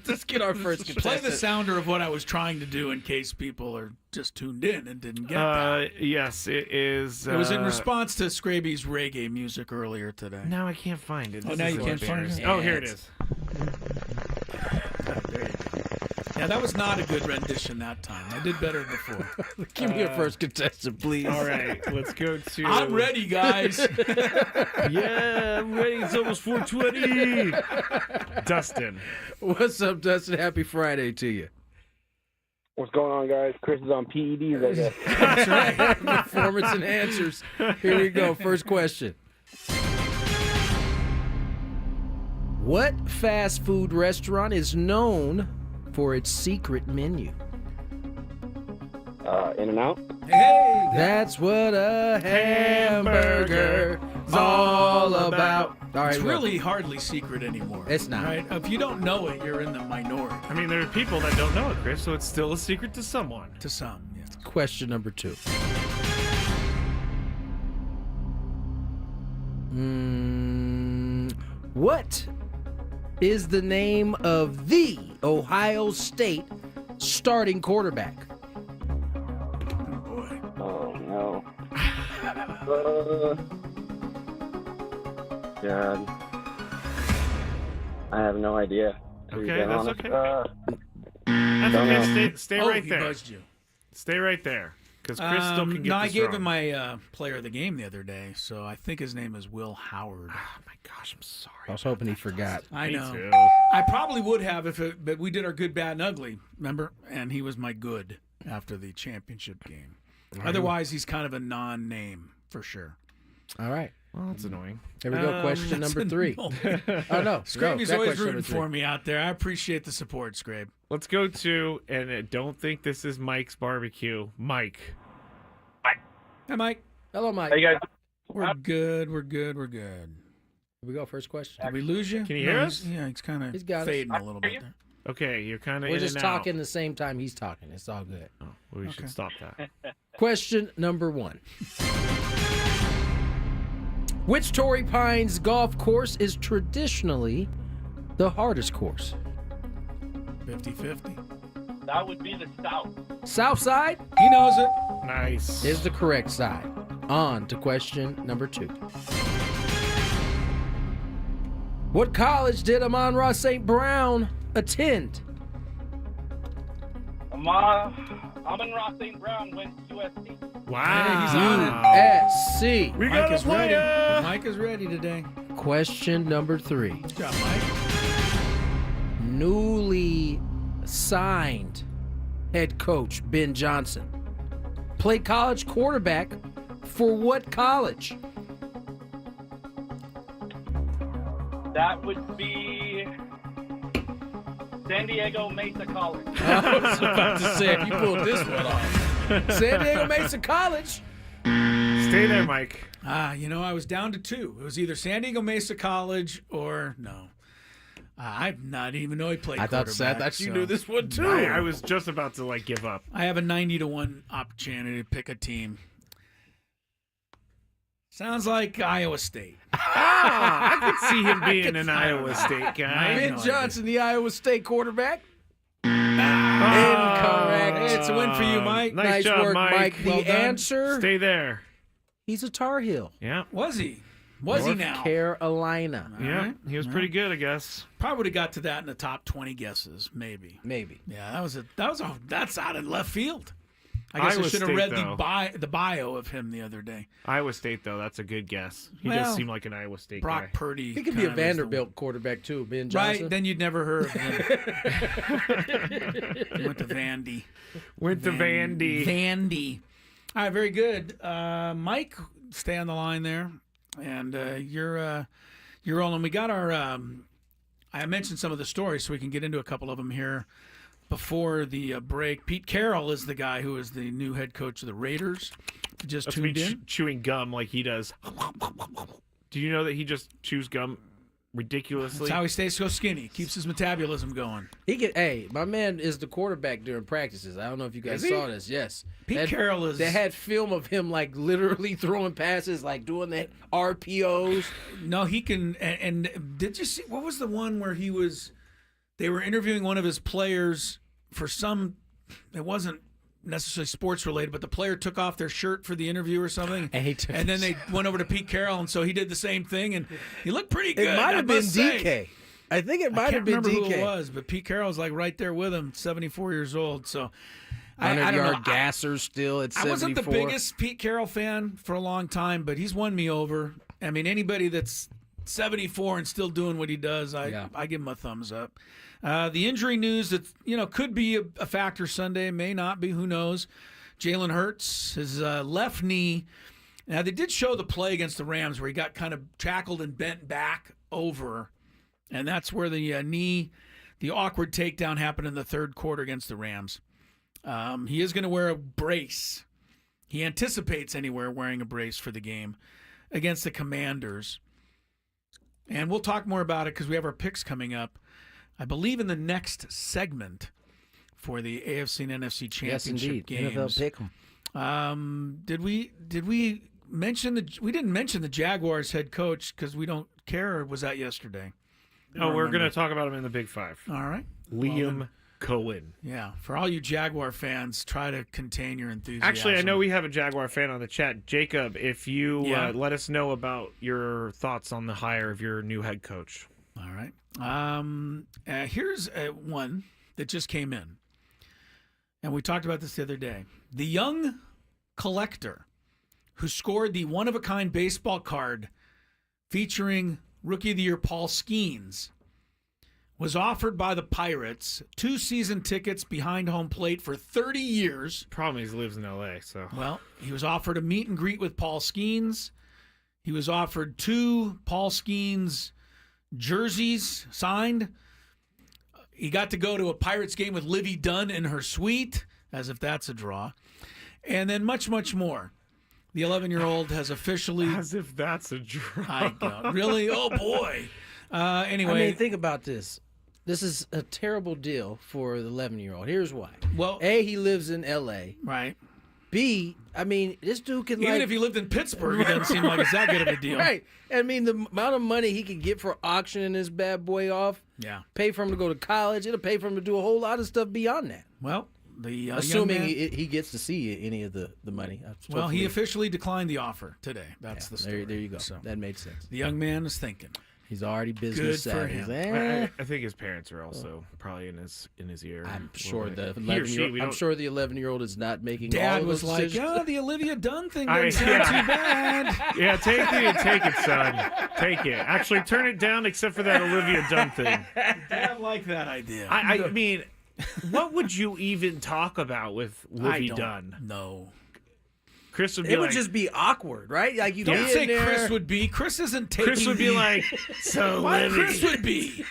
S5: Let's get our first
S3: Play
S5: contestant.
S3: the sounder of what I was trying to do in case people are just tuned in and didn't get that.
S4: Yes, it is.
S3: It was in response to Scraby's reggae music earlier today.
S4: Now I can't find it.
S3: Oh, now you can't find it?
S4: Oh, here it is.
S3: Yeah, that was not a good rendition that time. I did better before.
S5: Give me a first contestant, please.
S4: All right, let's go to.
S3: I'm ready, guys.
S4: Yeah, I'm ready. It's almost 4:20. Dustin.
S5: What's up, Dustin? Happy Friday to you.
S15: What's going on, guys? Chris is on PEDs, I guess.
S5: That's right. Performance enhancers. Here we go. First question. What fast food restaurant is known for its secret menu?
S15: In-N-Out.
S3: Hey,
S5: that's what a hamburger is all about. All right,
S3: it's
S5: well,
S3: really hardly secret anymore.
S5: It's not.
S3: Right? If you don't know it, you're in the minority.
S4: I mean, there are people that don't know it, Chris, so it's still a secret to someone.
S3: To some, yeah.
S5: Question number 2. What is the name of the Ohio State starting quarterback?
S15: Oh, no. God. I have no idea. To be
S4: Okay, that's
S15: honest.
S4: okay.
S15: Don't know.
S4: That's okay. Stay right
S3: he
S4: there.
S3: buzzed you.
S4: Stay right there, because Chris still can get
S3: No, I
S4: this
S3: gave
S4: wrong.
S3: him my player of the game the other day, so I think his name is Will Howard.
S4: Oh my gosh, I'm sorry.
S5: I was hoping he forgot.
S3: I
S4: Me
S3: know.
S4: too.
S3: I probably would have but we did our good, bad, and ugly, remember? And he was my good after the championship game. Otherwise, he's kind of a non-name for sure.
S5: All right.
S4: Well, that's annoying.
S5: Here we go. Question
S3: That's
S5: number 3.
S3: annoying.
S5: Oh, no.
S3: Scraby's
S5: that
S3: always
S5: question
S3: rooting
S5: number 3.
S3: for me out there. I appreciate the support, Scrabe.
S4: Let's go to, and I don't think this is Mike's barbecue. Mike.
S3: Hi, Mike.
S5: Hello, Mike.
S15: Hey, guys.
S3: We're good. Here
S5: we go. First question.
S3: Did we lose you?
S4: Can you hear us?
S3: Yeah, he's kind
S5: He's
S3: of
S5: got us.
S3: fading a little bit there.
S4: Okay, you're kind of
S5: We're
S4: in
S5: just
S4: and out.
S5: talking the same time he's talking. It's all good.
S4: Oh, well, we should stop that.
S5: Question number 1. Which Torrey Pines golf course is traditionally the hardest course?
S3: 50-50.
S17: That would be the South.
S5: South side
S3: He knows it.
S4: Nice.
S5: is the correct side. On to question number 2. What college did Amon-Ra St. Brown attend?
S17: Amon-Ra St. Brown went to USC.
S4: Wow.
S3: He's on it.
S5: USC.
S4: We
S3: Mike
S4: got a
S3: is ready.
S4: player.
S3: Mike is ready today.
S5: Question number 3.
S3: Good job, Mike.
S5: Newly signed head coach Ben Johnson played college quarterback for what college?
S17: That would be San Diego Mesa College.
S5: I was about to say, if you pulled this one off. San Diego Mesa College.
S4: Stay there, Mike.
S3: I was down to 2. It was either San Diego Mesa College or no. I didn't even know he played quarterback.
S5: I thought you
S3: so
S5: knew this one too.
S4: I was just about to give up.
S3: I have a 90-1 opportunity to pick a team. Sounds like Iowa State.
S4: I could see him being an Iowa State guy.
S5: Ben Johnson, the Iowa State quarterback.
S3: Incorrect.
S5: Incorrect.
S3: It's a win for you, Mike.
S4: Nice job,
S5: work, Mike. The
S3: Well done.
S5: answer,
S4: Stay there.
S5: he's a Tar Heel.
S4: Yeah.
S3: Was he? Was he
S5: North
S3: now?
S5: Carolina.
S3: All
S4: Yeah.
S3: right.
S4: He was pretty good, I guess.
S3: Probably would have got to that in the top 20 guesses, maybe.
S5: Maybe.
S3: Yeah, that's out of left field. I guess
S4: Iowa
S3: I should have
S4: State,
S3: read
S4: though.
S3: the bio of him the other day.
S4: Iowa State, though, that's a good guess. He
S3: Well,
S4: does seem like an Iowa State
S3: Brock
S4: guy.
S3: Purdy.
S5: He could be a
S3: kind of is the-
S5: Vanderbilt quarterback too, Ben Johnson.
S3: Right, then you'd never heard of him. He went to Vandy.
S4: Went to Vandy.
S3: Vandy. All right, very good. Mike, stay on the line there. And you're rolling. We got our I mentioned some of the stories, so we can get into a couple of them here before the break. Pete Carroll is the guy who is the new head coach of the Raiders. Just
S4: That's
S3: tuned
S4: me
S3: in.
S4: chewing gum like he does. Do you know that he just chews gum ridiculously.
S3: That's how he stays so skinny. Keeps his metabolism going.
S5: My man is the quarterback during practices. I don't know if you guys
S4: Is he?
S5: saw this. Yes.
S3: Pete Carroll is.
S5: They had film of him like literally throwing passes, like doing that RPOs.
S3: No, he can. And did you see what was the one where he was? They were interviewing one of his players for some. It wasn't necessarily sports related, but the player took off their shirt for the interview or something, and then they went over to Pete Carroll, and so he did the same thing, and he looked pretty good.
S5: It might have been
S3: say.
S5: DK. I think it might have been DK.
S3: I can't remember who it was, but Pete Carroll's like right there with him, 74 years old. So
S5: 100-yard gasser still at 74.
S3: I wasn't the biggest Pete Carroll fan for a long time, but he's won me over. I mean, anybody that's 74 and still doing what he does, I give him a thumbs up. The injury news that could be a factor Sunday, may not be. Who knows? Jalen Hurts, his left knee. Now they did show the play against the Rams where he got kind of tackled and bent back over, and that's where the awkward takedown happened in the third quarter against the Rams. He is going to wear a brace. He anticipates anywhere wearing a brace for the game against the Commanders, and we'll talk more about it because we have our picks coming up. I believe in the next segment for the AFC and NFC championship games.
S5: NFL pick'em.
S3: Did we mention we didn't mention the Jaguars head coach because we don't care, or was that yesterday?
S4: We're going to talk about him in the Big Five.
S3: All right.
S4: Liam Cohen.
S3: Yeah. For all you Jaguar fans, try to contain your enthusiasm.
S4: Actually, I know we have a Jaguar fan on the chat. Jacob, if you let us know about your thoughts on the hire of your new head coach.
S3: All right. Here's one that just came in, and we talked about this the other day. The young collector who scored the one-of-a-kind baseball card featuring Rookie of the Year Paul Skeens was offered by the Pirates 2 season tickets behind home plate for 30 years.
S4: Problem is he lives in L.A., so.
S3: Well, he was offered a meet and greet with Paul Skeens. He was offered 2 Paul Skeens jerseys signed. He got to go to a Pirates game with Livy Dunn in her suite, as if that's a draw. And then much, much more. The 11-year-old has officially...
S4: As if that's a draw.
S3: I know. Really? Oh, boy. Anyway.
S5: I mean, think about this. This is a terrible deal for the 11-year-old. Here's why.
S3: Well,
S5: A, he lives in L.A.
S3: Right.
S5: B, I mean, this dude can
S3: Even if he lived in Pittsburgh, it doesn't seem like it's that good of a deal.
S5: Right. I mean, the amount of money he could get for auctioning this bad boy off, pay for him to go to college, it'll pay for him to do a whole lot of stuff beyond that.
S3: Well, the
S5: assuming he gets to see any of the money.
S3: Well, he officially declined the offer today. That's the story.
S5: There you go.
S3: So,
S5: that made sense.
S3: The young man is thinking.
S5: He's already business
S3: Good for
S5: savvy.
S3: him.
S4: I think his parents are also probably in his ear.
S5: I'm sure the
S4: he or she,
S5: 11-year-old is not making.
S3: Dad
S5: all
S3: was
S5: those
S3: like,
S5: decisions.
S3: the Olivia Dunn thing doesn't sound too bad.
S4: Yeah, take it, son. Take it. Actually, turn it down except for that Olivia Dunn thing.
S3: Dad liked that idea.
S4: I mean, what would you even talk about with Livy Dunn?
S3: No.
S4: Chris would be
S5: it would just be awkward, right? Like you
S3: don't say
S5: there.
S3: Chris would be. Chris isn't taking.
S4: Chris would be like, so
S3: why
S4: Livy,
S3: Chris would be.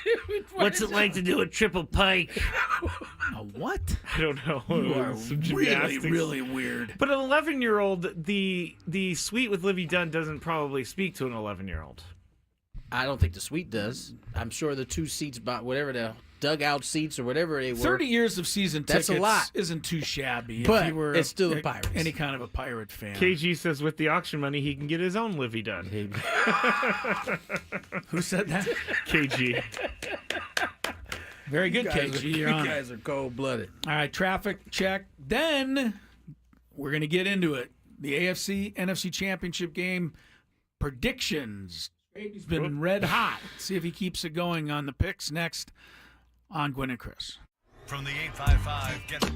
S4: What's it like to do a triple pike?
S3: A what?
S4: I don't know.
S3: You are really weird.
S4: But an 11-year-old, the suite with Livy Dunn doesn't probably speak to an 11-year-old.
S5: I don't think the suite does. I'm sure the 2 seats, whatever the dugout seats or whatever they were.
S3: 30 years of season tickets
S5: a lot.
S3: Isn't too shabby.
S5: But
S3: if you were
S5: it's still the Pirates.
S3: Any kind of a Pirate fan.
S4: KG says with the auction money, he can get his own Livy Dunn.
S3: Who said that?
S4: KG.
S3: Very good, KG. You're on
S5: you guys are cold-blooded.
S3: All right, traffic check. Then we're going to get into it. The AFC, NFC Championship game predictions. He's been red hot. See if he keeps it going on the picks next on Gwynn and Chris.
S2: From the 855, get it.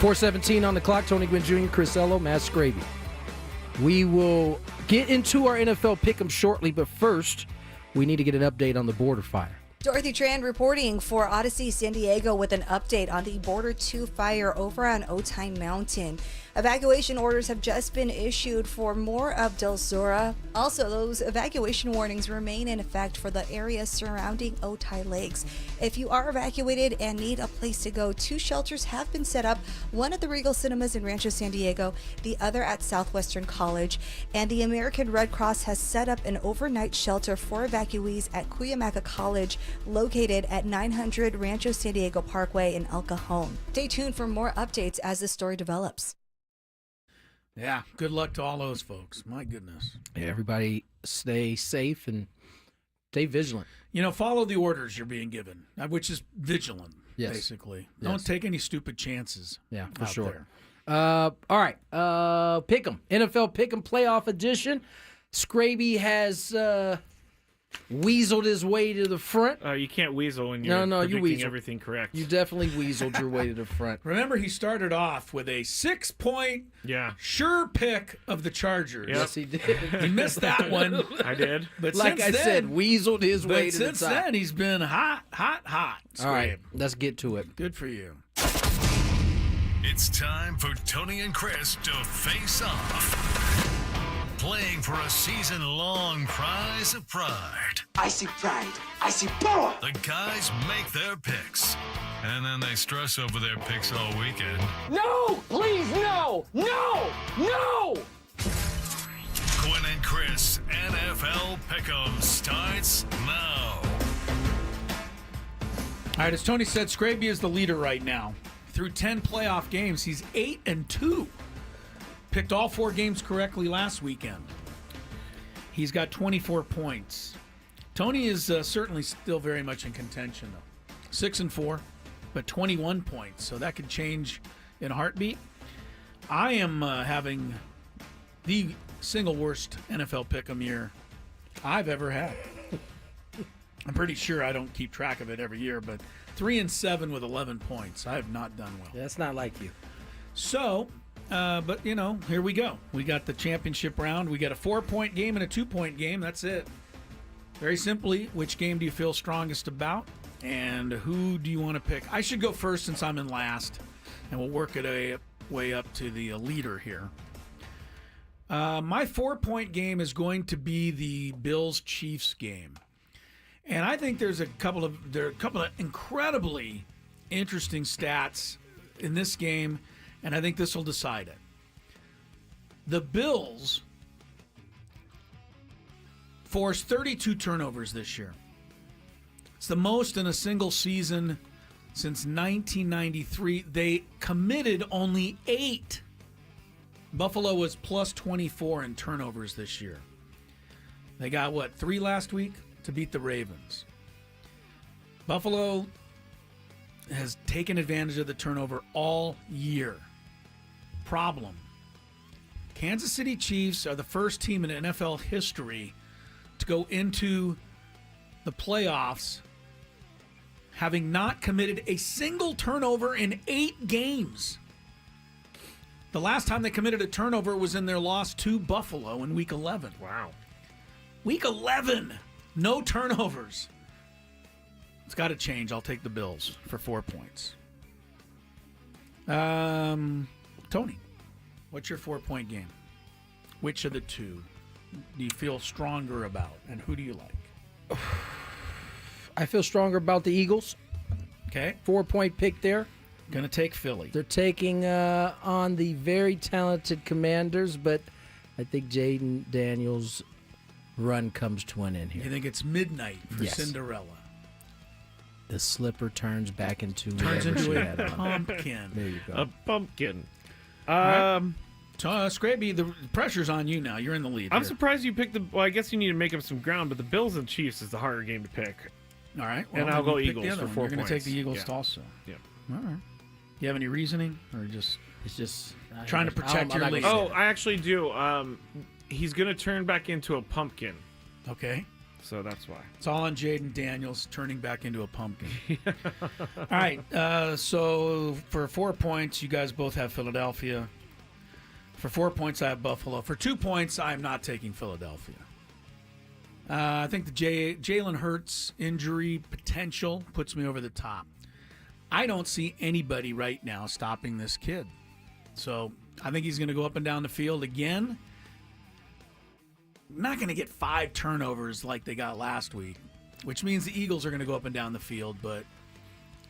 S5: .417 on the clock. Tony Gwynn Jr., Chris Ello, Matt Scraby. We will get into our NFL pick'em shortly, but first, we need to get an update on the border fire.
S18: Dorothy Tran reporting for Odyssey San Diego with an update on the Border 2 fire over on Otay Mountain. Evacuation orders have just been issued for more of Del Zora. Also, those evacuation warnings remain in effect for the areas surrounding Otay Lakes. If you are evacuated and need a place to go, 2 shelters have been set up, one at the Regal Cinemas in Rancho San Diego, the other at Southwestern College, and the American Red Cross has set up an overnight shelter for evacuees at Cuyamaca College, located at 900 Rancho San Diego Parkway in El Cajon. Stay tuned for more updates as the story develops.
S3: Yeah, good luck to all those folks. My goodness.
S5: Yeah, everybody stay safe and stay vigilant.
S3: You know, follow the orders you're being given, which is vigilant, basically.
S5: Yes.
S3: Don't take any stupid chances.
S5: Yeah, for
S3: out
S5: sure.
S3: there.
S5: All right, Pick'em, NFL Pick'em Playoff Edition. Scraby has weaseled his way to the front.
S4: You can't weasel when you're
S5: you
S4: predicting
S5: weaseled.
S4: everything correct.
S5: You definitely weaseled your way to the front.
S3: Remember, he started off with a 6-point sure pick of the Chargers.
S5: Yes, he did.
S3: He missed that one.
S4: I did.
S3: But
S5: like I said, weaseled his way to the top.
S3: Since then, he's been hot.
S5: All right, let's get to it.
S3: Good for you.
S2: It's time for Tony and Chris to face off. Playing for a season-long prize of pride.
S12: I see pride. I see power.
S2: The guys make their picks, and then they stress over their picks all weekend.
S12: No! Please, no! No! No!
S2: Gwynn and Chris NFL Pick'em starts now.
S3: All right, as Tony said, Scraby is the leader right now. Through 10 playoff games, he's 8-2. Picked all 4 games correctly last weekend. He's got 24 points. Tony is certainly still very much in contention, though. 6-4, but 21 points, so that could change in a heartbeat. I am having the single worst NFL pick'em year I've ever had. I'm pretty sure I don't keep track of it every year, but 3-7 with 11 points. I have not done well.
S5: That's not like you.
S3: So, but, you know, here we go. We got the championship round. We got a 4-point game and a 2-point game. That's it. Very simply, which game do you feel strongest about, and who do you want to pick? I should go first since I'm in last, and we'll work it a way up to the leader here. My 4-point game is going to be the Bills-Chiefs game. And I think there are a couple of incredibly interesting stats in this game, and I think this will decide it. The Bills forced 32 turnovers this year. It's the most in a single season since 1993. They committed only 8. Buffalo was plus 24 in turnovers this year. They got, 3 last week to beat the Ravens. Buffalo has taken advantage of the turnover all year. Problem. Kansas City Chiefs are the first team in NFL history to go into the playoffs having not committed a single turnover in 8 games. The last time they committed a turnover was in their loss to Buffalo in Week 11.
S4: Wow.
S3: Week 11, no turnovers. It's got to change. I'll take the Bills for 4 points. Tony, what's your 4-point game? Which of the two do you feel stronger about, and who do you like?
S5: I feel stronger about the Eagles.
S3: Okay.
S5: 4-point pick there.
S3: Going to take Philly.
S5: They're taking on the very talented Commanders, but I think Jaden Daniels' run comes to an end here.
S3: You think it's midnight for
S5: Yes.
S3: Cinderella?
S5: The slipper turns back into
S3: a pumpkin.
S5: There you go.
S4: A pumpkin.
S3: Scrappy, the pressure's on you now. You're in the lead.
S4: I'm
S3: here.
S4: surprised you picked the. Well, I guess you need to make up some ground, but the Bills and Chiefs is the harder game to pick.
S3: All right.
S4: And I'll go
S3: pick
S4: Eagles
S3: the other
S4: for
S3: one.
S4: 4
S3: You're
S4: points.
S3: going to take the Eagles
S4: Yeah.
S3: also.
S4: Yeah.
S3: All right. You have any reasoning, or just
S5: it's just
S3: trying to protect your lead?
S4: Oh, I actually do. He's going to turn back into a pumpkin.
S3: Okay.
S4: So that's why.
S3: It's all on Jaden Daniels turning back into a pumpkin. All right. So for 4 points, you guys both have Philadelphia. For 4 points, I have Buffalo. For 2 points, I'm not taking Philadelphia. I think the Jalen Hurts injury potential puts me over the top. I don't see anybody right now stopping this kid. So I think he's going to go up and down the field again. Not going to get 5 turnovers like they got last week, which means the Eagles are going to go up and down the field. But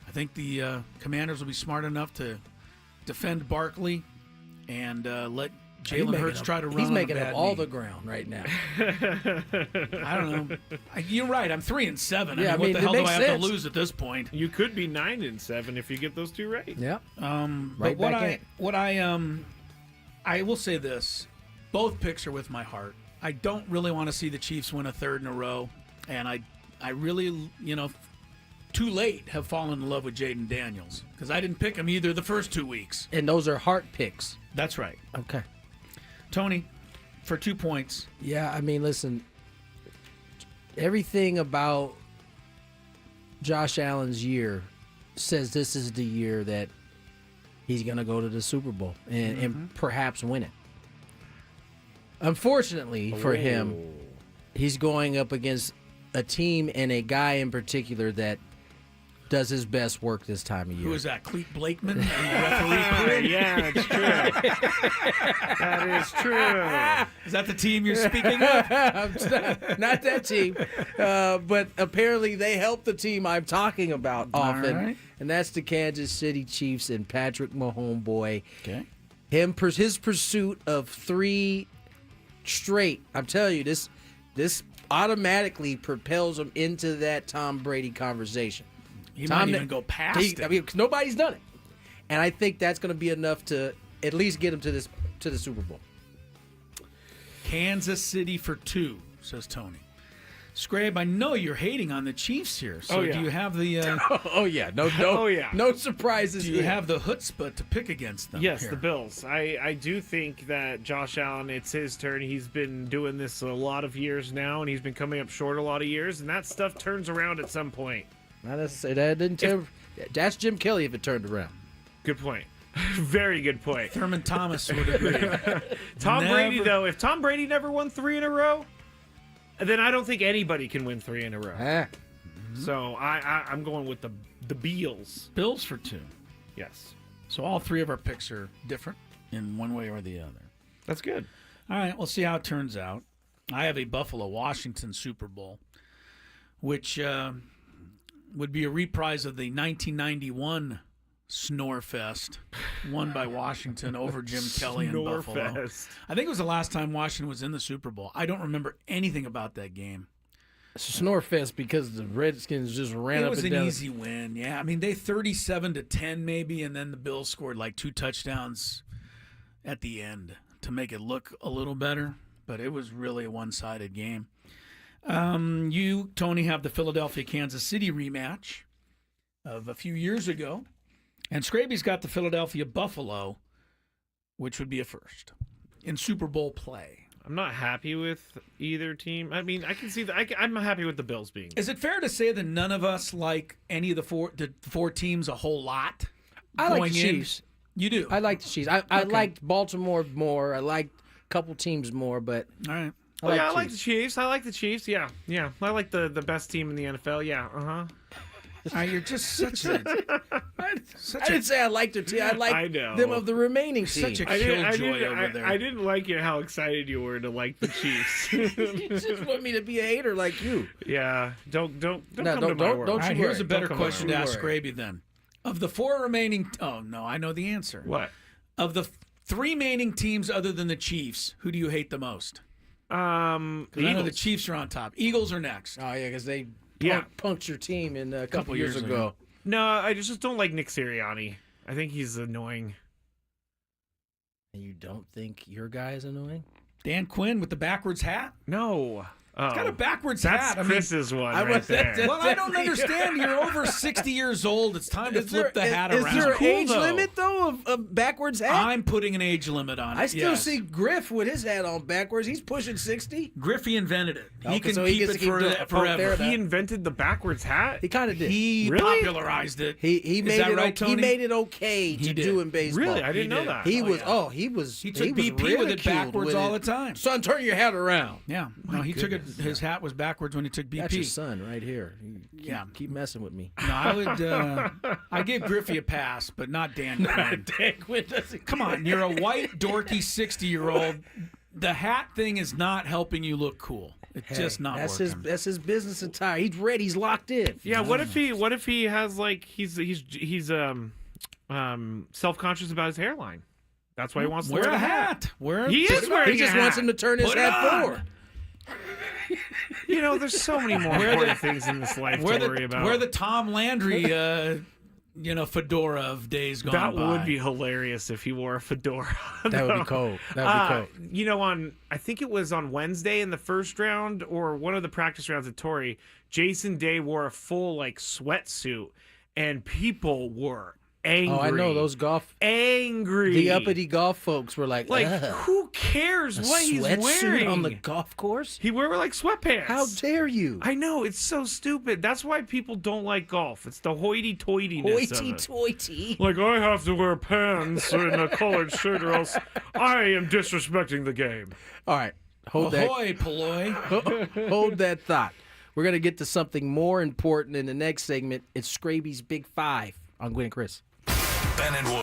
S3: I think the Commanders will be smart enough to defend Barkley and let Jalen Hurts try to run.
S5: He's making
S3: up
S5: up all the ground right now.
S3: I don't know. You're right. I'm 3-7.
S5: Yeah,
S3: I mean, what the
S5: it
S3: hell do I
S5: makes
S3: have
S5: sense.
S3: to lose at this point?
S4: You could be 9-7 if you get those 2 right.
S5: Yeah.
S3: But I will say this: both picks are with my heart. I don't really want to see the Chiefs win a 3rd in a row, and I really, too late have fallen in love with Jaden Daniels because I didn't pick him either the first 2 weeks.
S5: And those are heart picks.
S3: That's right.
S5: Okay.
S3: Tony, for 2 points.
S5: Yeah, I mean, listen, everything about Josh Allen's year says this is the year that he's going to go to the Super Bowl and perhaps win it. Unfortunately for him, he's going up against a team and a guy in particular that does his best work this time of year.
S3: Who is that? Cleet Blakeman? Referee?
S4: Yeah, it's true. That is true.
S3: Is that the team you're speaking of?
S5: Not that team. But apparently they help the team I'm talking about often.
S3: right.
S5: And that's the Kansas City Chiefs and Patrick Mahomes boy.
S3: Okay.
S5: His pursuit of 3 straight. I'm telling you, this automatically propels him into that Tom Brady conversation.
S3: He might even go past it.
S5: I mean, nobody's done it. And I think that's going to be enough to at least get him to the Super Bowl.
S3: Kansas City for 2, says Tony. Scrabe, I know you're hating on the Chiefs here. So do you have the...
S5: No surprises
S3: Do you have the chutzpah to pick against them?
S4: Yes,
S3: here?
S4: the Bills. I do think that Josh Allen, it's his turn. He's been doing this a lot of years now, and he's been coming up short a lot of years, and that stuff turns around at some point.
S5: Not necessarily. That didn't turn. That's Jim Kelly if it turned around.
S4: Good point. Very good point.
S3: Thurman Thomas would agree.
S4: Tom Brady, though, if Tom Brady never won 3 in a row, then I don't think anybody can win 3 in a row. So I'm going with the Beals.
S3: Bills for 2.
S4: Yes.
S3: So all 3 of our picks are different in one way or the other.
S4: That's good.
S3: All right, we'll see how it turns out. I have a Buffalo-Washington Super Bowl, which would be a reprise of the 1991 Snore Fest, won by Washington over Jim Kelly in Buffalo.
S4: Fest.
S3: I think it was the last time Washington was in the Super Bowl. I don't remember anything about that game.
S5: Snorefest because the Redskins just ran up and down.
S3: It was an easy win, yeah. I mean, they 37-10 maybe, and then the Bills scored like 2 touchdowns at the end to make it look a little better, but it was really a one-sided game. You, Tony, have the Philadelphia-Kansas City rematch of a few years ago, and Scraby's got the Philadelphia-Buffalo, which would be a first in Super Bowl play.
S4: I'm not happy with either team. I mean, I can see that. I'm happy with the Bills being.
S3: Is it fair to say that none of us like any of the four teams a whole lot?
S5: I like the Chiefs.
S3: You do?
S5: I like the Chiefs. I liked Baltimore more. I liked a couple teams more, but
S3: all right.
S4: I like the Chiefs. I like the Chiefs. Yeah. I like the best team in the NFL. Yeah.
S3: You're just such a.
S5: I didn't say I liked their team. I liked them of the remaining teams.
S3: Such a killjoy over there.
S4: I didn't like it how excited you were to like the Chiefs.
S5: You just want me to be a hater like you.
S4: Yeah. Don't come to my world.
S5: Don't you worry.
S3: Here's a better question to ask Scraby then. Of the 4 remaining, oh no, I know the answer.
S4: What?
S3: Of the 3 remaining teams other than the Chiefs, who do you hate the most?
S4: I
S3: know the Chiefs are on top. Eagles are next.
S5: Oh yeah, because they punked your team in a couple years ago.
S4: No, I just don't like Nick Sirianni. I think he's annoying.
S5: And you don't think your guy is annoying?
S3: Dan Quinn with the backwards hat?
S4: No.
S3: It's got a backwards
S4: hat. That's Chris's one right there.
S3: Well, I don't understand. You're over 60 years old. It's time to flip the hat around.
S5: Is there an age limit, though, of backwards hat?
S3: I'm putting an age limit on it.
S5: I still see Griff with his hat on backwards. He's pushing 60.
S3: Griffey invented it. He can
S5: so
S3: keep
S5: gets
S3: it
S5: to keep
S3: forever.
S4: He invented the backwards hat?
S5: He kind of did.
S3: He popularized it.
S5: He made it right, Tony? He made it okay to do in baseball.
S4: Really? I didn't know that.
S5: He was
S3: took BP with it backwards all the time.
S5: Son, turn your hat around.
S3: Yeah. No, he took it. His hat was backwards when he took BP.
S5: That's your son right here. Keep messing with me.
S3: No, I would. I give Griffey a pass, but not Dan Quinn.
S5: Dan Quinn doesn't.
S3: Come on, you're a white dorky 60-year-old. The hat thing is not helping you look cool. It's just not working.
S5: That's his business attire. He's ready. He's locked in.
S4: Yeah. What if he has like he's self-conscious about his hairline? That's why he wants to wear a hat.
S3: He
S5: just wants him to turn his hat forward.
S4: You know, there's so many more important things in this life to worry about.
S3: Wear the Tom Landry, fedora of days gone by.
S4: That would be hilarious if he wore a fedora.
S5: That would be cool.
S4: I think it was on Wednesday in the first round or one of the practice rounds at Torrey, Jason Day wore a full sweatsuit, and people were angry.
S5: Oh, I know those
S4: angry.
S5: The uppity golf folks were like
S4: who cares what he's wearing
S5: on the golf course?
S4: He wore sweatpants.
S5: How dare you?
S4: I know, it's so stupid. That's why people don't like golf. It's the hoity-toityness of it.
S5: Hoity-toity.
S4: Like, I have to wear pants and a collared shirt or else I am disrespecting the game.
S5: All right, hold that thought. We're gonna get to something more important in the next segment. It's Scraby's Big Five on Gwynn and Chris.
S2: Ben and Wood.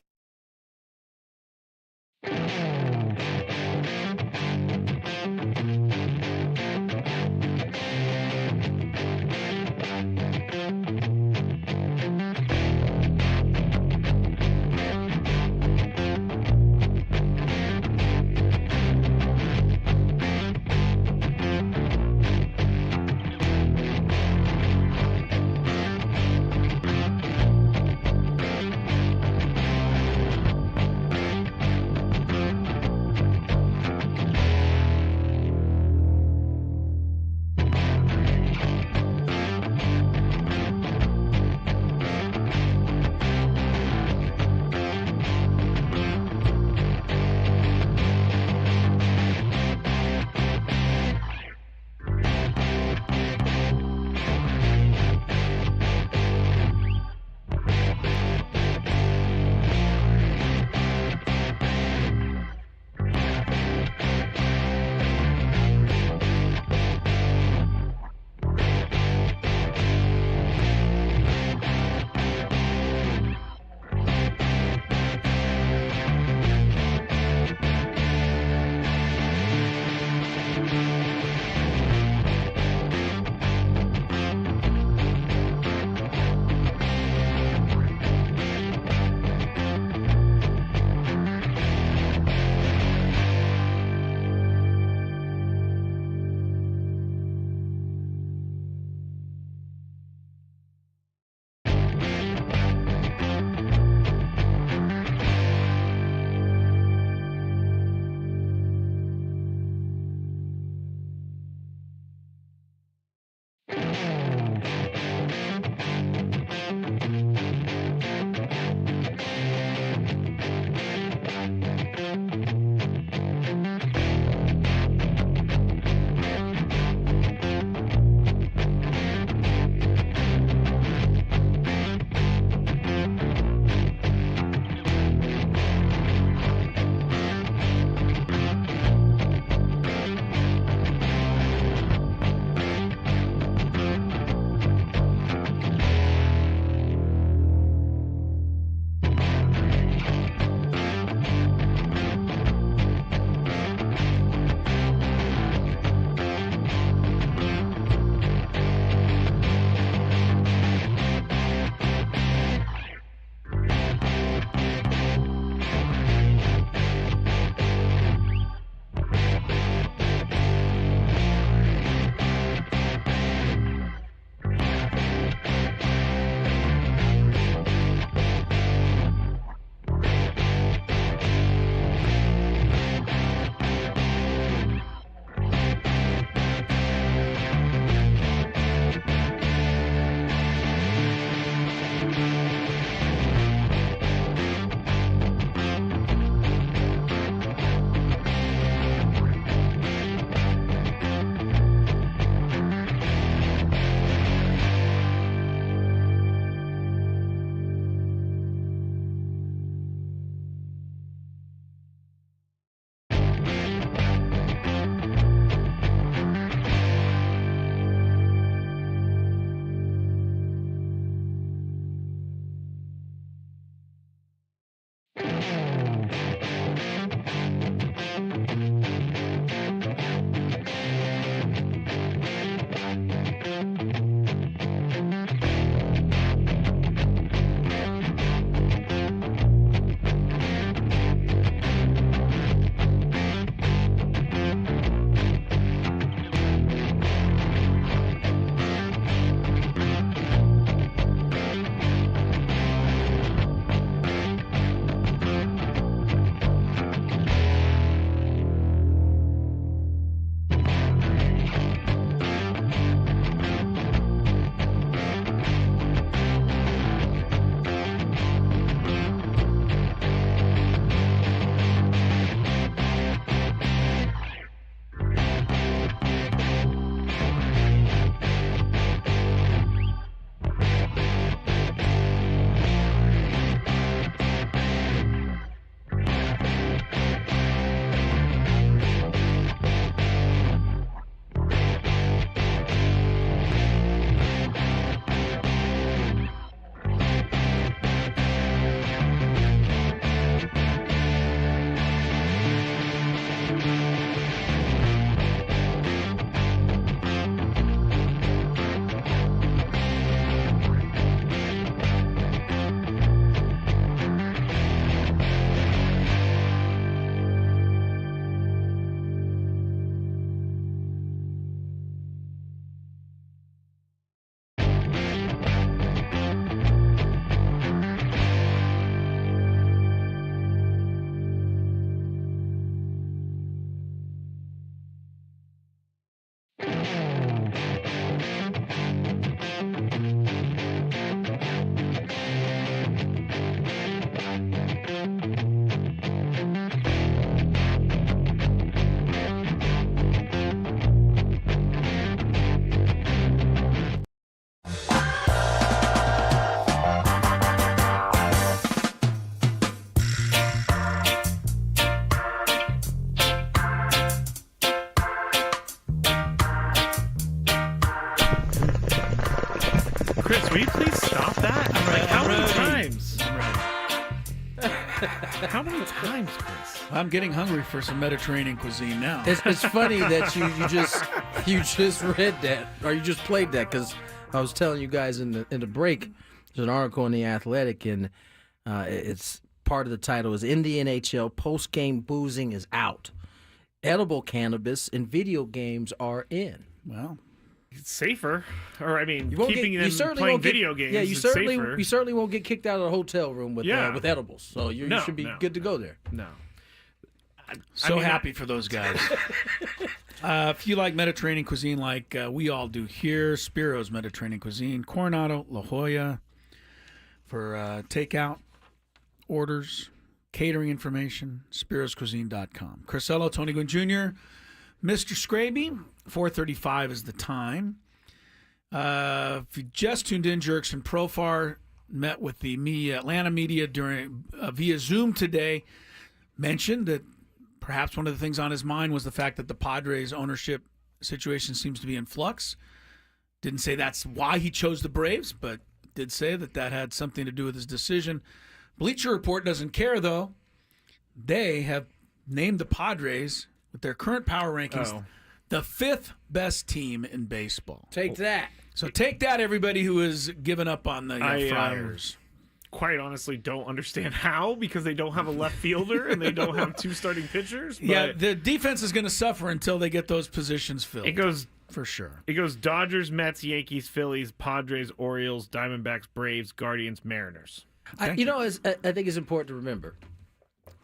S4: Chris, will you please stop that? How many times? How many times, Chris?
S3: I'm getting hungry for some Mediterranean cuisine now.
S5: It's funny that you just read that, or you just played that, because I was telling you guys in the break, there's an article in The Athletic, and it's part of the title is "In the NHL, post-game boozing is out. Edible cannabis and video games are in."
S3: Well,
S4: it's safer, or I mean,
S5: You won't
S4: keeping
S5: get- you
S4: them
S5: certainly
S4: playing
S5: won't get-
S4: video games.
S5: Yeah, you
S4: is
S5: certainly
S4: safer.
S5: you certainly won't get kicked out of the hotel room with
S4: Yeah.
S5: with edibles. So you should be good to go there.
S4: No.
S3: So happy for those guys. If you like Mediterranean cuisine like we all do here, Spiro's Mediterranean Cuisine, Coronado, La Jolla, for takeout orders, catering information, spiroscuisine.com. Crisello, Tony Gwynn Jr., Mr. Scraby, 4:35 is the time. If you just tuned in, Jerks and Profar met with the Atlanta media during via Zoom today, mentioned that perhaps one of the things on his mind was the fact that the Padres ownership situation seems to be in flux. Didn't say that's why he chose the Braves, but did say that that had something to do with his decision. Bleacher Report doesn't care, though. They have named the Padres, with their current power rankings, the 5th best team in baseball.
S5: Take that.
S3: So take that, everybody who has given up on the
S4: I
S3: Friars.
S4: Quite honestly don't understand how, because they don't have a left fielder and they don't have 2 starting pitchers. But
S3: Yeah, the defense is going to suffer until they get those positions filled.
S4: it goes
S3: for sure.
S4: It goes Dodgers, Mets, Yankees, Phillies, Padres, Orioles, Diamondbacks, Braves, Guardians, Mariners.
S5: I think it's important to remember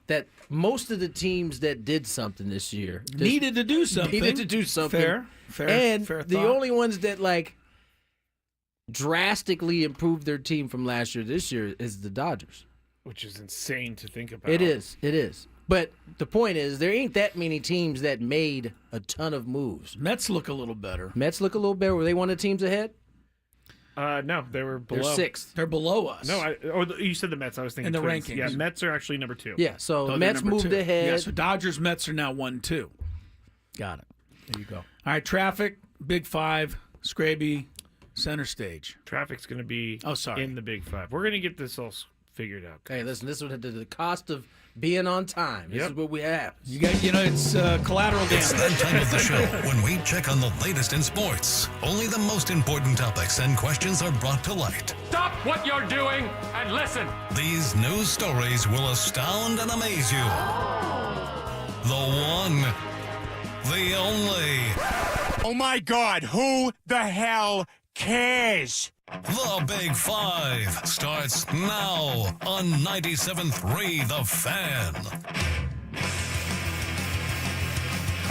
S5: that most of the teams that did something this year
S3: Needed to do something. Fair
S5: and
S3: fair
S5: the
S3: thought.
S5: only ones that drastically improved their team from last year this year is the Dodgers.
S4: Which is insane to think about.
S5: It is. But the point is, there ain't that many teams that made a ton of moves.
S3: Mets look a little better.
S5: Were they one of the teams ahead?
S4: No, they were below.
S5: They're 6th.
S3: They're below us.
S4: No, you said the Mets. I was thinking
S3: In the
S4: Twins.
S3: rankings.
S4: Yeah, Mets are actually number 2.
S5: Yeah, so
S3: they're
S5: Mets
S3: number
S5: moved
S3: 2.
S5: ahead.
S3: Yeah, so Dodgers, Mets are now 1-2. Got it. There you go. All right, traffic, Big 5, Scraby, center stage.
S4: Traffic's going to be
S3: in
S4: the Big 5. We're going to get this all figure it out.
S5: Hey, listen, this is the cost of being on time. This is what we have.
S3: It's collateral damage.
S2: It's that time of the show when we check on the latest in sports. Only the most important topics and questions are brought to light.
S12: Stop what you're doing and listen.
S2: These news stories will astound and amaze you. The one, the only.
S1: Oh my God, who the hell cares?
S2: The Big Five starts now on 97.3 The Fan.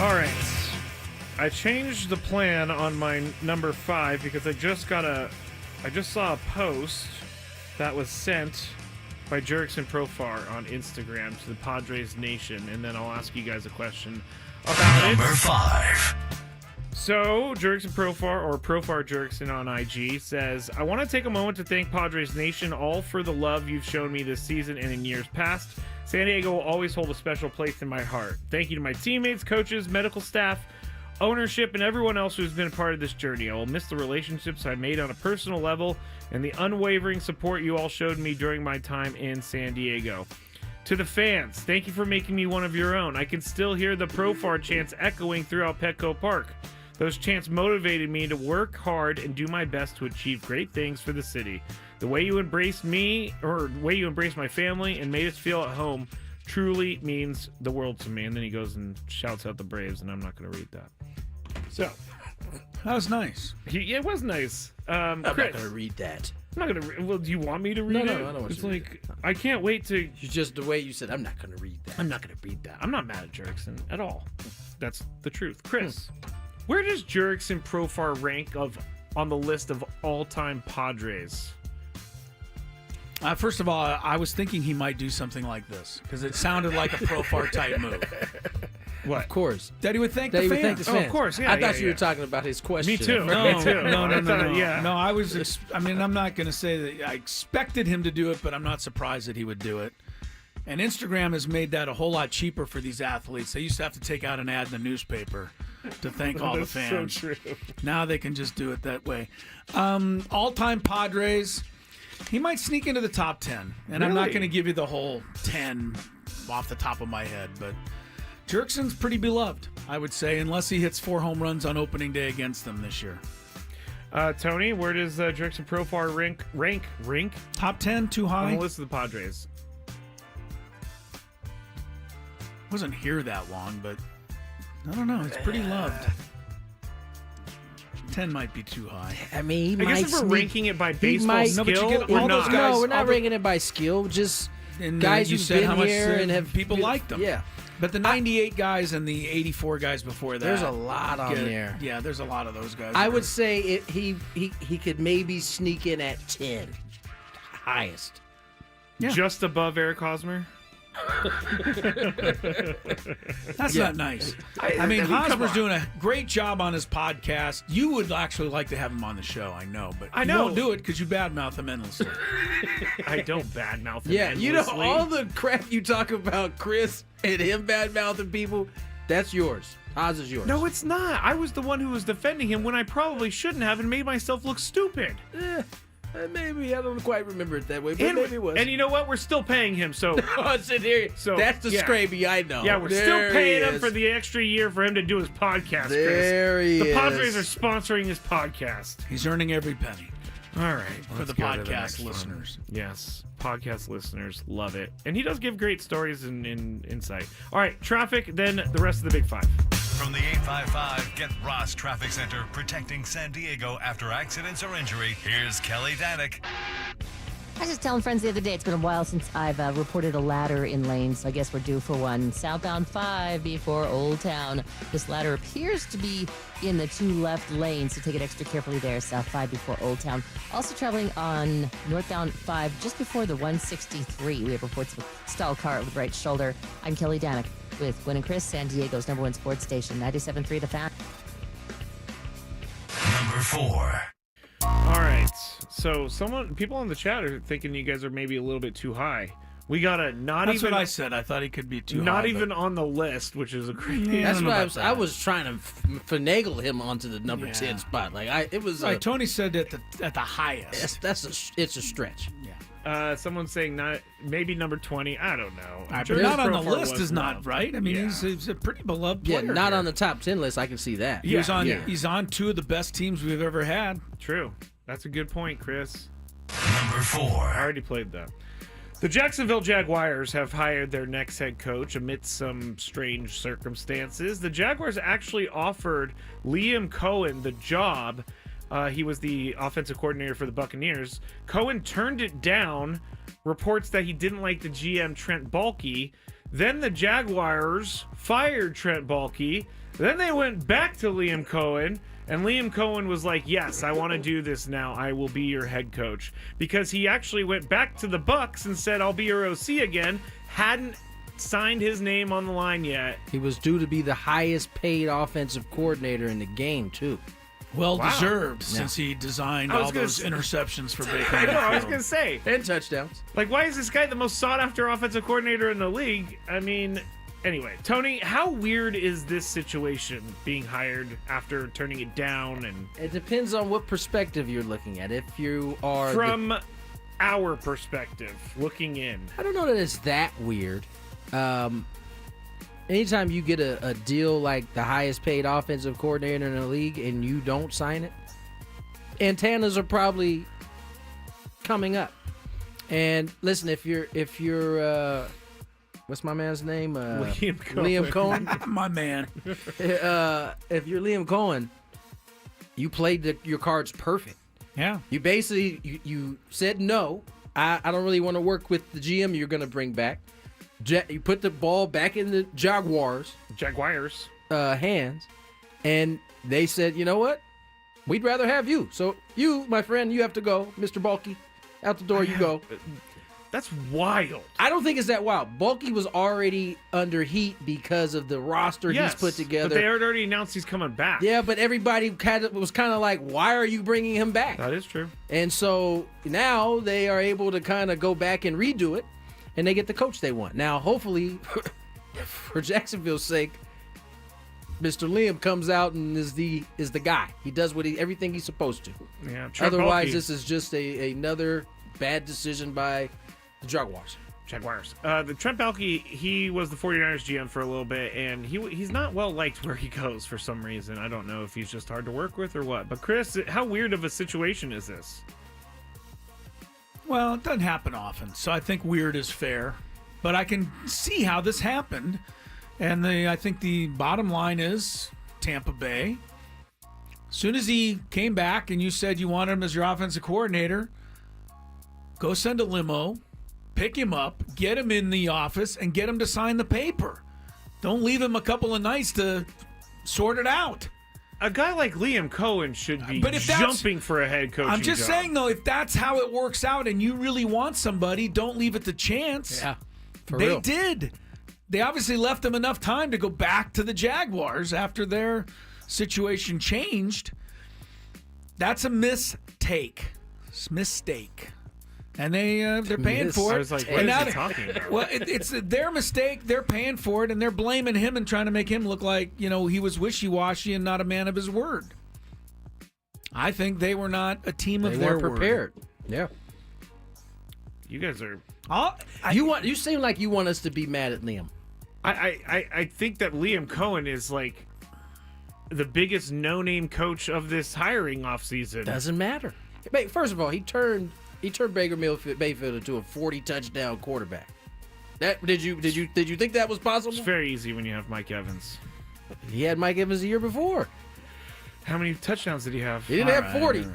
S4: All right. I changed the plan on my number 5 because I just saw a post that was sent by Jerks and Profar on Instagram to the Padres Nation, and then I'll ask you guys a question about
S2: Number 5.
S4: So, Jerks and Profar, or Profar Jerkson on IG, says, I want to take a moment to thank Padres Nation all for the love you've shown me this season and in years past. San Diego will always hold a special place in my heart. Thank you to my teammates, coaches, medical staff, ownership, and everyone else who's been a part of this journey. I will miss the relationships I made on a personal level and the unwavering support you all showed me during my time in San Diego. To the fans, thank you for making me one of your own. I can still hear the Profar chants echoing throughout Petco Park. Those chants motivated me to work hard and do my best to achieve great things for the city. The way you embraced me, or the way you embraced my family and made us feel at home, truly means the world to me. And then he goes and shouts out the Braves, and I'm not going to read that. So,
S3: that was nice.
S4: It was nice.
S5: I'm
S4: Chris,
S5: not going to read that.
S4: I'm not going to. Well, do you want me to read it?
S5: No, I don't want
S4: it's
S5: you to
S4: like I can't wait to.
S5: Just the way you said, I'm not going to read that.
S4: I'm not going to read that. I'm not mad at Jerkson at all. That's the truth, Chris. Where does Jerkson Profar rank on the list of all-time Padres?
S3: First of all, I was thinking he might do something like this because it sounded like a Profar type move.
S4: What?
S5: Of course.
S3: That he would thank
S5: That
S3: the
S5: he would
S3: fans.
S5: thank the fans.
S4: Of course, yeah.
S5: I thought you were talking about his question.
S4: Me too.
S3: No,
S4: Me too.
S3: No.
S4: Yeah.
S3: No, I was. I'm not going to say that I expected him to do it, but I'm not surprised that he would do it. And Instagram has made that a whole lot cheaper for these athletes. They used to have to take out an ad in the newspaper to thank all the fans.
S4: So true.
S3: Now they can just do it that way. All-time Padres. He might sneak into the top 10. And I'm not
S4: Really?
S3: going to give you the whole 10 off the top of my head, but Jerkson's pretty beloved, I would say, unless he hits 4 home runs on opening day against them this year.
S4: Tony, where does Jerkson Profar rank?
S3: Top 10, too high?
S4: On the list of the Padres.
S3: Wasn't here that long, but I don't know. It's pretty loved. 10 might be too high.
S5: I mean,
S4: I guess if we're ranking it by baseball skill,
S3: No, but you get
S4: or
S3: all
S4: not.
S3: those guys.
S5: No, we're not ranking it by skill. Just
S3: And
S5: guys
S3: you
S5: who've
S3: said
S5: been
S3: how much
S5: here and have
S3: people liked them.
S5: Yeah.
S3: But the 98 guys and the 84 guys before that.
S5: There's a lot on there.
S3: Yeah, there's a lot of those guys.
S5: I would say he could maybe sneak in at 10. Highest.
S3: Yeah.
S4: Just above Eric Hosmer?
S3: That's not nice. I mean, Hosmer's doing a great job on his podcast. You would actually like to have him on the show, I know, but
S4: I
S3: you
S4: know.
S3: won't do it because you badmouth him endlessly.
S4: I don't badmouth him.
S5: Yeah, you know,
S4: endlessly.
S5: all the crap you talk about Chris and him bad-mouthing people, that's yours. Oz is yours.
S4: No, it's not. I was the one who was defending him when I probably shouldn't have and made myself look stupid.
S5: Maybe. I don't quite remember it that way, but maybe it was.
S4: And you know what? We're still paying him, so...
S5: Sit here.
S4: So
S5: that's the
S4: yeah.
S5: Scraby I know.
S4: Yeah, we're
S5: There
S4: still paying
S5: he
S4: him
S5: is.
S4: for the extra year for him to do his podcast,
S5: There
S4: Chris.
S5: he
S4: The
S5: is.
S4: Padres are sponsoring his podcast.
S3: He's earning every penny.
S4: All right.
S3: For
S4: let's
S3: the
S4: go to
S3: podcast
S4: next one.
S3: listeners.
S4: Yes, podcast listeners love it. And he does give great stories and insight. All right, traffic, then the rest of the Big Five.
S2: From the 855 Get Ross Traffic Center, protecting San Diego after accidents or injury, here's Kelly Danick.
S13: I was just telling friends the other day, it's been a while since I've reported a ladder in lanes, so I guess we're due for one. Southbound 5 before Old Town. This ladder appears to be in the 2 left lanes, so take it extra carefully there, South 5 before Old Town. Also traveling on northbound 5 just before the 163. We have reports of a stalled car over the right shoulder. I'm Kelly Danick with Gwynn and Chris, San Diego's #1 sports station, 97.3 The Fan.
S2: Number 4.
S4: All right. So people on the chat are thinking you guys are maybe a little bit too high. We got a
S3: That's what I said. I thought he could be too high.
S4: not
S3: but-
S4: even on the list, which is a great.
S5: That's
S3: know
S5: why
S3: about
S5: I
S3: that.
S5: was trying to finagle him onto the number
S3: Yeah.
S5: 10 spot. Like it was.
S3: Right, Tony said at the highest.
S5: It's a stretch.
S3: Yeah.
S4: Someone's saying maybe number 20. I don't know.
S3: But not on the list is not right. I mean, he's a pretty beloved player.
S5: Yeah, not
S3: here.
S5: on the top 10 list. I can see that.
S3: He's on two of the best teams we've ever had.
S4: True. That's a good point, Chris.
S2: Number 4.
S4: I already played that. The Jacksonville Jaguars have hired their next head coach amidst some strange circumstances. The Jaguars actually offered Liam Cohen the job. He was the offensive coordinator for the Buccaneers. Cohen turned it down. Reports that he didn't like the GM Trent Baalke. Then the Jaguars fired Trent Baalke. Then they went back to Liam Cohen. And Liam Cohen was like, yes, I want to do this now. I will be your head coach. Because he actually went back to the Bucs and said, I'll be your OC again. Hadn't signed his name on the line yet.
S5: He was due to be the highest paid offensive coordinator in the game, too.
S3: Well deserved, since he designed all those interceptions for Baker.
S4: I know, I was going to say.
S5: And touchdowns.
S4: Like, why is this guy the most sought-after offensive coordinator in the league? I mean... Anyway, Tony, how weird is this situation, being hired after turning it down? And
S5: it depends on what perspective you're looking at. If you are
S4: from our perspective, looking in,
S5: I don't know that it's that weird. Anytime you get a deal like the highest paid offensive coordinator in the league and you don't sign it, antennas are probably coming up. And listen, if you're what's my man's name?
S4: Liam Cohen.
S3: My man.
S5: If you're Liam Cohen, you played your cards perfect.
S3: Yeah.
S5: You basically you said no. I don't really want to work with the GM you're going to bring back. You put the ball back in the Jaguars' hands, and they said, you know what? We'd rather have you. So you, my friend, you have to go. Mr. Baalke, out the door you go.
S4: That's wild.
S5: I don't think it's that wild. Baalke was already under heat because of the roster he's put together.
S4: But they had already announced he's coming back.
S5: Yeah, but everybody was kind of like, why are you bringing him back?
S4: That is true.
S5: And so now they are able to kind of go back and redo it, and they get the coach they want. Now, hopefully, for Jacksonville's sake, Mr. Liam comes out and is the guy. He does everything he's supposed to.
S4: Yeah.
S5: Otherwise, this is just another bad decision by the Jaguars.
S4: The Trent Baalke, he was the 49ers GM for a little bit, and he's not well liked where he goes for some reason. I don't know if he's just hard to work with or what. But Chris, how weird of a situation is this?
S3: Well, it doesn't happen often, so I think weird is fair. But I can see how this happened, and I think the bottom line is Tampa Bay. As soon as he came back and you said you wanted him as your offensive coordinator, go send a limo, pick him up, get him in the office, and get him to sign the paper. Don't leave him a couple of nights to sort it out.
S4: A guy like Liam Cohen should be jumping for a head coaching
S3: I'm just
S4: job.
S3: saying, though, if that's how it works out and you really want somebody, don't leave it to chance.
S5: Yeah,
S3: They did. They obviously left them enough time to go back to the Jaguars after their situation changed. That's a mistake. And they're paying for it.
S4: I was like, what is he talking about?
S3: Well, it's their mistake. They're paying for it, and they're blaming him and trying to make him look like, he was wishy-washy and not a man of his word. I think they were not a team of their word.
S5: They weren't prepared. Yeah.
S4: You guys are...
S5: You seem like you want us to be mad at Liam.
S4: I think that Liam Cohen is like the biggest no-name coach of this hiring offseason.
S5: Doesn't matter. First of all, he turned Baker Mayfield into a 40-touchdown quarterback. Did you think that was possible?
S4: It's very easy when you have Mike Evans.
S5: He had Mike Evans the year before.
S4: How many touchdowns did he have?
S5: He didn't have 40.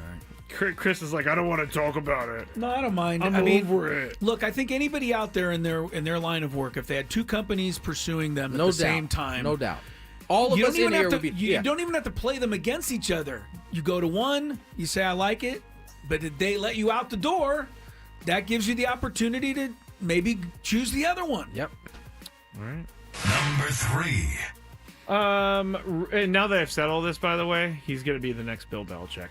S4: Chris is like, I don't want to talk about it.
S3: No, I don't mind.
S4: I'm over it.
S3: Look, I think anybody out there in their line of work, if they had two companies pursuing them at the same time,
S5: no doubt. All of us in here would be.
S3: You don't even have to play them against each other. You go to one, you say I like it, but if they let you out the door, that gives you the opportunity to maybe choose the other one.
S5: Yep.
S4: All right.
S2: Number 3.
S4: And now that I've said all this, by the way, he's going to be the next Bill Belichick.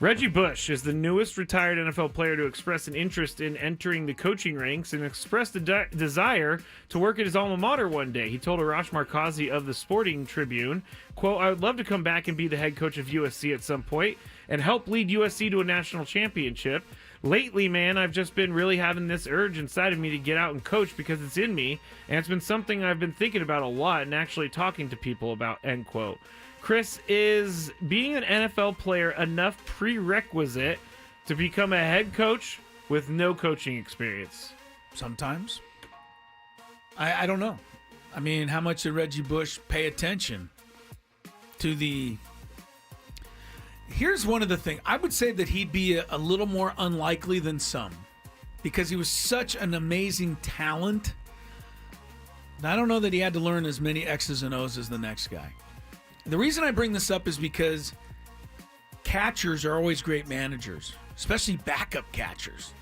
S4: Reggie Bush is the newest retired NFL player to express an interest in entering the coaching ranks and expressed a desire to work at his alma mater one day. He told Arash Markazi of the Sporting Tribune, quote, I would love to come back and be the head coach of USC at some point and help lead USC to a national championship. Lately, man, I've just been really having this urge inside of me to get out and coach because it's in me, and it's been something I've been thinking about a lot and actually talking to people about, end quote. Chris, is being an NFL player enough prerequisite to become a head coach with no coaching experience?
S3: Sometimes. I don't know. I mean, how much did Reggie Bush pay attention to the... Here's one of the things. I would say that he'd be a little more unlikely than some because he was such an amazing talent. I don't know that he had to learn as many X's and O's as the next guy. The reason I bring this up is because catchers are always great managers, especially backup catchers.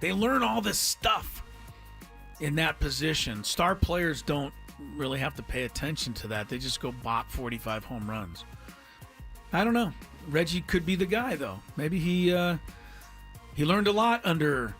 S3: They learn all this stuff in that position. Star players don't really have to pay attention to that. They just go bop 45 home runs. I don't know. Reggie could be the guy, though. Maybe he learned a lot under...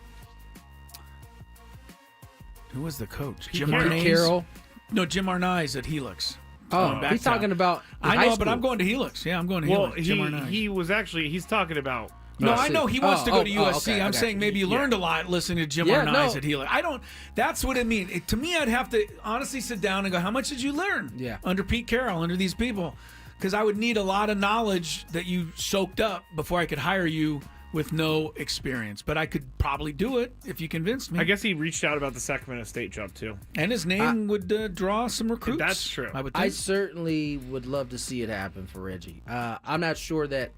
S3: Who was the coach? Jim Arnaiz?
S5: Carroll?
S3: No, Jim Arnaiz at Helix.
S5: Oh, he's talking about
S3: I know, but I'm going to Helix. Yeah, I'm going to Helix. Jim Arnaiz.
S4: He's talking about...
S3: No, I know he wants to go to USC.
S5: Okay,
S3: I'm saying maybe you learned a lot listening to Jim Arnaiz at Helix. That's what it means. To me, I'd have to honestly sit down and go, how much did you learn under Pete Carroll, under these people? Because I would need a lot of knowledge that you soaked up before I could hire you with no experience. But I could probably do it if you convinced me.
S4: I guess he reached out about the Sacramento State job, too.
S3: And his name would draw some recruits.
S4: That's true.
S5: I certainly would love to see it happen for Reggie. I'm not sure that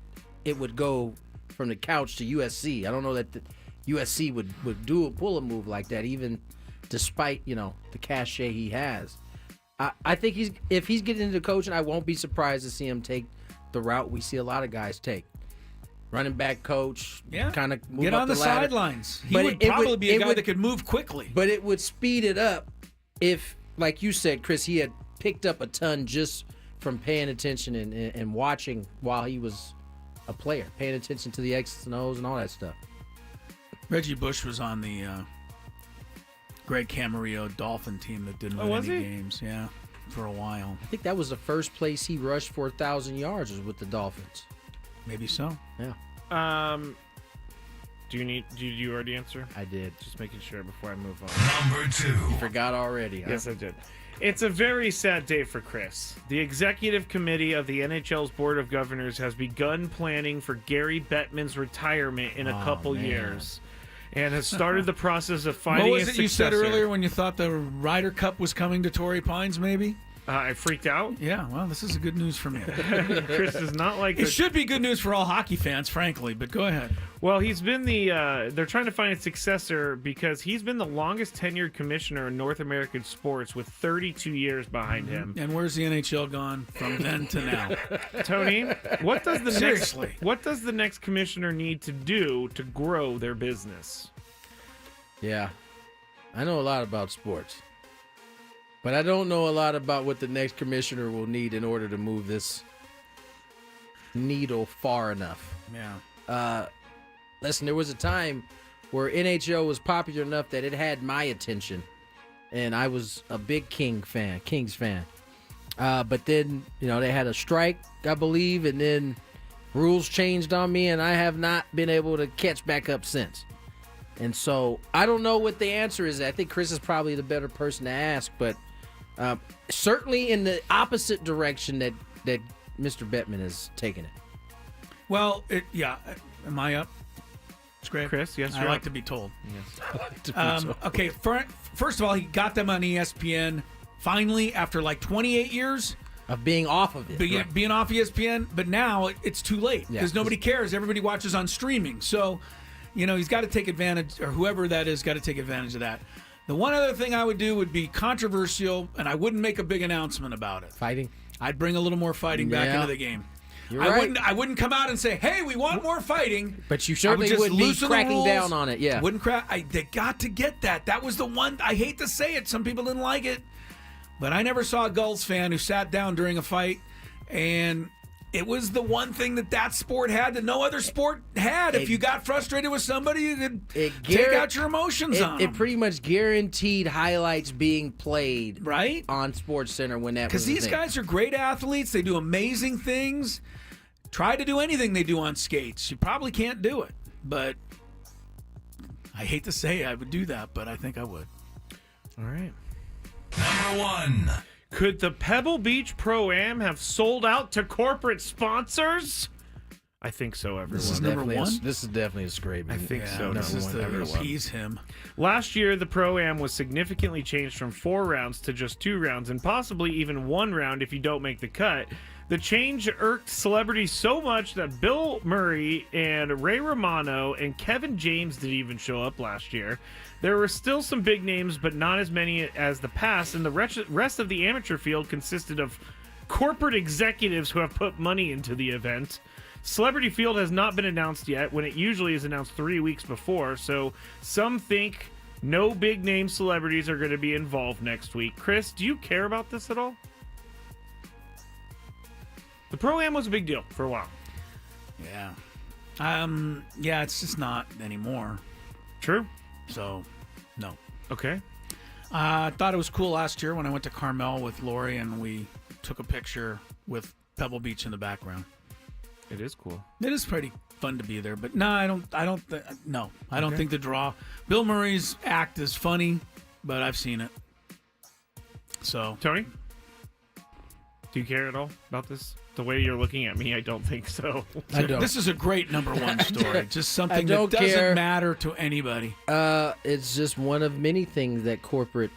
S5: it would go from the couch to USC. I don't know that the USC would pull a move like that, even despite, the cachet he has. I think if he's getting into coaching, I won't be surprised to see him take the route we see a lot of guys take. Running back coach, kind of move
S3: get
S5: up
S3: on the
S5: ladder.
S3: Sidelines. He would probably be a guy that could move quickly.
S5: But it would speed it up if, like you said, Chris, he had picked up a ton just from paying attention and watching while he was a player, paying attention to the X's and O's and all that stuff.
S3: Reggie Bush was on the Greg Camarillo Dolphin team that didn't win any games. Yeah, for a while.
S5: I think that was the first place he rushed for 1,000 yards was with the Dolphins.
S3: Maybe so.
S5: Yeah.
S4: Did you already answer?
S5: I did.
S4: Just making sure before I move on.
S2: Number 2.
S5: You forgot already. Huh?
S4: Yes, I did. It's a very sad day for Chris. The executive committee of the NHL's Board of Governors has begun planning for Gary Bettman's retirement in a couple years and has started the process of finding
S3: what was
S4: a
S3: it you said
S4: successor.
S3: earlier when you thought the Ryder Cup was coming to Torrey Pines, maybe?
S4: I freaked out.
S3: Yeah, well, this is good news for me.
S4: Chris does not like
S3: it. Should be good news for all hockey fans, frankly, but go ahead.
S4: Well, he's been they're trying to find a successor because he's been the longest tenured commissioner in North American sports with 32 years behind him.
S3: And where's the NHL gone from then to now?
S4: Tony, what does
S3: Seriously.
S4: the next commissioner need to do to grow their business?
S5: Yeah. I know a lot about sports. But I don't know a lot about what the next commissioner will need in order to move this needle far enough.
S3: Yeah.
S5: Listen, there was a time where NHL was popular enough that it had my attention, and I was a big Kings fan. But then, they had a strike, I believe, and then rules changed on me, and I have not been able to catch back up since. And so I don't know what the answer is. I think Chris is probably the better person to ask, but certainly in the opposite direction that Mr. Bettman has taken it.
S3: Well, am I up? It's great.
S4: Chris, yes,
S3: I like to be told.
S5: Yes.
S3: Okay, first of all, he got them on ESPN finally after like 28 years
S5: of being off of it.
S3: Being off ESPN, but now it's too late because nobody cares. Everybody watches on streaming. So, he's got to take advantage, or whoever that is got to take advantage of that. The one other thing I would do would be controversial, and I wouldn't make a big announcement about it.
S5: Fighting?
S3: I'd bring a little more fighting back into the game.
S5: You're right.
S3: I wouldn't come out and say, "Hey, we want more fighting."
S5: But you certainly wouldn't be cracking down on it. Yeah,
S3: wouldn't crack. They got to get that. That was the one. I hate to say it. Some people didn't like it, but I never saw a Gulls fan who sat down during a fight, and it was the one thing that sport had that no other sport had. If you got frustrated with somebody, you could take out your emotions on them.
S5: It pretty much guaranteed highlights being played on SportsCenter when that was
S3: because these guys are great athletes. They do amazing things. Try to do anything they do on skates. You probably can't do it, but I hate to say I would do that, but I think I would.
S4: All right.
S2: Number 1.
S4: Could the Pebble Beach Pro-Am have sold out to corporate sponsors? I think so, everyone.
S3: This is number 1?
S5: This is definitely a scrape.
S4: I think so.
S3: This is to appease him.
S4: Last year, the Pro-Am was significantly changed from 4 rounds to just 2 rounds, and possibly even 1 round if you don't make the cut. The change irked celebrities so much that Bill Murray and Ray Romano and Kevin James didn't even show up last year. There were still some big names, but not as many as the past, and the rest of the amateur field consisted of corporate executives who have put money into the event. Celebrity field has not been announced yet, when it usually is announced 3 weeks before, so some think no big name celebrities are going to be involved next week. Chris, do you care about this at all? The Pro-Am was a big deal for a while.
S3: Yeah. Yeah, it's just not anymore.
S4: True.
S3: So, no.
S4: Okay.
S3: I thought it was cool last year when I went to Carmel with Lori and we took a picture with Pebble Beach in the background.
S4: It is cool.
S3: It is pretty fun to be there, but no, I don't think the draw. Bill Murray's act is funny, but I've seen it. So,
S4: Tony, do you care at all about this? The way you're looking at me, I don't think so.
S5: I don't.
S3: This is a great number 1 story. Just something
S5: don't
S3: that doesn't
S5: care.
S3: matter to anybody.
S5: It's just one of many things that corporate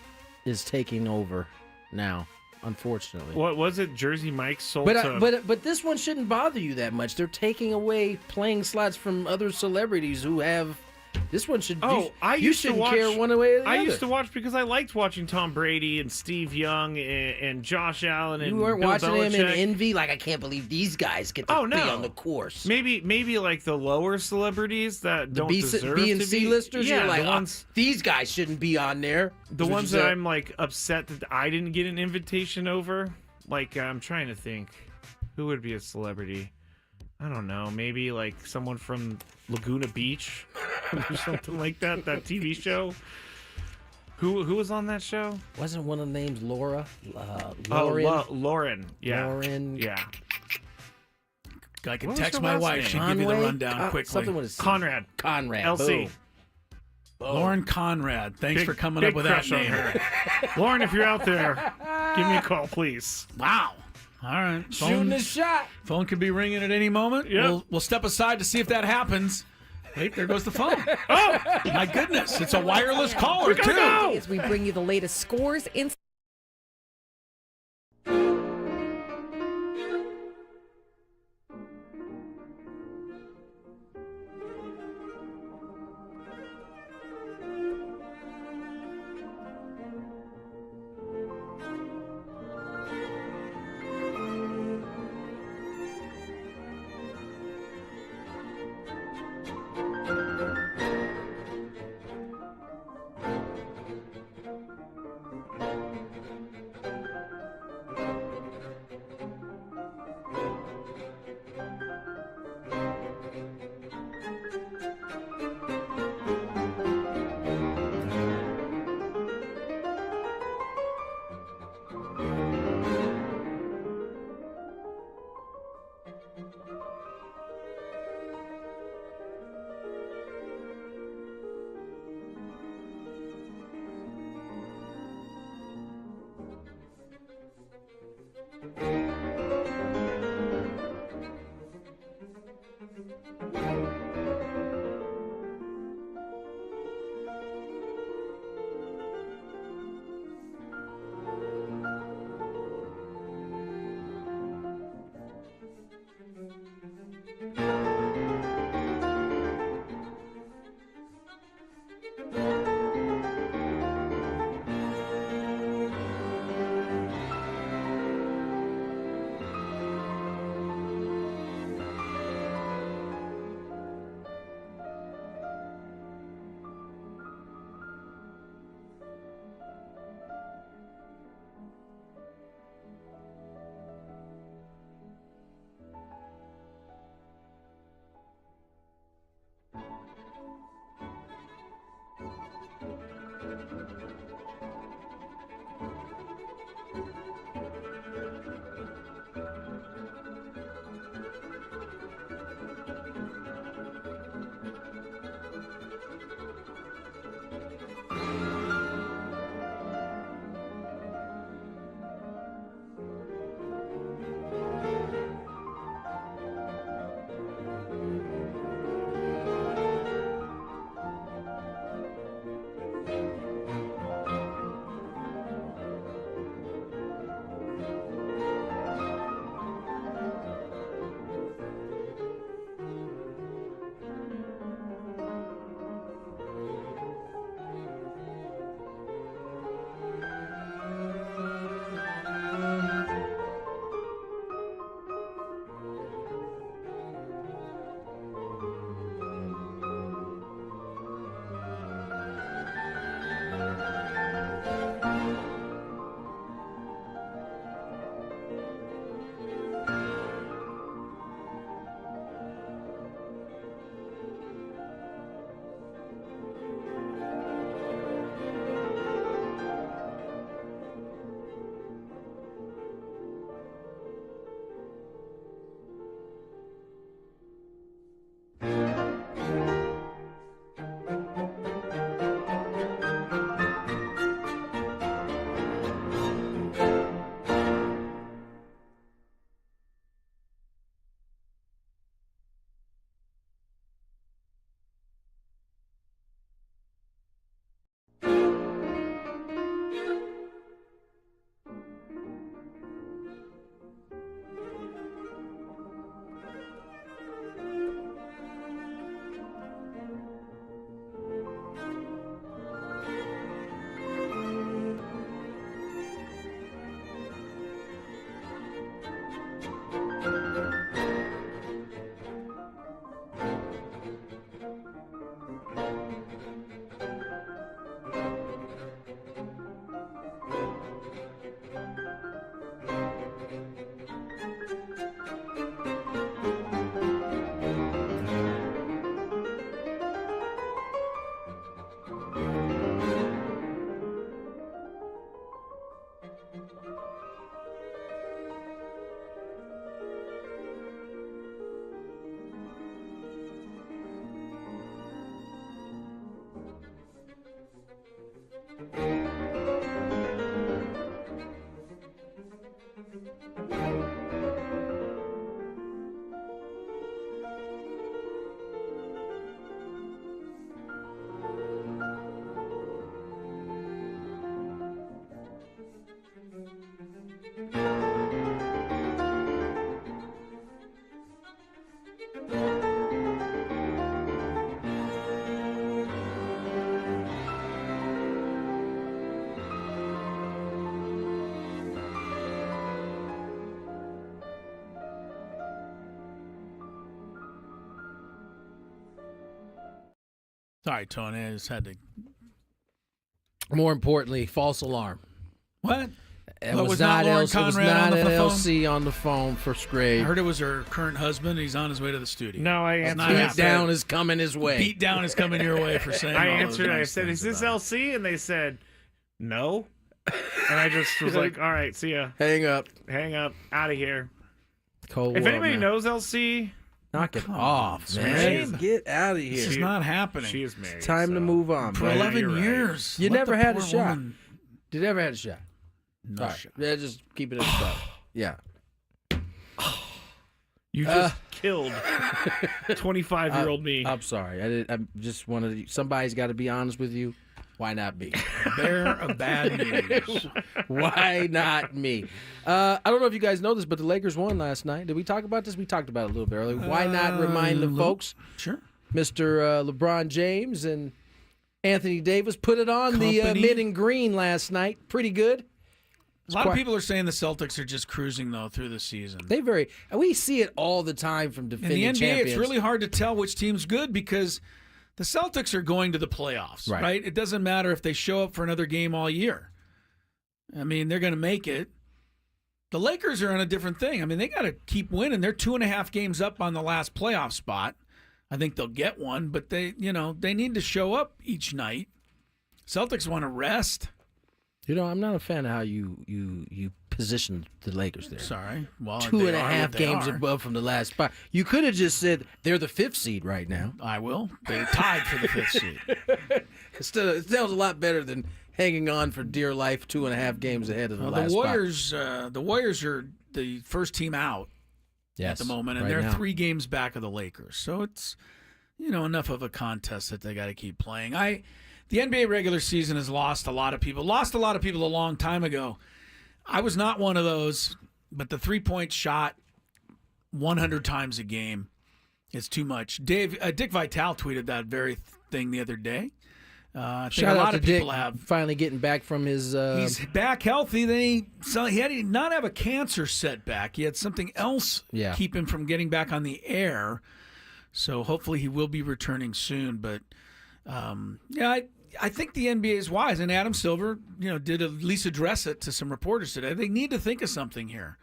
S5: is taking over now, unfortunately.
S4: What was it? Jersey Mike sold
S5: But this one shouldn't bother you that much. They're taking away playing slots from other celebrities who have. This one should. You shouldn't care one way or the other.
S4: I used to watch because I liked watching Tom Brady and Steve Young and Josh Allen and
S5: You weren't
S4: Bill
S5: watching
S4: Belichick.
S5: him in envy. Like I can't believe these guys get to be on the course.
S4: Maybe like the lower celebrities that don't deserve
S5: B and
S4: to
S5: C
S4: be.
S5: listers.
S4: Yeah,
S5: You're like,
S4: the ones.
S5: these guys shouldn't be on there.
S4: The ones that I'm like upset that I didn't get an invitation over. Like I'm trying to think, who would be a celebrity? I don't know. Maybe like someone from Laguna Beach or something like that. That TV show. Who was on that show?
S5: Wasn't one of the names Laura?
S4: Lauren. Yeah.
S5: Lauren.
S4: Yeah.
S3: I can
S4: What was
S3: text
S4: her
S3: my
S4: last
S3: wife.
S4: name?
S3: She'll give you the
S5: Conway?
S3: rundown quickly.
S5: Something with a C.
S4: Conrad. LC.
S5: Boom.
S3: Lauren Conrad. Thanks for coming
S4: big
S3: up with that
S4: crush on
S3: name.
S4: her. Lauren, if you're out there, give me a call, please.
S3: Wow. All right.
S5: Shooting a shot.
S3: Phone could be ringing at any moment.
S4: Yep.
S3: We'll step aside to see if that happens. Wait, there goes the phone. Oh, my goodness. It's a wireless caller, too.
S19: As we bring you the latest scores in.
S3: Sorry, Tony. I just had to.
S5: More importantly, false alarm.
S3: What?
S5: It
S3: What,
S5: was
S3: not
S5: not
S3: Lauren
S5: LC. It was
S3: Conrad on
S5: not
S3: the phone?
S5: LC on the phone for Scrape.
S3: I heard it was her current husband. He's on his way to the studio.
S4: No, I
S3: It's
S4: answered.
S3: not
S5: Beat
S3: happening.
S5: down is coming his way.
S3: Beat down is coming your way for saying.
S4: I
S3: all those
S4: answered. I
S3: nice
S4: said,
S3: things
S4: "Is this
S3: about
S4: LC?" And they said, "No." And I just was like, "All right, see ya.
S5: Hang up.
S4: Hang up. Out of here."
S5: Cold
S4: If
S5: world,
S4: anybody
S5: man.
S4: knows LC,
S5: knock it
S3: Come
S5: off,
S3: on,
S5: man.
S3: man.
S5: Get out of here.
S3: This is not happening.
S4: she is married.
S5: Time to
S4: so-
S5: move on.
S3: For
S5: bro.
S3: 11
S4: you're right.
S3: years.
S5: You
S3: Let
S5: never
S3: the
S5: had a
S3: poor
S5: shot.
S3: woman-
S5: You never had a shot.
S3: No
S5: All right.
S3: shot.
S5: Yeah, just keeping it stuck. Yeah.
S4: You just killed 25-year-old me.
S5: I'm sorry. I just wanted to, somebody's got to be honest with you. Why not me?
S3: Bear of bad news.
S5: Why not me? I don't know if you guys know this, but the Lakers won last night. Did we talk about this? We talked about it a little bit earlier. Why not remind the folks?
S3: Sure.
S5: Mr. LeBron James and Anthony Davis put it on the
S3: Company.
S5: mid and green last night. Pretty good.
S3: A lot of people are saying the Celtics are just cruising, though, through the season.
S5: And we see it all the time from
S3: In
S5: defending
S3: the NBA,
S5: champions.
S3: it's really hard to tell which team's good because the Celtics are going to the playoffs, right? It doesn't matter if they show up for another game all year. I mean, they're going to make it. The Lakers are on a different thing. I mean, they got to keep winning. They're 2.5 games up on the last playoff spot. I think they'll get one, but they need to show up each night. Celtics want to rest.
S5: I'm not a fan of how you position the Lakers there.
S3: Sorry. Well,
S5: 2.5 games above from the last spot. You could have just said they're the 5th seed right now.
S3: I will. They're tied for the 5th seed.
S5: It sounds a lot better than hanging on for dear life 2.5 games ahead of the last spot.
S3: The Warriors are the first team out at the moment, and
S5: right
S3: they're
S5: now.
S3: 3 games back of the Lakers. So it's enough of a contest that they got to keep playing. The NBA regular season has lost a lot of people. Lost a lot of people a long time ago. I was not one of those, but the 3-point shot 100 times a game is too much. Dick Vitale tweeted that very thing the other day. I think
S5: Shout
S3: a
S5: out
S3: lot
S5: to
S3: of people
S5: Dick
S3: have.
S5: finally getting back from his.
S3: He's back healthy. Then he had to not have a cancer setback. He had something else keep him from getting back on the air. So hopefully he will be returning soon. But I think the NBA is wise, and Adam Silver, did at least address it to some reporters today. They need to think of something here,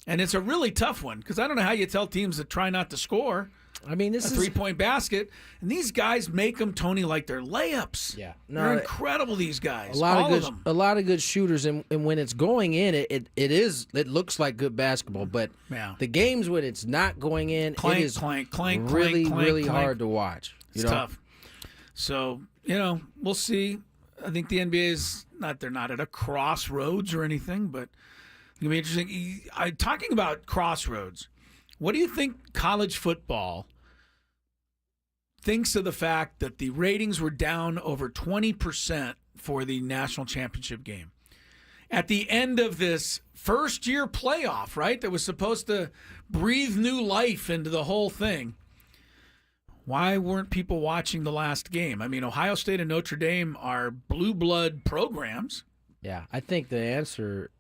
S3: and it's a really tough one because I don't know how you tell teams to try not to score.
S5: I mean, this
S3: is a
S5: is
S3: 3-point basket, and these guys make them, Tony, like they're layups.
S5: Yeah,
S3: they're incredible. These guys,
S5: a lot
S3: all
S5: of
S3: of them.
S5: a lot of good shooters, and when it's going in, it looks like good basketball. But the games when it's not going in,
S3: Clank,
S5: it is
S3: clank, clank,
S5: really
S3: clank,
S5: really
S3: clank.
S5: hard to watch.
S3: It's tough. So we'll see. I think the NBA is they're not at a crossroads or anything, but it's gonna be interesting. Talking about crossroads, what do you think college football thinks of the fact that the ratings were down over 20% for the national championship game at the end of this first-year playoff, right? That was supposed to breathe new life into the whole thing. Why weren't people watching the last game? I mean, Ohio State and Notre Dame are blue blood programs.
S5: Yeah, I think the answer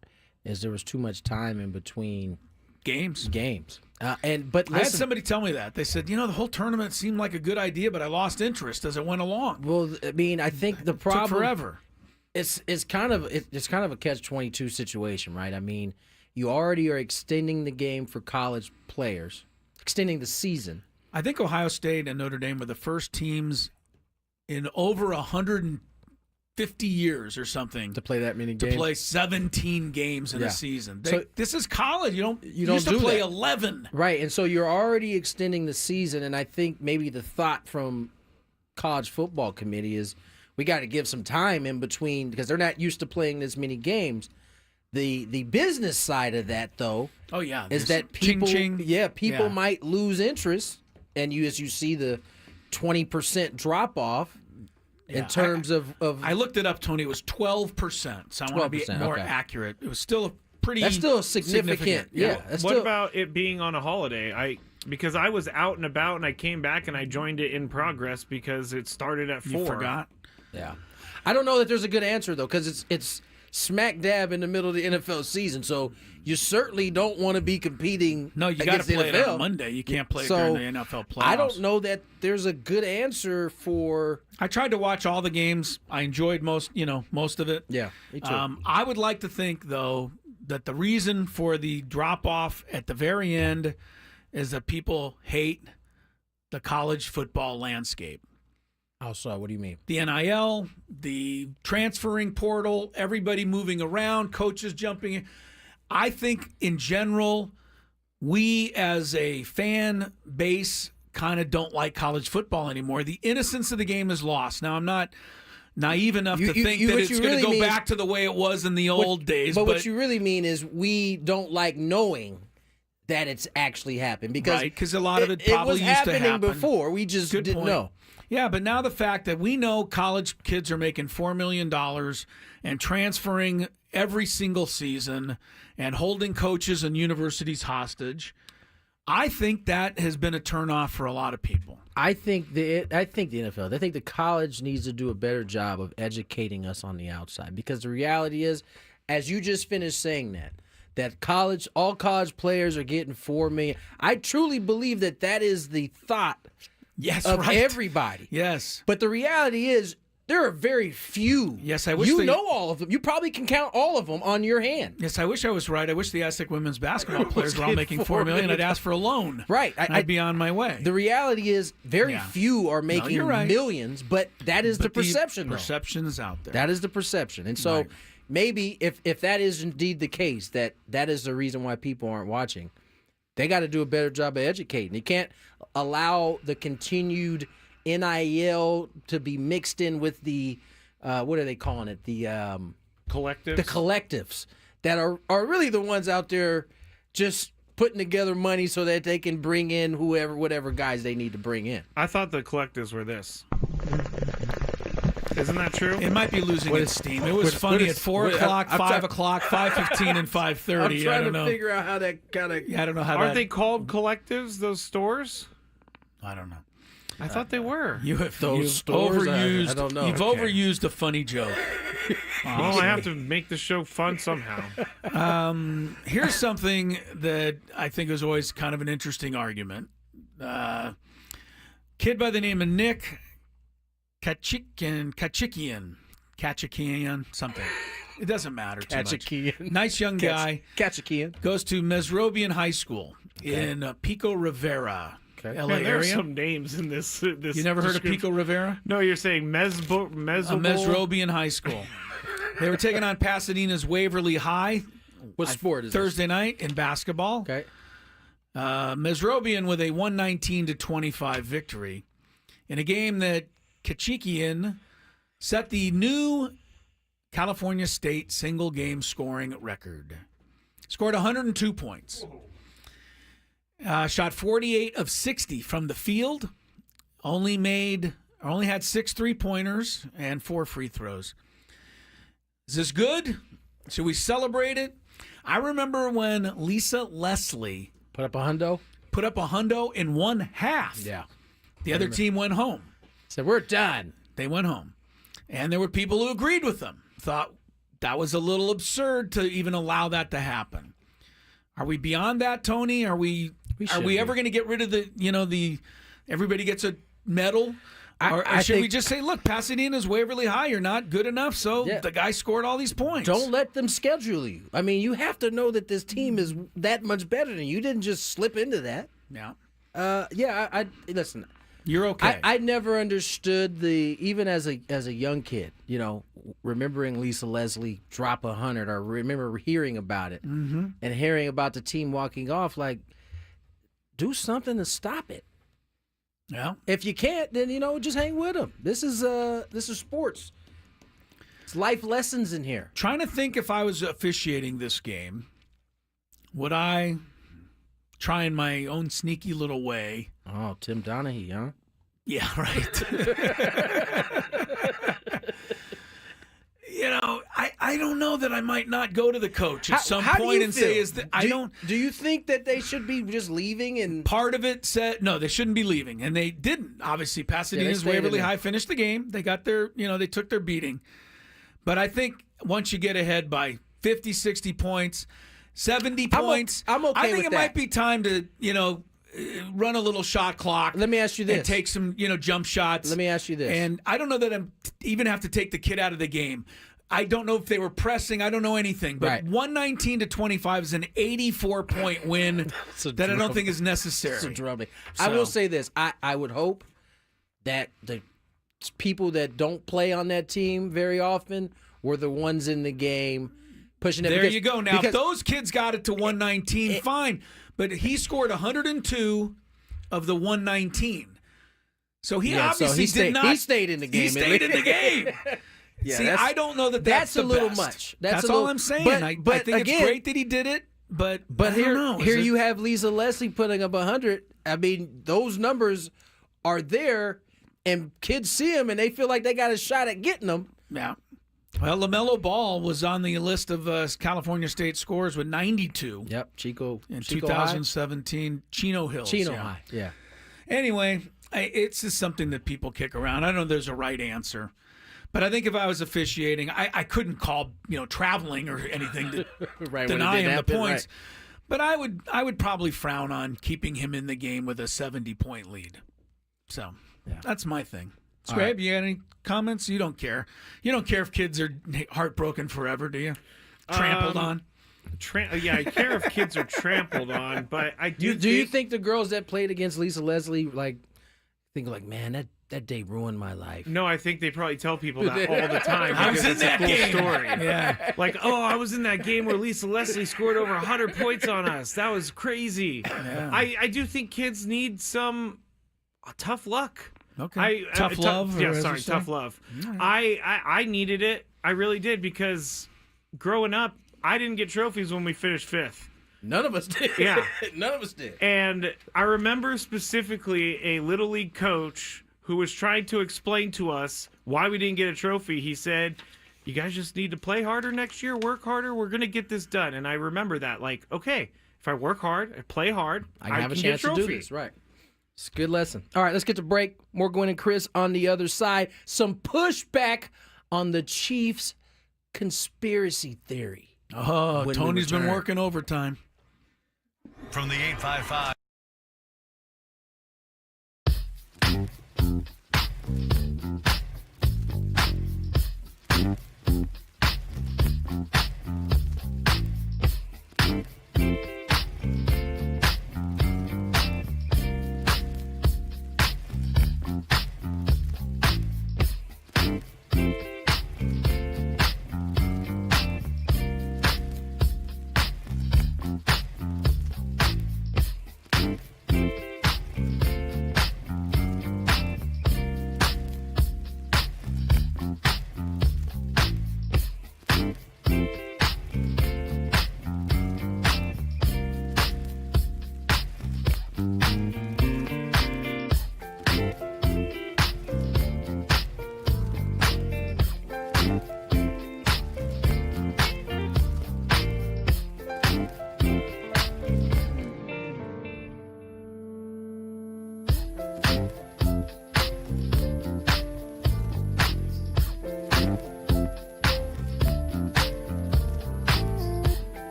S5: is there was too much time in between
S3: games.
S5: But
S3: I had
S5: listen,
S3: somebody tell me that. They said, the whole tournament seemed like a good idea, but I lost interest as it went along.
S5: Well, I mean, I think the problem
S3: took forever.
S5: It's kind of a catch-22 situation, right? I mean, you already are extending the game for college players, extending the season.
S3: I think Ohio State and Notre Dame were the first teams in over 150 years or something
S5: to play that many games.
S3: To play 17 games in a season. This is college. You don't used to play 11.
S5: Right, and so you're already extending the season, and I think maybe the thought from college football committee is we got to give some time in between because they're not used to playing this many games. The business side of that, though, is that people, people might lose interest, and as you see the 20% drop off in terms of.
S3: I looked it up, Tony. It was 12%. So I want to be more accurate. It was still a pretty.
S5: That's still significant. Yeah.
S4: What about it being on a holiday? Because I was out and about and I came back and I joined it in progress because it started at 4.
S3: You forgot.
S5: Yeah. I don't know that there's a good answer though, because it's smack dab in the middle of the NFL season. So you certainly don't want to be competing.
S3: No, you got to play
S5: NFL.
S3: it on Monday. You can't play it during the NFL playoffs.
S5: I don't know that there's a good answer for.
S3: I tried to watch all the games. I enjoyed most of it.
S5: Yeah, me too.
S3: I would like to think, though, that the reason for the drop-off at the very end is that people hate the college football landscape.
S5: How so? What do you mean?
S3: The NIL, the transferring portal, everybody moving around, coaches jumping in. I think, in general, we as a fan base kind of don't like college football anymore. The innocence of the game is lost. Now, I'm not naive enough to think that it's going to go back to the way it was in the old days.
S5: But what you really mean is we don't like knowing that it's actually happened. Because
S3: a lot of it probably
S5: was
S3: used to
S5: happening
S3: happen
S5: before. We just didn't know.
S3: Yeah, but now the fact that we know college kids are making $4 million and transferring every single season and holding coaches and universities hostage, I think that has been a turnoff for a lot of people.
S5: I think the NFL, I think the college needs to do a better job of educating us on the outside, because the reality is, as you just finished saying that all college players are getting $4 million. I truly believe that is the thought of everybody.
S3: Yes.
S5: But the reality is, there are very few.
S3: Yes, I wish
S5: you know all of them. You probably can count all of them on your hand.
S3: Yes, I wish I was right. I wish the Aztec women's basketball players were all making $4 million. I'd ask for a loan.
S5: Right.
S3: I'd be on my way.
S5: The reality is, very few are making millions, but that is the perception.
S3: The perception is out there.
S5: That is the perception. And so maybe if that is indeed the case, that is the reason why people aren't watching, they got to do a better job of educating. You can't allow the continued NIL to be mixed in with the what are they calling it? The
S4: collectives.
S5: The collectives that are really the ones out there just putting together money so that they can bring in whatever guys they need to bring in.
S4: I thought the collectives were this. Isn't that true?
S3: It might be losing its steam. It was funny at 4 o'clock, 5 o'clock, 5:15, and 5:30.
S5: I'm trying to figure out how that kind of.
S3: I don't know how.
S4: Aren't they called collectives? Those stores?
S3: I don't know.
S4: I thought they were.
S3: You've
S5: stores?
S3: overused.
S5: I don't know.
S3: You've overused a funny joke.
S4: Well, I have to make the show fun somehow.
S3: Here's something that I think is always kind of an interesting argument. Kid by the name of Nick Kachikian, something. It doesn't matter too much. Nice young guy.
S5: Kachikian.
S3: Goes to Mesrobian High School in Pico Rivera. LA
S4: Man, there are
S3: area.
S4: some names in this.
S3: You never heard of Pico Rivera?
S4: No, you're saying
S3: Mesrobian High School. They were taking on Pasadena's Waverly High.
S5: What sport is
S3: Thursday night in basketball.
S5: Okay.
S3: Mesrobian with a 119-25 victory in a game that Kachikian set the new California State single game scoring record. Scored 102 points. Shot 48 of 60 from the field. Only had 6 3-pointers and 4 free throws. Is this good? Should we celebrate it? I remember when Lisa Leslie
S5: put up a hundo
S3: in one half.
S5: Yeah.
S3: The other team went home.
S5: Said, we're done.
S3: They went home. And there were people who agreed with them. Thought that was a little absurd to even allow that to happen. Are we beyond that, Tony? Are we ever going to get rid of the everybody gets a medal? Or should we just say, look, Pasadena's Waverly High, you're not good enough, so the guy scored all these points.
S5: Don't let them schedule you. I mean, you have to know that this team is that much better than you. You didn't just slip into that.
S3: Yeah.
S5: I listen.
S3: You're okay.
S5: I never understood even as a young kid, remembering Lisa Leslie drop 100, or remember hearing about it and hearing about the team walking off. Like, do something to stop it.
S3: Yeah.
S5: If you can't, then just hang with them. This is sports. It's life lessons in here.
S3: Trying to think, if I was officiating this game, would I try in my own sneaky little way?
S5: Oh, Tim Donaghy, huh?
S3: Yeah, right. I don't know that I might not go to the coach at some point and say,
S5: do you think that they should be just leaving? And
S3: part of it said, no, they shouldn't be leaving. And they didn't. Obviously, Pasadena's Waverly High finished the game. They got their, they took their beating. But I think once you get ahead by 50, 60 points, 70 points,
S5: I'm okay
S3: I think
S5: with
S3: it
S5: that.
S3: might be time to, run a little shot clock.
S5: Let me ask you this.
S3: And take some, jump shots.
S5: Let me ask you this.
S3: And I don't know that I'm even have to take the kid out of the game. I don't know if they were pressing. I don't know anything. But
S5: Right.
S3: 119-25 is an 84-point win that I don't think is necessary.
S5: I will say this. I would hope that the people that don't play on that team very often were the ones in the game pushing it.
S3: There
S5: because,
S3: you go. Now, if
S5: because
S3: those kids got it to 119, fine. But he scored 102 of the 119. So he obviously did not.
S5: He stayed in the game.
S3: He stayed in the game.
S5: Yeah,
S3: See, I don't know that that's
S5: a
S3: the
S5: little
S3: best.
S5: much.
S3: That's
S5: a
S3: all
S5: little,
S3: I'm saying.
S5: But,
S3: I think
S5: again,
S3: it's great that he did it, but I
S5: here,
S3: don't know.
S5: here you have Lisa Leslie putting up 100. I mean, those numbers are there, and kids see them, and they feel like they got a shot at getting them.
S3: Yeah. Well, LaMelo Ball was on the list of California State scores with 92.
S5: Yep, Chico.
S3: In
S5: Chico
S3: 2017,
S5: High.
S3: Chino Hills.
S5: Chino High, yeah.
S3: Anyway, it's just something that people kick around. I don't know if there's a right answer. But I think if I was officiating, I couldn't call, traveling or anything to
S5: right,
S3: deny him
S5: happen,
S3: the points.
S5: Right.
S3: But I would probably frown on keeping him in the game with a 70-point lead. So that's my thing. Scrape, you got any comments? You don't care. You don't care if kids are heartbroken forever, do you? Trampled on?
S4: Yeah, I care if kids are trampled on, but I do.
S5: Do you think the girls that played against Lisa Leslie think man, that day ruined my life?
S4: No, I think they probably tell people that all the time.
S3: I was in
S4: it's a
S3: that
S4: cool
S3: game.
S4: story.
S3: Yeah.
S4: Like, I was in that game where Lisa Leslie scored over 100 points on us. That was crazy.
S3: Yeah.
S4: I do think kids need some tough luck.
S3: Okay. Tough love?
S4: Yeah,
S3: or as
S4: sorry,
S3: you say?
S4: tough love.
S3: All right.
S4: I needed it. I really did, because growing up, I didn't get trophies when we finished 5th.
S5: None of us did.
S4: Yeah.
S5: None of us did.
S4: And I remember specifically a Little League coach who was trying to explain to us why we didn't get a trophy. He said, you guys just need to play harder next year, work harder. We're going to get this done. And I remember that. Like, okay, if I work hard, I play hard,
S5: I have a
S4: can
S5: chance
S4: get a
S5: to
S4: trophy.
S5: do this. Right. It's a good lesson. All right, let's get to break. More Gwynn and Chris on the other side. Some pushback on the Chiefs' conspiracy theory.
S3: Oh,
S5: when we
S3: Tony's been
S5: return.
S3: working overtime.
S2: From the 855.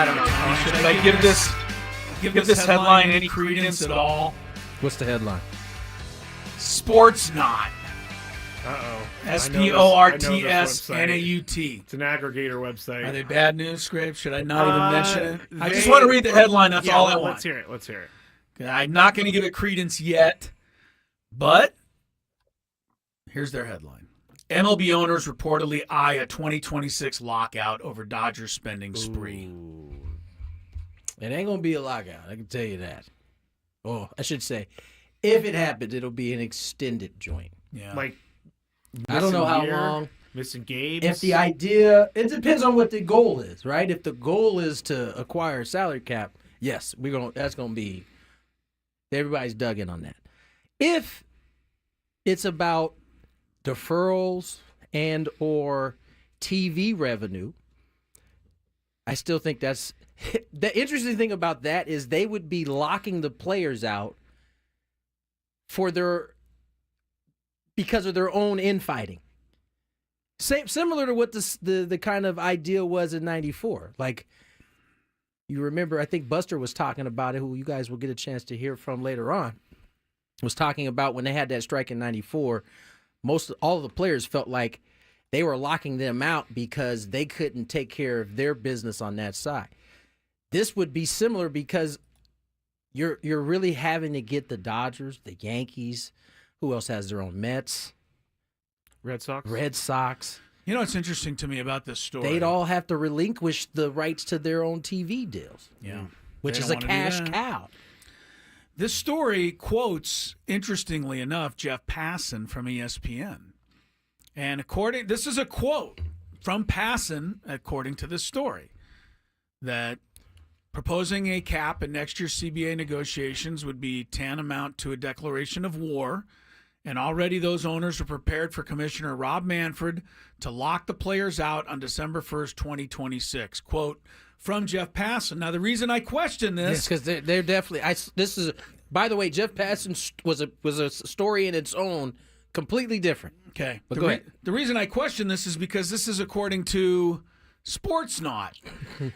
S3: I don't know. Should I give this headline any credence at all?
S5: What's the headline?
S3: Sports Not.
S4: Uh-oh.
S3: SPORTSNAUT.
S4: It's an aggregator website.
S3: Are they bad news, Scrape? Should I not even mention it? I just want to read the headline. That's all I want.
S4: Let's hear it. Let's hear it.
S3: I'm not going to give it credence yet, but here's their headline. MLB owners reportedly eye a 2026 lockout over Dodgers spending spree.
S5: Ooh. It ain't going to be a lockout. I can tell you that. Oh, I should say, if it happens, it'll be an extended joint.
S3: Yeah.
S4: Like,
S5: I don't know how long.
S4: Missing games.
S5: If the idea, it depends on what the goal is, right? If the goal is to acquire salary cap, yes, that's going to be, everybody's dug in on that. If it's about deferrals and or TV revenue, I still think that's the interesting thing about that is they would be locking the players out because of their own infighting. Similar to what the kind of idea was in '94. Like, you remember, I think Buster was talking about it, who you guys will get a chance to hear from later on, was talking about when they had that strike in '94, all of the players felt like they were locking them out because they couldn't take care of their business on that side. This would be similar because you're really having to get the Dodgers, the Yankees, who else has their own Mets?
S4: Red Sox.
S3: You know what's interesting to me about this story?
S5: They'd all have to relinquish the rights to their own TV deals.
S3: Yeah.
S5: Which is a cash cow.
S3: This story quotes, interestingly enough, Jeff Passan from ESPN. And this is a quote from Passan, according to this story, that proposing a cap in next year's CBA negotiations would be tantamount to a declaration of war, and already those owners are prepared for Commissioner Rob Manfred to lock the players out on December 1st, 2026. Quote from Jeff Passan. Now, the reason I question this...
S5: because they're definitely... By the way, Jeff Passan was a story in its own, completely different.
S3: Okay.
S5: But go ahead.
S3: The reason I question this is because this is according to Sports Not.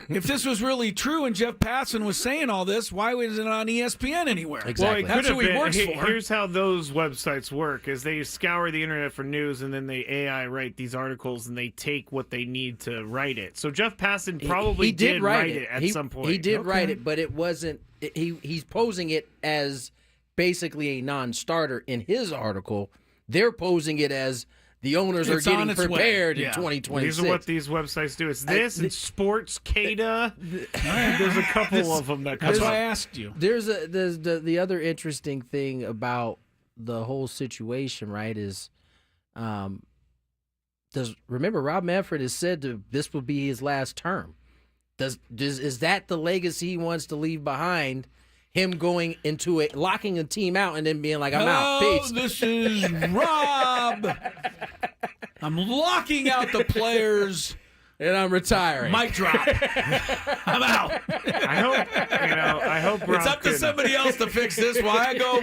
S3: If this was really true and Jeff Passan was saying all this, why was it on ESPN anywhere?
S5: Exactly.
S3: Well, that's who he works for.
S4: Here's how those websites work: is they scour the internet for news, and then they AI write these articles, and they take what they need to write it. So Jeff Passan probably did write it at some point.
S5: He did write it, but it wasn't. He's posing it as basically a non-starter in his article. They're posing it as the owners are getting prepared in 2026.
S4: These are what these websites do. It's this and Sports Cada. There's a couple of them that come
S3: That's
S4: up.
S3: why I asked you.
S5: There's the other interesting thing about the whole situation, right? Is remember Rob Manfred has said this will be his last term. Is that the legacy he wants to leave behind? Him going into locking a team out and then being like, I'm out. Peace.
S3: This is Rob. I'm locking out the players.
S5: And I'm retiring.
S3: Mic drop. I'm out.
S4: I hope Rob
S3: it's up to somebody else to fix this while I go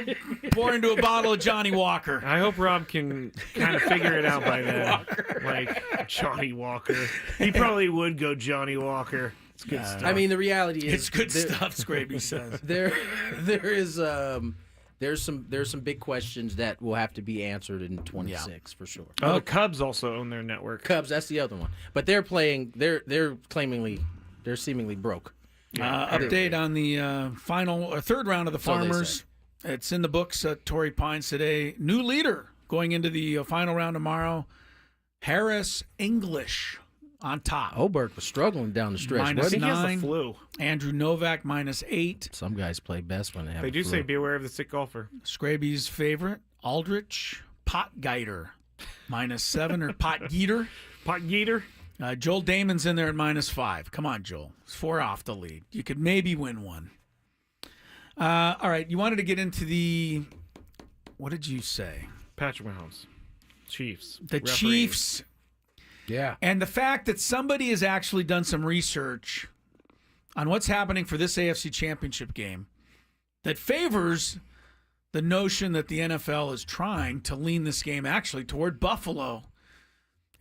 S3: pour into a bottle of Johnny Walker.
S4: I hope Rob can kind of figure it out by then. Like Johnny Walker. He probably would go Johnny Walker. It's good stuff.
S5: I mean, the reality is
S3: it's good stuff, Scrappy says.
S5: There's some big questions that will have to be answered in 26 for sure.
S4: Oh, the Cubs also own their network.
S5: Cubs, that's the other one. But they're seemingly broke.
S3: Update on the third round of the Farmers. It's in the books at Torrey Pines today. New leader going into the final round tomorrow. Harris English on top.
S5: Oberg was struggling down the stretch.
S3: -9.
S4: He has the flu.
S3: Andrew Novak -8.
S5: Some guys play best when they have
S4: They do
S5: flu.
S4: say beware of the sick golfer.
S3: Scraby's favorite, Aldrich Potgieter, -7 or Potgieter.
S4: Potgieter.
S3: Joel Damon's in there at -5. Come on, Joel. It's 4 off the lead. You could maybe win one. All right, you wanted to get into what did you say?
S4: Patrick Mahomes. Chiefs.
S3: The Chiefs.
S5: Yeah.
S3: And the fact that somebody has actually done some research on what's happening for this AFC Championship game that favors the notion that the NFL is trying to lean this game actually toward Buffalo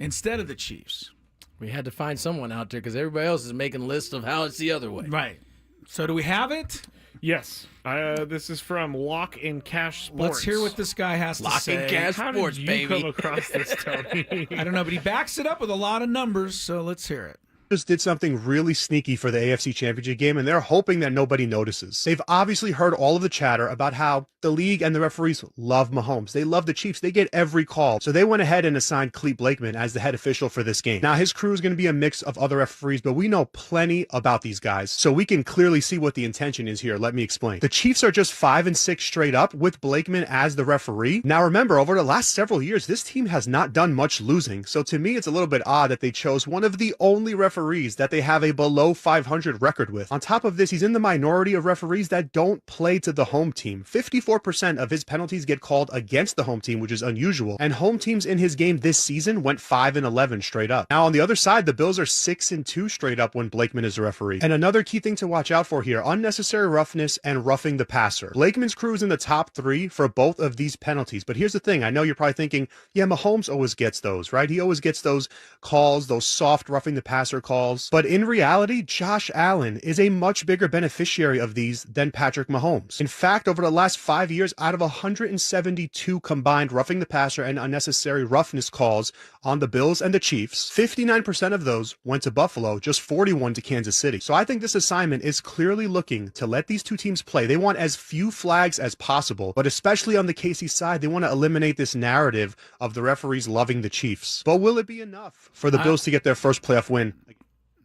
S3: instead of the Chiefs.
S5: We had to find someone out there because everybody else is making lists of how it's the other way.
S3: Right. So do we have it?
S4: Yes. This is from Lock and Cash Sports.
S3: Let's hear what this guy has to say.
S5: Lock and Cash
S4: How
S5: Sports,
S4: did you
S5: baby.
S4: come across this, Tony?
S3: I don't know, but he backs it up with a lot of numbers, so let's hear it.
S20: Just did something really sneaky for the AFC Championship game, and they're hoping that nobody notices. They've obviously heard all of the chatter about how the league and the referees love Mahomes. They love the Chiefs. They get every call. So they went ahead and assigned Clete Blakeman as the head official for this game. Now, his crew is going to be a mix of other referees, but we know plenty about these guys, so we can clearly see what the intention is here. Let me explain. The Chiefs are just 5-6 straight up with Blakeman as the referee. Now, remember, over the last several years, this team has not done much losing. So to me, it's a little bit odd that they chose one of the only referees that they have a below 500 record with. On top of this, he's in the minority of referees that don't play to the home team. 54% of his penalties get called against the home team, which is unusual. And home teams in his game this season went 5-11 straight up. Now, on the other side, the Bills are 6-2 straight up when Blakeman is a referee. And another key thing to watch out for here, unnecessary roughness and roughing the passer. Blakeman's crew is in the top 3 for both of these penalties. But here's the thing. I know you're probably thinking, yeah, Mahomes always gets those, right? He always gets those calls, those soft roughing the passer calls. But in reality, Josh Allen is a much bigger beneficiary of these than Patrick Mahomes. In fact, over the last 5 years, out of 172 combined roughing the passer and unnecessary roughness calls on the Bills and the Chiefs, 59% of those went to Buffalo, just 41 to Kansas City. So I think this assignment is clearly looking to let these two teams play. They want as few flags as possible, but especially on the KC side, they want to eliminate this narrative of the referees loving the Chiefs. But will it be enough for the Bills to get their first playoff win?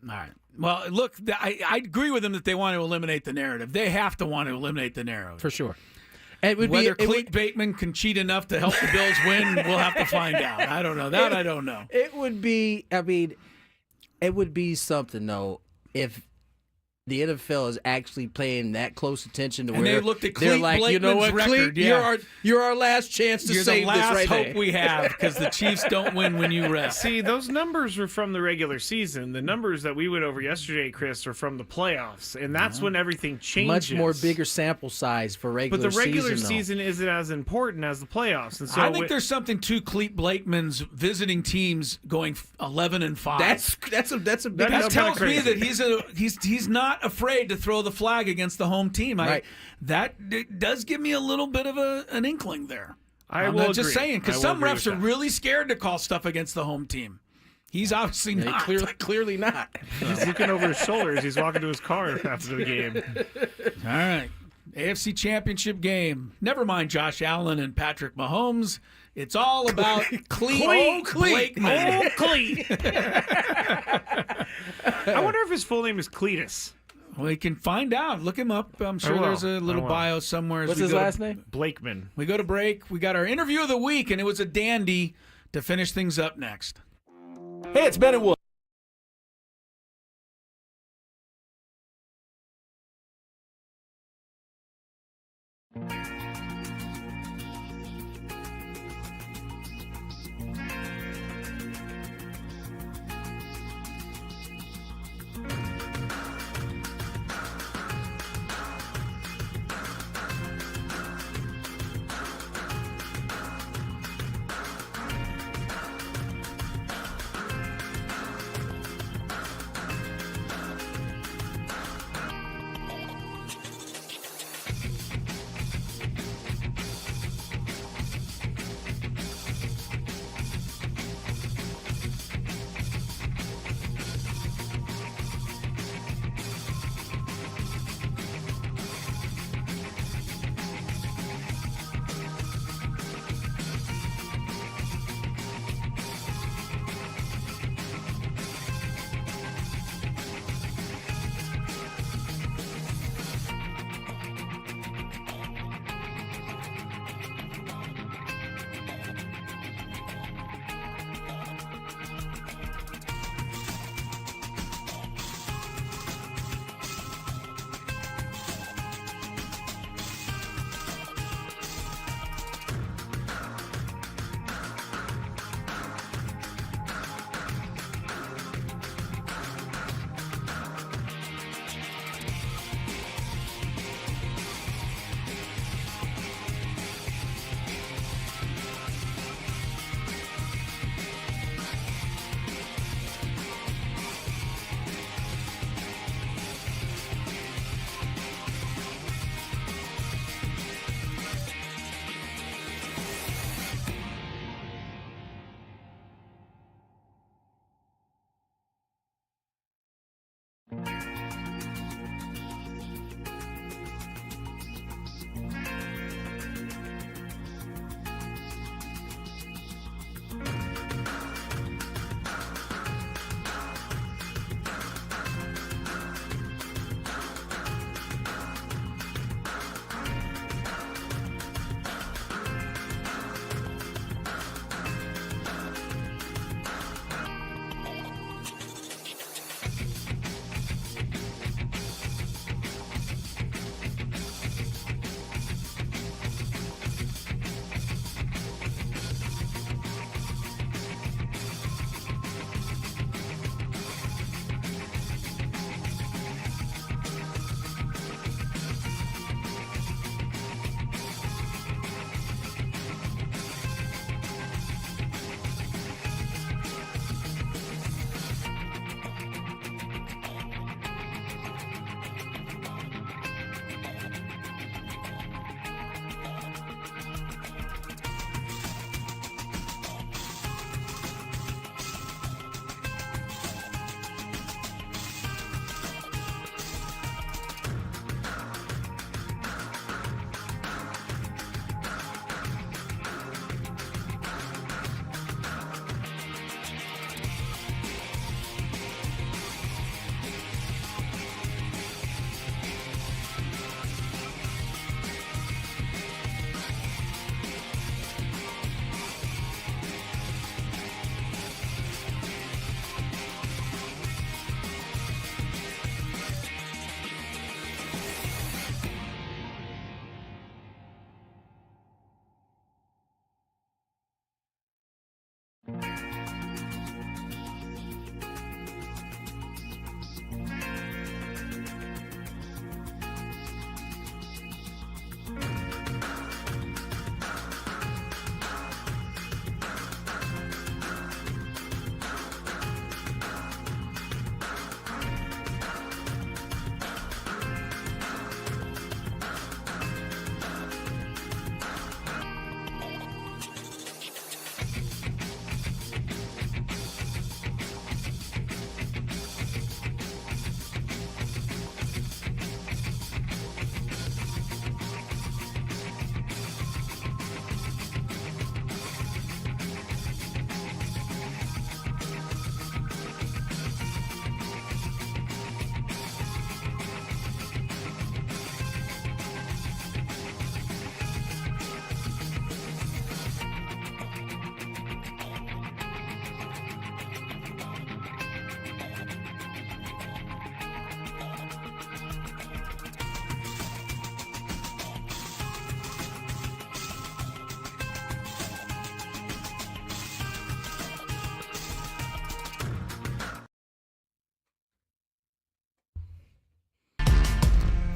S3: All right. Well, look, I agree with them that they want to eliminate the narrative. They have to want to eliminate the narrative.
S5: For sure. And
S3: Whether Clete Bateman can cheat enough to help the Bills win, we'll have to find out. I don't know. I don't know.
S5: It would be, it would be something, though, if the NFL is actually paying that close attention to
S3: and
S5: where
S3: they looked at
S5: they're
S3: Clete
S5: like,
S3: Blakeman's
S5: you know what,
S3: record,
S5: Clete, you're our last chance to
S3: You're
S5: save
S3: the last
S5: this right
S3: hope
S5: there.
S3: we have because the Chiefs don't win when you rest.
S4: See, those numbers were from the regular season. The numbers that we went over yesterday, Chris, are from the playoffs, and that's when everything changes.
S5: Much more bigger sample size for regular season.
S4: But the regular
S5: season
S4: isn't as important as the playoffs. And so
S3: I think there's something to Clete Blakeman's visiting teams going 11-5.
S5: That's a big
S3: That
S5: number.
S3: tells me that he's not afraid to throw the flag against the home team.
S5: Right.
S3: That does give me a little bit of an inkling there.
S4: I'm
S3: just saying, because some refs are really scared to call stuff against the home team. He's obviously not.
S5: Clearly not.
S4: He's looking over his shoulders. He's walking to his car after the game.
S3: All right. AFC Championship game. Never mind Josh Allen and Patrick Mahomes. It's all about Clete Blakeman.
S4: Oh, Clete. I wonder if his full name is Cletus.
S3: Well, you can find out. Look him up. I'm sure there's a little bio somewhere. As
S5: What's
S3: we
S5: his
S3: go
S5: last name?
S4: Blakeman.
S3: We go to break. We got our interview of the week, and it was a dandy to finish things up next.
S12: Hey, it's Ben and Wood.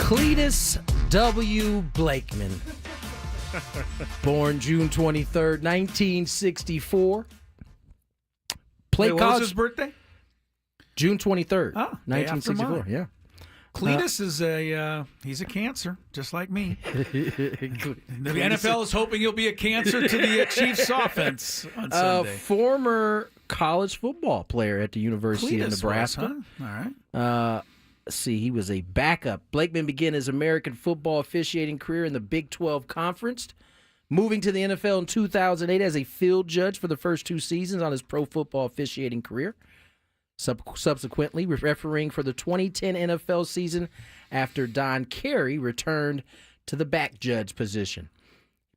S5: Cletus W. Blakeman, born June 23rd, 1964.
S3: Wait, what was his birthday?
S5: June 23rd,
S3: Oh, day after
S5: 1964.
S3: mine.
S5: Yeah.
S3: Cletus is he's a cancer, just like me. The NFL is hoping he'll be a cancer to the Chiefs offense on Sunday.
S5: Former college football player at the University of
S3: Cletus
S5: Nebraska.
S3: was, huh? All right.
S5: Let's see, he was a backup. Blakeman began his American football officiating career in the Big 12 Conference, moving to the NFL in 2008 as a field judge for the first 2 seasons on his pro football officiating career. Subsequently, refereeing for the 2010 NFL season after Don Carey returned to the back judge position.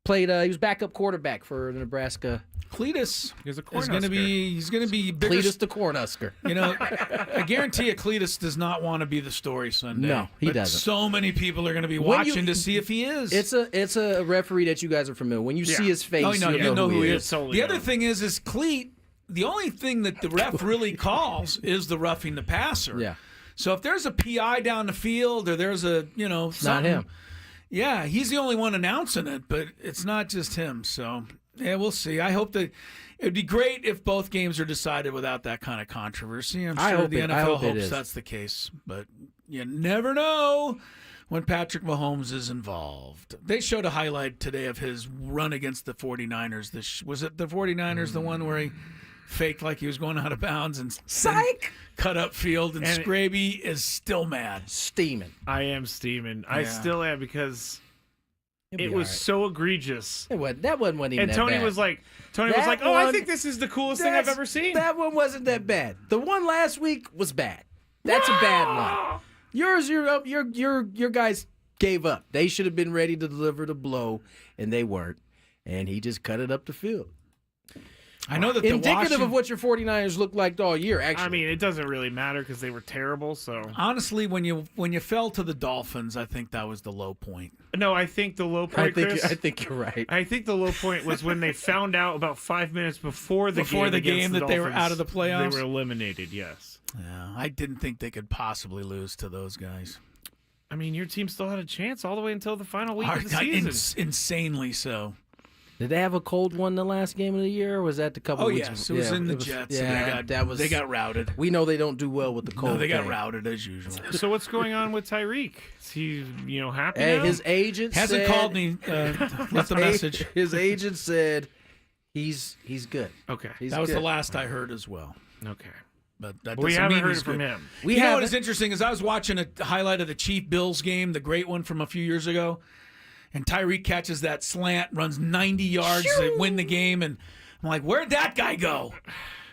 S5: He was backup quarterback for the Nebraska.
S3: Cletus
S4: He's
S3: going to be bigger.
S5: Cletus the Cornhusker.
S3: You know, I guarantee you, Cletus does not want to be the story Sunday.
S5: No, he
S3: but
S5: doesn't.
S3: So many people are going to be watching to see if he is.
S5: It's a referee that you guys are familiar. When you see his face,
S3: you know who he is.
S4: Totally
S3: The other thing is Cleat. The only thing that the ref really calls is the roughing the passer.
S5: Yeah.
S3: So if there's a PI down the field or there's a
S5: not
S3: something,
S5: him.
S3: Yeah, he's the only one announcing it, but it's not just him. So yeah, we'll see. I hope that it'd be great if both games are decided without that kind of controversy. I'm sure the NFL hopes that's the case, but you never know when Patrick Mahomes is involved. They showed a highlight today of his run against the 49ers. Was it the 49ers, the one where he faked like he was going out of bounds and cut up field, and Scraby is still mad.
S5: Steaming.
S4: I am steaming. I still am because it was
S5: right.
S4: so egregious.
S5: That wasn't even
S4: and
S5: that
S4: Tony
S5: bad.
S4: was like,
S5: That
S4: oh, I
S5: one-
S4: think this is the coolest thing I've ever seen.
S5: That one wasn't that bad. The one last week was bad. That's a bad one. Your guys gave up. They should have been ready to deliver the blow, and they weren't. And he just cut it up the field.
S3: I know that
S5: indicative of what your 49ers looked like all year, actually.
S4: I mean, it doesn't really matter because they were terrible. So
S3: honestly, when you fell to the Dolphins, I think that was the low point.
S4: No, I think the low point, Chris,
S5: I think you're right.
S4: I think the low point was when they found out about 5 minutes before the game
S3: that they were out of the playoffs.
S4: They were eliminated. Yes.
S3: Yeah, I didn't think they could possibly lose to those guys.
S4: I mean, your team still had a chance all the way until the final week of the season.
S3: Insanely so.
S5: Did they have a cold one the last game of the year, or was that the couple weeks
S3: yes,
S5: before?
S3: it was in the Jets.
S5: Yeah,
S3: they got routed.
S5: We know they don't do well with the cold.
S3: No, they got
S5: thing.
S3: routed as usual.
S4: So what's going on with Tyreek? Is he, happy now?
S5: His agent
S3: hasn't called me. Left a message.
S5: His agent said he's good.
S4: Okay,
S3: that was the last I heard as well.
S4: Okay.
S3: But that
S4: we
S3: doesn't
S4: haven't
S3: mean
S4: heard
S3: he's
S4: it from
S3: good.
S4: him.
S3: You know what is interesting is I was watching a highlight of the Chief-Bills game, the great one from a few years ago, and Tyreek catches that slant, runs 90 yards to win the game, and I'm like, where'd that guy go?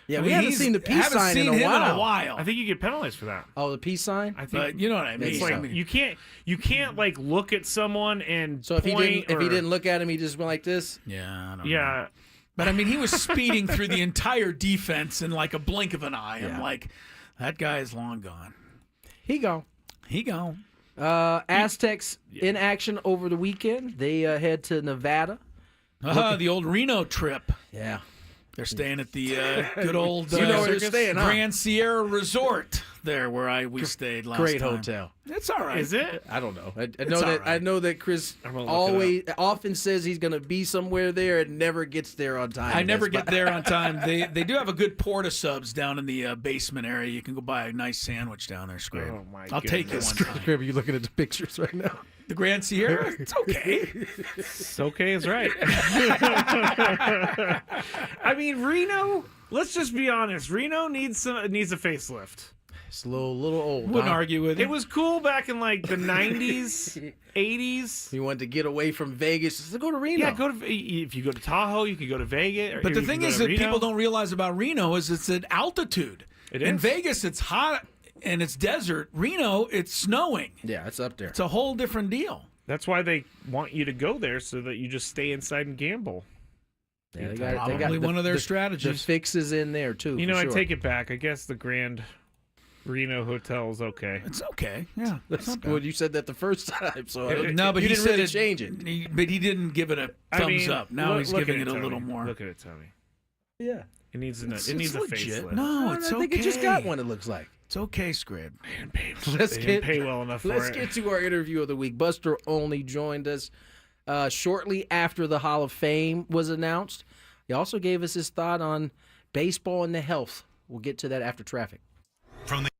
S5: Yeah, we haven't seen the peace sign in a while.
S4: I think you get penalized for that.
S5: Oh, the peace sign?
S4: I think,
S3: but you know what I mean.
S4: It's like you can't like look at someone and
S5: so if he
S4: point
S5: didn't look at him, he just went like this.
S3: Yeah, I don't
S4: yeah.
S3: know. But I mean, he was speeding through the entire defense in like a blink of an eye. I'm like, that guy is long gone.
S5: He gone. Aztecs in action over the weekend. They head to Nevada.
S3: The old Reno trip.
S5: Yeah.
S3: They're staying at the good old
S5: where they're staying, huh?
S3: Grand Sierra Resort there where we stayed last
S5: Great
S3: time.
S5: hotel.
S3: It's all right.
S4: Is it?
S5: I don't know. I know that Chris often says he's going to be somewhere there and never gets there on time.
S3: I never get there on time. They do have a good porta subs down in the basement area. You can go buy a nice sandwich down there, Scrape.
S4: Oh my
S3: I'll take you one time.
S5: Scrape, are you looking at the pictures right now?
S3: The Grand Sierra? It's okay.
S4: It's okay is right. I mean, Reno, let's just be honest. Reno needs a facelift.
S5: It's a little old.
S3: Wouldn't argue with it.
S4: It was cool back in like the 90s, 80s.
S5: You wanted to get away from Vegas. Just go to Reno.
S4: Yeah, if you go to Tahoe, you can go to Vegas.
S3: But the thing is that people don't realize about Reno is it's at altitude. In
S4: is.
S3: Vegas, it's hot and it's desert. Reno, it's snowing.
S5: Yeah, it's up there.
S3: It's a whole different deal.
S4: That's why they want you to go there so that you just stay inside and gamble.
S5: Yeah, they
S3: Probably
S5: got
S3: one of their
S5: the
S3: strategies.
S5: fixes in there too.
S4: I take it back. I guess the Grand Reno Hotel is okay.
S3: It's okay. Yeah.
S5: That's good. You said that the first time, so
S3: no, but
S5: you
S3: he
S5: didn't
S3: said
S5: really
S3: it,
S5: change it.
S3: But he didn't give it a thumbs up. Now he's
S4: look
S3: giving
S4: at
S3: it a
S4: Tony.
S3: little more.
S4: Look at it, Tony.
S5: Yeah.
S4: It needs a
S3: legit.
S4: facelift.
S3: No, it's okay.
S5: I think it just got one. It looks like.
S3: It's okay, Scrib.
S5: Let's
S4: They
S5: get
S4: didn't pay well enough for
S5: Let's
S4: it.
S5: get to our interview of the week. Buster Olney joined us shortly after the Hall of Fame was announced. He also gave us his thought on baseball and the health. We'll get to that after traffic.
S2: From the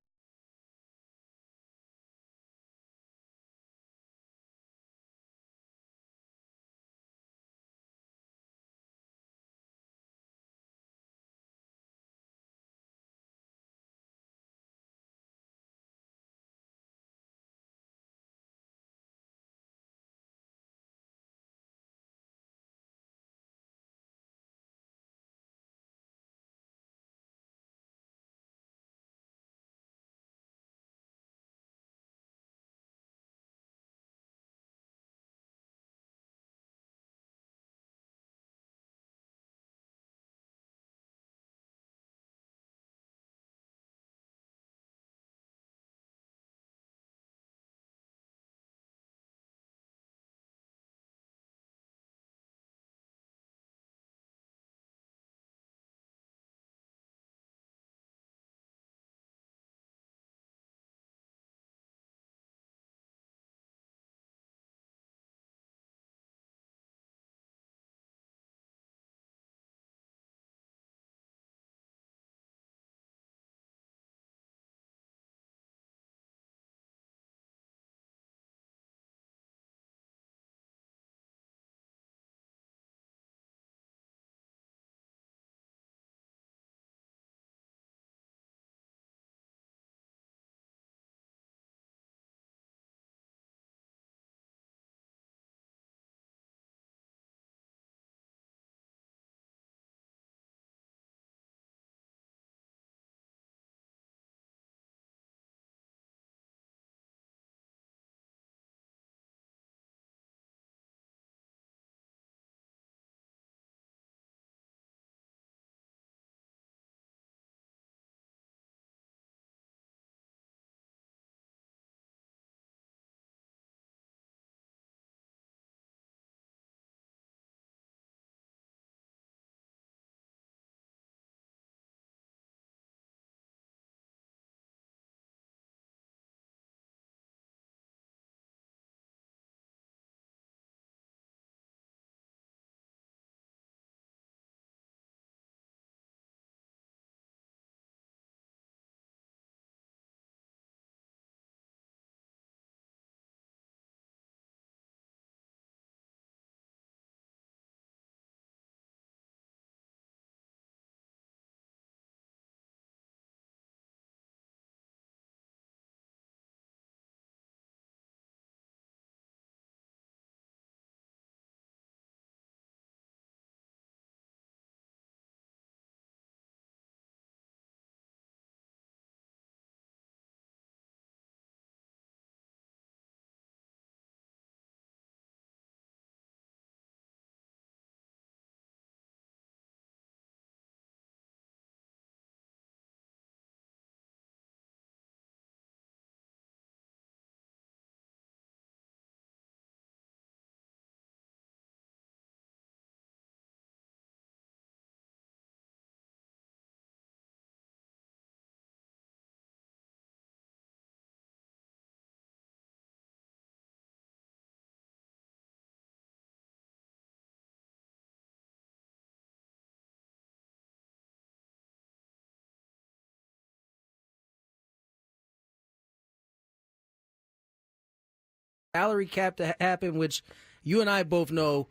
S5: Salary cap to happen, which you and I both know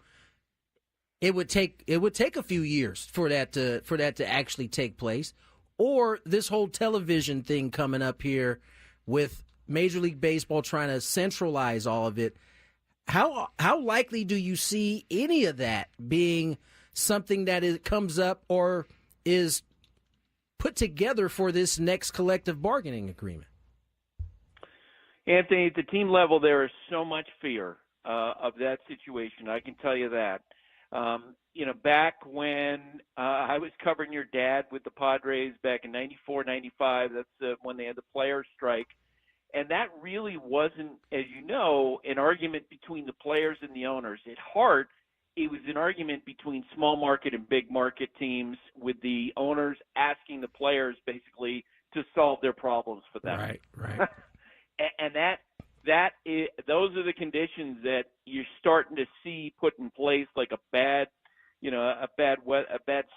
S5: it would take a few years for that to actually take place, or this whole television thing coming up here with Major League Baseball trying to centralize all of it. How likely do you see any of that being something that comes up or is put together for this next collective bargaining agreement?
S21: Anthony, at the team level, there is so much fear of that situation. I can tell you that. Back when I was covering your dad with the Padres back in 94, 95, that's when they had the players' strike. And that really wasn't, as you know, an argument between the players and the owners. At heart, it was an argument between small market and big market teams, with the owners asking the players basically to solve their problems for them.
S3: Right.
S21: And those are the conditions that you're starting to see put in place, like a bad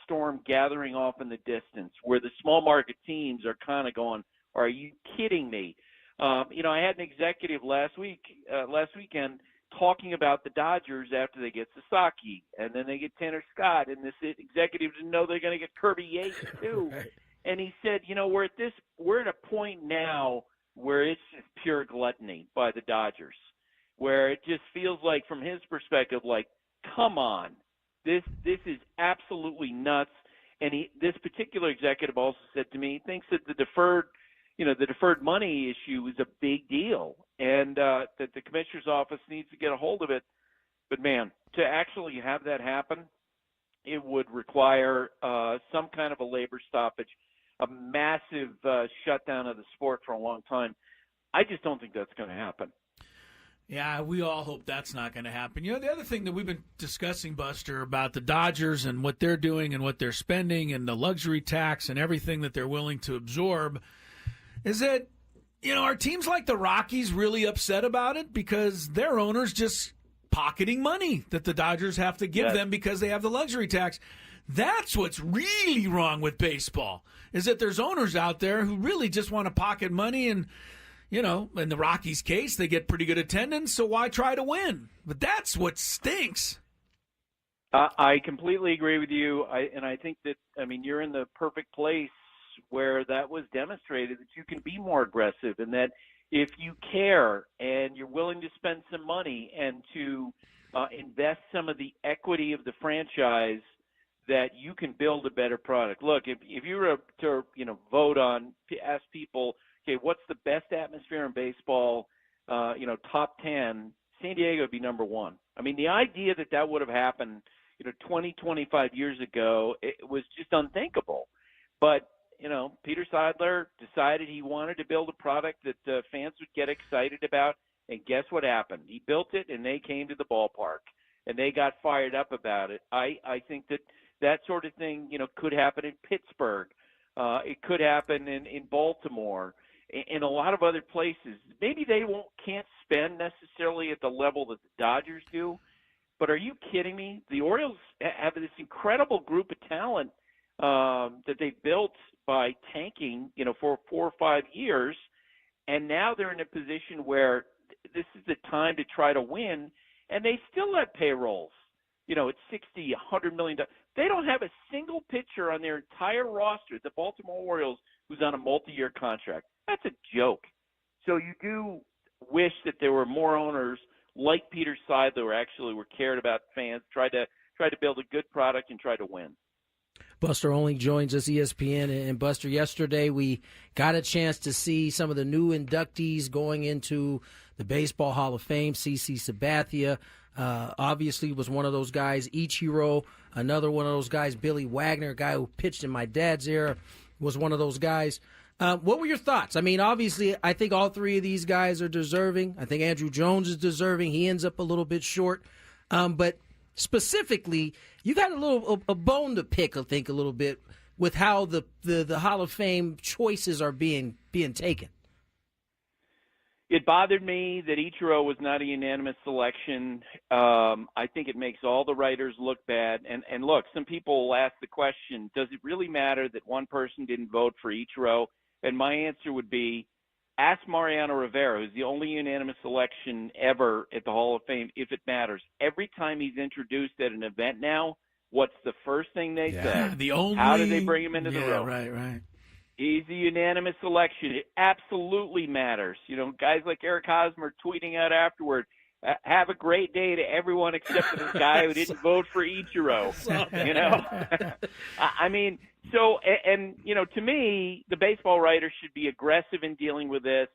S21: storm gathering off in the distance, where the small market teams are kind of going, "Are you kidding me?" I had an executive last weekend talking about the Dodgers after they get Sasaki, and then they get Tanner Scott, and this executive didn't know they're going to get Kirby Yates too.
S3: Right.
S21: And he said, we're at a point now where it's just pure gluttony by the Dodgers, where it just feels like, from his perspective, like, come on, this is absolutely nuts. And this particular executive also said to me, he thinks that the deferred money issue is a big deal, and that the commissioner's office needs to get a hold of it. But man, to actually have that happen, it would require some kind of a labor stoppage, a massive shutdown of the sport for a long time. I just don't think that's going to happen.
S3: Yeah, we all hope that's not going to happen. The other thing that we've been discussing, Buster, about the Dodgers and what they're doing and what they're spending and the luxury tax and everything that they're willing to absorb is that, are teams like the Rockies really upset about it because their owners just pocketing money that the Dodgers have to give them because they have the luxury tax. That's what's really wrong with baseball, is that there's owners out there who really just want to pocket money, and, in the Rockies' case, they get pretty good attendance, so why try to win? But that's what stinks.
S21: I completely agree with you, and I think that, you're in the perfect place where that was demonstrated, that you can be more aggressive, and that if you care and you're willing to spend some money and to invest some of the equity of the franchise, that you can build a better product. Look, if you were to vote on, ask people, okay, what's the best atmosphere in baseball? Top 10, San Diego would be number one. The idea that would have happened, 20, 25 years ago, it was just unthinkable. But Peter Seidler decided he wanted to build a product that fans would get excited about, and guess what happened? He built it, and they came to the ballpark, and they got fired up about it. I think that sort of thing, could happen in Pittsburgh. It could happen in Baltimore, in a lot of other places. Maybe they can't spend necessarily at the level that the Dodgers do, but are you kidding me? The Orioles have this incredible group of talent that they built by tanking, for 4 or 5 years, and now they're in a position where this is the time to try to win, and they still have payrolls, at $60, $100 million. They don't have a single pitcher on their entire roster, the Baltimore Orioles, who's on a multi-year contract. That's a joke. So you do wish that there were more owners like Peter Seidler who actually cared about fans, tried to build a good product and try to win.
S5: Buster Olney joins us, ESPN. And Buster, yesterday we got a chance to see some of the new inductees going into the Baseball Hall of Fame. CC Sabathia obviously was one of those guys. Ichiro, another one of those guys. Billy Wagner, a guy who pitched in my dad's era, was one of those guys. What were your thoughts? Obviously, I think all three of these guys are deserving. I think Andrew Jones is deserving. He ends up a little bit short. But specifically, you got a bone to pick, I think, a little bit with how the Hall of Fame choices are being taken.
S21: It bothered me that Ichiro was not a unanimous selection. I think it makes all the writers look bad. And look, some people will ask the question, does it really matter that one person didn't vote for Ichiro? And my answer would be, ask Mariano Rivera, who's the only unanimous selection ever at the Hall of Fame, if it matters. Every time he's introduced at an event now, what's the first thing they say? How do they bring him into the room?
S3: Right.
S21: He's a unanimous selection. It absolutely matters. Guys like Eric Hosmer tweeting out afterward, have a great day to everyone except for this guy who didn't vote for Ichiro. To me, the baseball writers should be aggressive in dealing with this.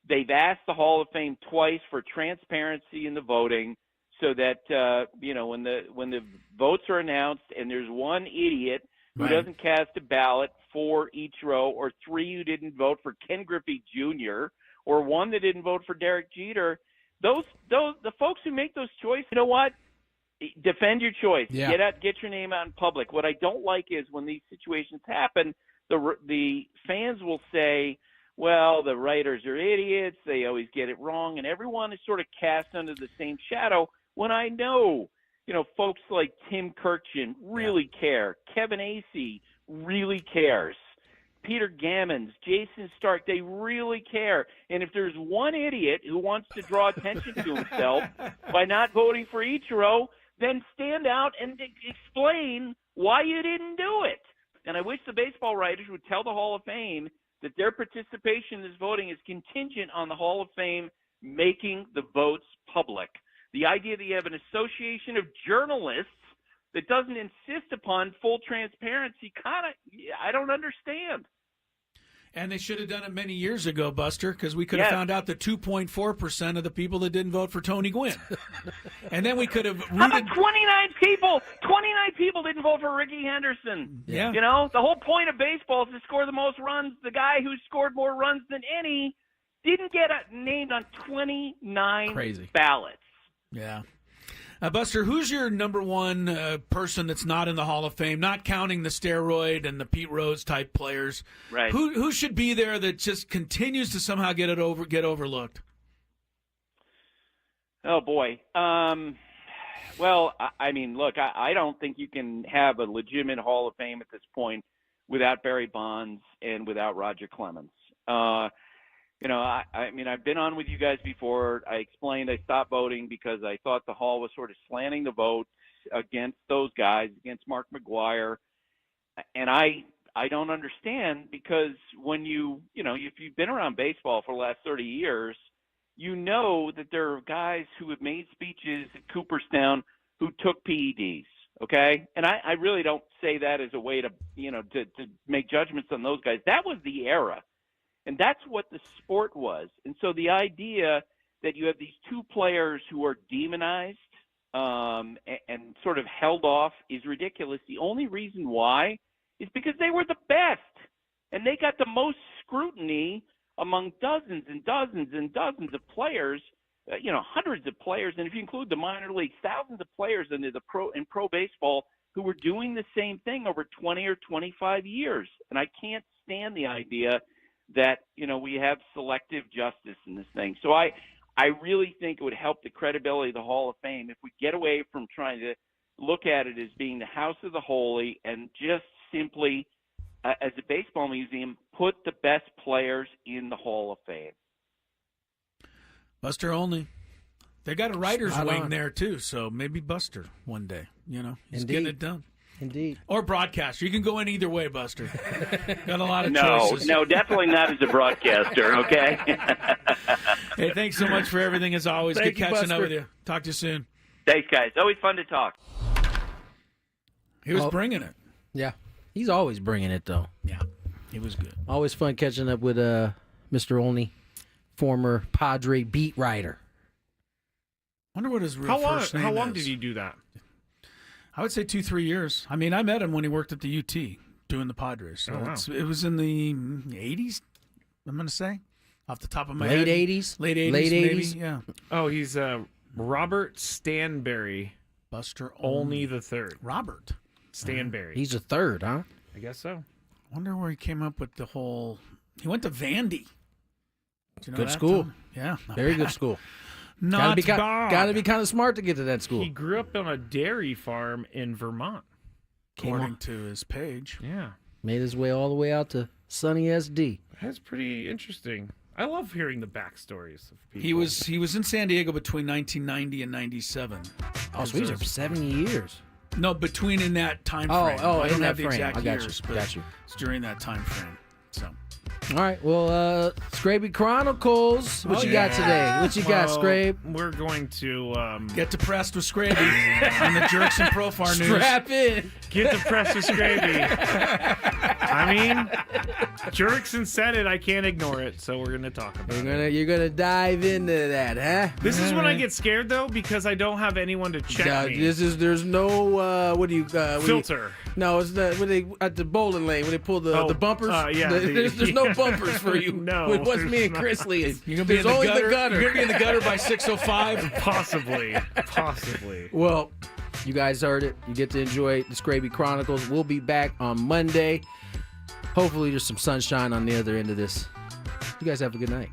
S21: They've asked the Hall of Fame twice for transparency in the voting so that, when the votes are announced and there's one idiot who doesn't cast a ballot for Ichiro, or 3 who didn't vote for Ken Griffey Jr., or 1 that didn't vote for Derek Jeter, the folks who make those choices, you know what? Defend your choice.
S5: Yeah.
S21: Get your name out in public. What I don't like is when these situations happen, the fans will say, well, the writers are idiots. They always get it wrong. And everyone is sort of cast under the same shadow when I know, folks like Tim Kirchin really care. Kevin Acee really cares. Peter Gammons, Jason Stark, they really care. And if there's one idiot who wants to draw attention to himself by not voting for Ichiro, then stand out and explain why you didn't do it. And I wish the baseball writers would tell the Hall of Fame that their participation in this voting is contingent on the Hall of Fame making the votes public. The idea that you have an association of journalists that doesn't insist upon full transparency, I don't understand.
S3: And they should have done it many years ago, Buster, because we could have found out the 2.4% of the people that didn't vote for Tony Gwynn. And then we could have rooted...
S21: How about 29 people? 29 people didn't vote for Ricky Henderson.
S3: Yeah.
S21: The whole point of baseball is to score the most runs. The guy who scored more runs than any didn't get named on 29 ballots.
S3: Yeah. Buster, who's your number one person that's not in the Hall of Fame, not counting the steroid and the Pete Rose type players?
S21: Right.
S3: Who should be there that just continues to somehow get overlooked?
S21: Oh boy. Well, I mean, look, I don't think you can have a legitimate Hall of Fame at this point without Barry Bonds and without Roger Clemens. I mean, I've been on with you guys before. I explained I stopped voting because I thought the Hall was sort of slanting the votes against those guys, against Mark McGwire. And I don't understand, because when if you've been around baseball for the last 30 years, you know that there are guys who have made speeches at Cooperstown who took PEDs, okay? And I really don't say that as a way to make judgments on those guys. That was the era. And that's what the sport was. And so the idea that you have these two players who are demonized and sort of held off is ridiculous. The only reason why is because they were the best. And they got the most scrutiny among dozens and dozens and dozens of players, hundreds of players. And if you include the minor leagues, thousands of players in pro baseball who were doing the same thing over 20 or 25 years. And I can't stand the idea that we have selective justice in this thing. So I really think it would help the credibility of the Hall of Fame if we get away from trying to look at it as being the house of the holy and just simply, as a baseball museum, put the best players in the Hall of Fame.
S3: Buster Olney. They got a writer's wing there too, so maybe Buster one day. He's getting it done.
S5: Indeed.
S3: Or broadcaster. You can go in either way, Buster. Got a lot of choices.
S21: No, definitely not as a broadcaster, okay?
S3: Hey, thanks so much for everything, as always.
S21: Thank
S3: Good
S21: you,
S3: catching
S21: Buster.
S3: up with you. Talk to you soon.
S21: Thanks, guys. Always fun to talk.
S3: He was bringing it.
S5: Yeah. He's always bringing it, though.
S3: Yeah. He was good.
S5: Always fun catching up with Mr. Olney, former Padre beat writer.
S3: Wonder what his real first name is.
S4: How long did he do that?
S3: I would say 2-3 years. I mean, I met him when he worked at the UT doing the Padres. So it was in the 80s, I'm going to say, off the top of my head.
S5: Late 80s?
S3: Late 80s,
S5: Late
S3: maybe.
S5: 80s?
S3: Yeah.
S4: Oh, he's Robert Stanberry.
S3: Buster
S4: Olney the third.
S3: Robert
S4: Stanberry.
S5: He's a third, huh?
S4: I guess so.
S3: Wonder where he came up with the whole... He went to Vandy. Do you know
S5: Good
S3: that,
S5: school.
S3: Tom? Yeah. not
S5: Very
S3: bad.
S5: good school.
S3: Not bad.
S5: Got to be kind of smart to get to that school.
S4: He grew up on a dairy farm in Vermont.
S3: According to his page.
S4: Yeah.
S5: Made his way all the way out to sunny SD.
S4: That's pretty interesting. I love hearing the backstories of people.
S3: He was in San Diego between 1990 and 97.
S5: Oh, so he's there for 70 years.
S3: No, between in that time
S5: Oh,
S3: frame.
S5: oh,
S3: I
S5: in
S3: don't
S5: that
S3: have the
S5: frame.
S3: exact
S5: I got you.
S3: years, but
S5: Got you.
S3: it's during that time frame. So,
S5: All right, well, Scraby Chronicles. What you got today? What you got, Scrabe?
S4: We're going to
S3: get depressed with Scraby on the Jerks and Profar news.
S5: Strap in.
S4: Get depressed with Scraby. I mean, Jerkson said it. I can't ignore it, so we're going to talk about it.
S5: You're gonna dive into that, huh?
S4: This is when I get scared, though, because I don't have anyone to check me.
S5: There's no
S4: filter.
S5: No, it's the when they at the bowling lane when they pull the bumpers.
S4: Yeah,
S5: there's no bumpers for you.
S4: No,
S5: with what's me and Chris Lee.
S3: You're gonna be in the
S5: only
S3: gutter.
S5: the gutter.
S3: You're gonna be in the gutter by 6:05.
S4: Possibly.
S5: Well, you guys heard it. You get to enjoy the Scraby Chronicles. We'll be back on Monday. Hopefully there's some sunshine on the other end of this. You guys have a good night.